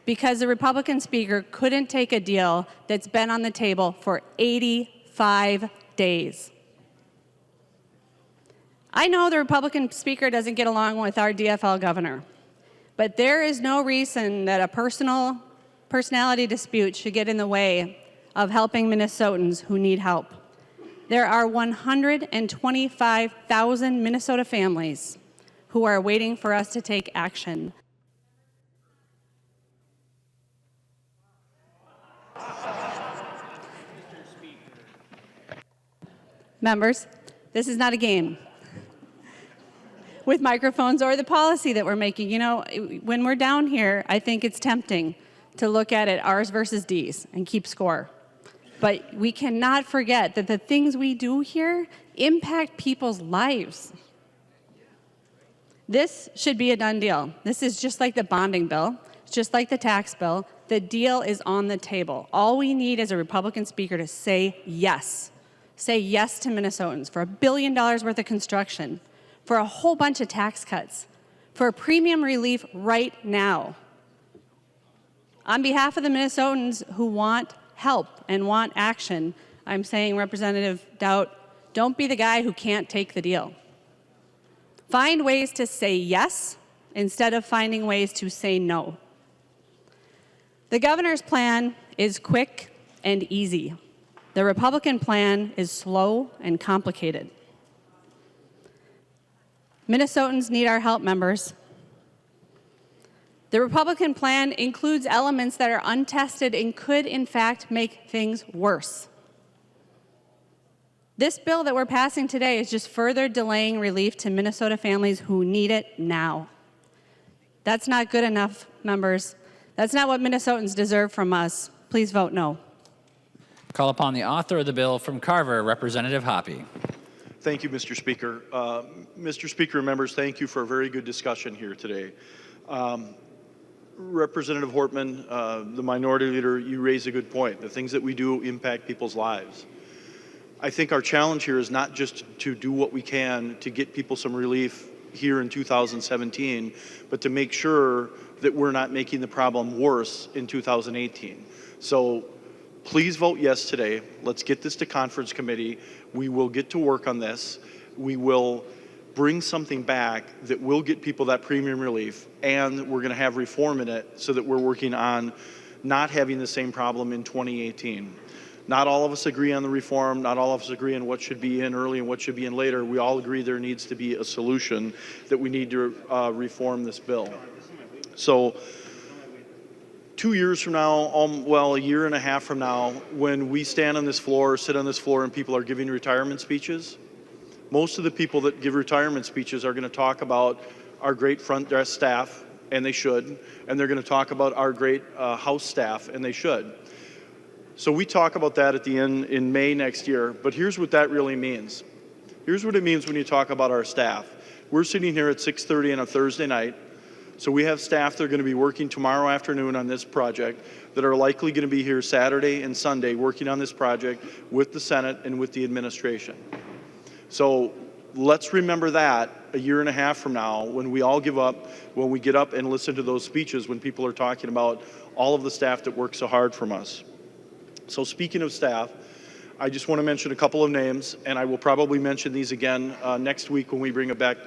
Because the Republican Speaker couldn't take a deal that's been on the table for 85 days. I know the Republican Speaker doesn't get along with our DFL governor, but there is no reason that a personality dispute should get in the way of helping Minnesotans who need help. There are 125,000 Minnesota families who are waiting for us to take action. Members, this is not a game with microphones or the policy that we're making. You know, when we're down here, I think it's tempting to look at it R's versus D's and keep score. But we cannot forget that the things we do here impact people's lives. This should be a done deal. This is just like the bonding bill, just like the tax bill. The deal is on the table. All we need is a Republican Speaker to say yes. Say yes to Minnesotans for $1 billion worth of construction, for a whole bunch of tax cuts, for premium relief right now. On behalf of the Minnesotans who want help and want action, I'm saying, Representative Doudt, don't be the guy who can't take the deal. Find ways to say yes instead of finding ways to say no. The governor's plan is quick and easy. The Republican plan is slow and complicated. Minnesotans need our help, members. The Republican plan includes elements that are untested and could, in fact, make things worse. This bill that we're passing today is just further delaying relief to Minnesota families who need it now. That's not good enough, members. That's not what Minnesotans deserve from us. Please vote no. Call upon the author of the bill from Carver, Representative Hoppe. Thank you, Mr. Speaker. Mr. Speaker and members, thank you for a very good discussion here today. Representative Hortman, the minority leader, you raise a good point. The things that we do impact people's lives. I think our challenge here is not just to do what we can to get people some relief here in 2017, but to make sure that we're not making the problem worse in 2018. So please vote yes today. Let's get this to conference committee. We will get to work on this. We will bring something back that will get people that premium relief, and we're going to have reform in it so that we're working on not having the same problem in 2018. Not all of us agree on the reform. Not all of us agree on what should be in early and what should be in later. We all agree there needs to be a solution, that we need to reform this bill. So 2 years from now, well, a year and a half from now, when we stand on this floor, sit on this floor, and people are giving retirement speeches, most of the people that give retirement speeches are going to talk about our great front desk staff, and they should, and they're going to talk about our great house staff, and they should. So we talk about that at the end in May next year, but here's what that really means. Here's what it means when you talk about our staff. We're sitting here at 6:30 on a Thursday night, so we have staff that are going to be working tomorrow afternoon on this project that are likely going to be here Saturday and Sunday working on this project with the Senate and with the administration. So let's remember that a year and a half from now when we all give up, when we get up and listen to those speeches when people are talking about all of the staff that work so hard from us. So speaking of staff, I just want to mention a couple of names, and I will probably mention these again next week when we bring back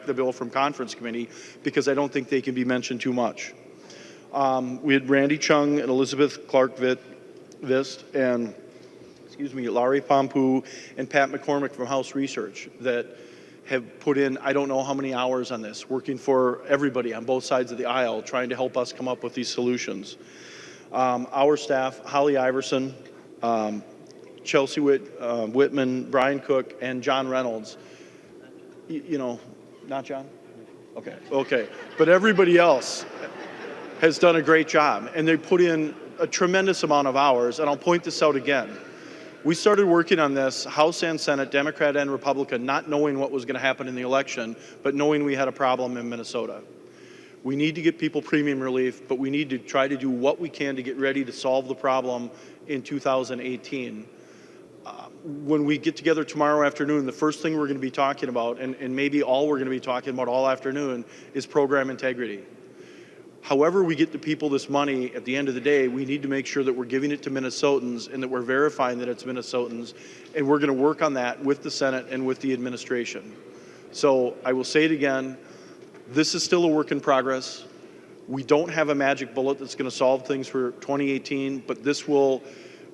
the bill from conference committee, because I don't think they can be mentioned too much. We had Randy Chung and Elizabeth Clark-Vist and Laurie Pompu and Pat McCormick from House Research that have put in I don't know how many hours on this, working for everybody on both sides of the aisle, trying to help us come up with these solutions. Our staff, Holly Iverson, Chelsea Whitman, Brian Cook, and John Reynolds. Not John? Okay. But everybody else has done a great job, and they put in a tremendous amount of hours, and I'll point this out again. We started working on this, House and Senate, Democrat and Republican, not knowing what was going to happen in the election, but knowing we had a problem in Minnesota. We need to get people premium relief, but we need to try to do what we can to get ready to solve the problem in 2018. When we get together tomorrow afternoon, the first thing we're going to be talking about, and maybe all we're going to be talking about all afternoon, is program integrity. However we get the people this money, at the end of the day, we need to make sure that we're giving it to Minnesotans and that we're verifying that it's Minnesotans, and we're going to work on that with the Senate and with the administration. So I will say it again, this is still a work in progress. We don't have a magic bullet that's going to solve things for 2018, but this will,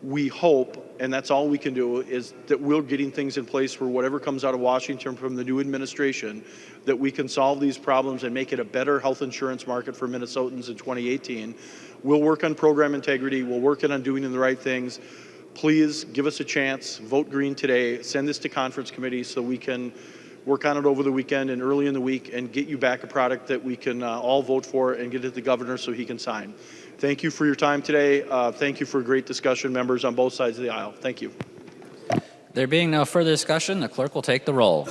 we hope, and that's all we can do, is that we're getting things in place for whatever comes out of Washington from the new administration, that we can solve these problems and make it a better health insurance market for Minnesotans in 2018. We'll work on program integrity. We'll work on doing the right things. Please give us a chance. Vote green today. Send this to conference committee so we can work on it over the weekend and early in the week and get you back a product that we can all vote for and get it to the governor so he can sign. Thank you for your time today. Thank you for a great discussion, members on both sides of the aisle. Thank you. There being no further discussion, the clerk will take the roll.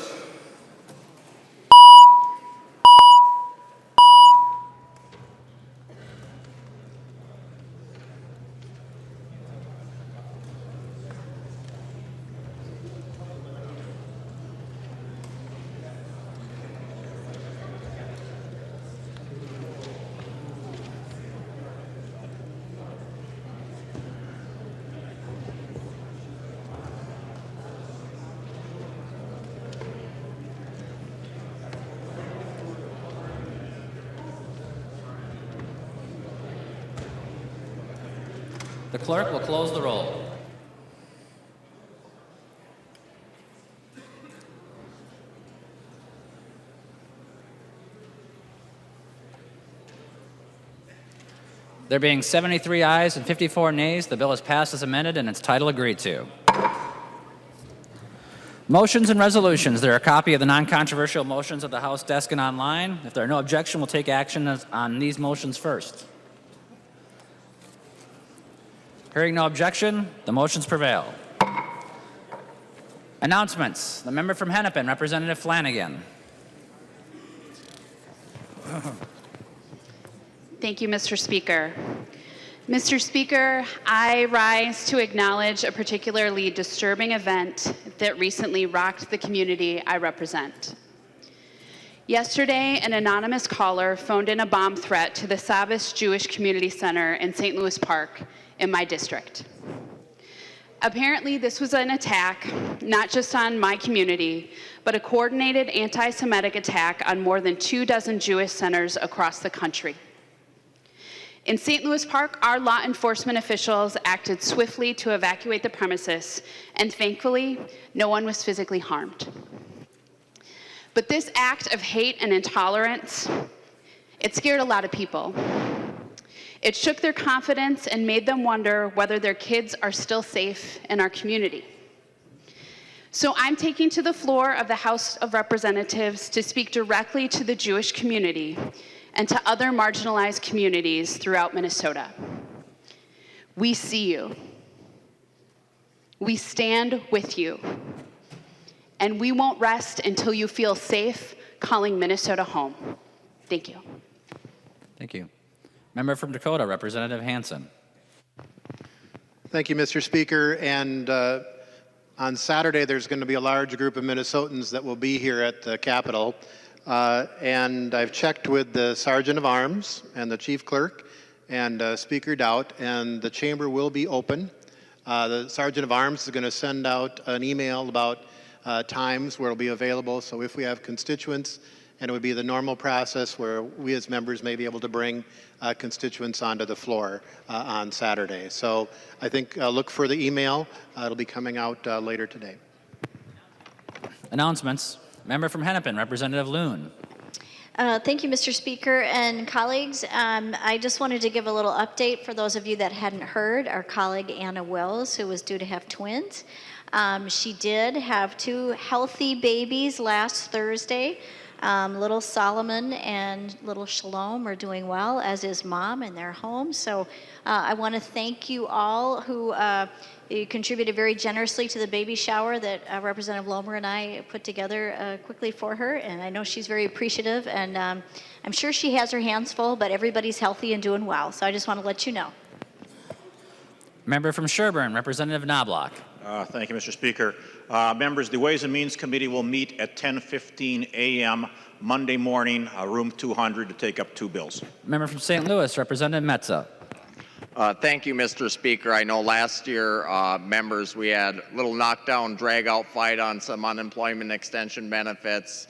The clerk will close the roll. There being 73 ayes and 54 nays, the bill is passed as amended and its title agreed to. Motions and resolutions. There are a copy of the non-controversial motions at the House desk and online. If there are no objection, we'll take action on these motions first. Hearing no objection, the motions prevail. Announcements. The member from Hennepin, Representative Flanagan. Thank you, Mr. Speaker. Mr. Speaker, I rise to acknowledge a particularly disturbing event that recently rocked the community I represent. Yesterday, an anonymous caller phoned in a bomb threat to the Savas Jewish Community Center in St. Louis Park in my district. Apparently, this was an attack not just on my community, but a coordinated anti-Semitic attack on more than 24 Jewish centers across the country. In St. Louis Park, our law enforcement officials acted swiftly to evacuate the premises, and thankfully, no one was physically harmed. But this act of hate and intolerance, it scared a lot of people. It shook their confidence and made them wonder whether their kids are still safe in our community. So I'm taking to the floor of the House of Representatives to speak directly to the Jewish community and to other marginalized communities throughout Minnesota. We see you. We stand with you. And we won't rest until you feel safe calling Minnesota home. Thank you. Thank you. Member from Dakota, Representative Hansen. Thank you, Mr. Speaker. And on Saturday, there's going to be a large group of Minnesotans that will be here at the Capitol. And I've checked with the Sergeant of Arms and the Chief Clerk and Speaker Doubt, and the chamber will be open. The Sergeant of Arms is going to send out an email about times where it'll be available. So if we have constituents, and it would be the normal process where we as members may be able to bring constituents onto the floor on Saturday. So I think look for the email. It'll be coming out later today. Announcements. Member from Hennepin, Representative Loon. Thank you, Mr. Speaker and colleagues. I just wanted to give a little update for those of you that hadn't heard. Our colleague Anna Wells, who was due to have twins, she did have 2 healthy babies last Thursday. Little Solomon and little Shalom are doing well, as is Mom in their home. So I want to thank you all who you contributed very generously to the baby shower that Representative Lomer and I put together quickly for her. And I know she's very appreciative, and I'm sure she has her hands full, but everybody's healthy and doing well. So I just want to let you know. Member from Sherburne, Representative Knobloch. Thank you, Mr. Speaker. Members, the Ways and Means Committee will meet at 10:15 a.m. Monday morning, room 200, to take up 2 bills. Member from St. Louis, Representative Metza. Thank you, Mr. Speaker. I know last year, members, we had a little knockdown, drag-out fight on some unemployment extension benefits.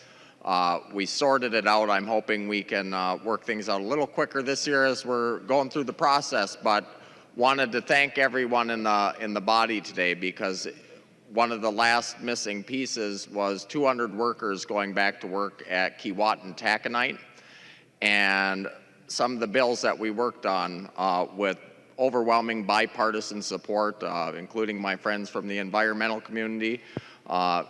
We sorted it out. I'm hoping we can work things out a little quicker this year as we're going through the process, but wanted to thank everyone in the body today, because one of the last missing pieces was 200 workers going back to work at Keewatin Taconite, and some of the bills that we worked on with overwhelming bipartisan support, including my friends from the environmental community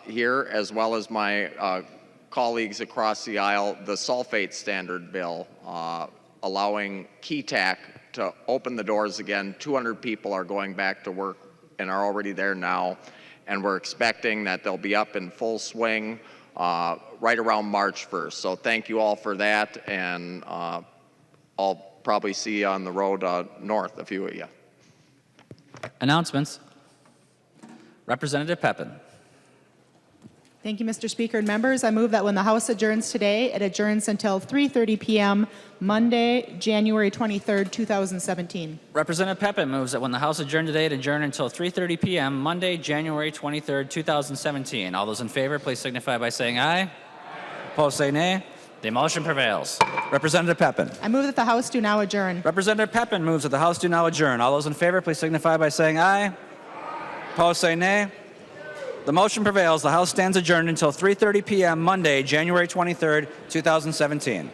here, as well as my colleagues across the aisle, the sulfate standard bill, allowing KETAC to open the doors again. 200 people are going back to work and are already there now, and we're expecting that they'll be up in full swing right around March 1st. So thank you all for that, and I'll probably see you on the road north, a few of you. Announcements. Representative Pepin. Thank you, Mr. Speaker and members. I move that when the House adjourns today, it adjourns until 3:30 p.m. Monday, January 23rd, 2017. Representative Pepin moves that when the House adjourn today, it adjourn until 3:30 p.m. Monday, January 23rd, 2017. All those in favor, please signify by saying aye. Aye. Opposed, say nay. The motion prevails. Representative Pepin. I move that the House do now adjourn. Representative Pepin moves that the House do now adjourn. All those in favor, please signify by saying aye. Aye. Opposed, say nay. The motion prevails. The House stands adjourned until 3:30 p.m. Monday, January 23rd, 2017.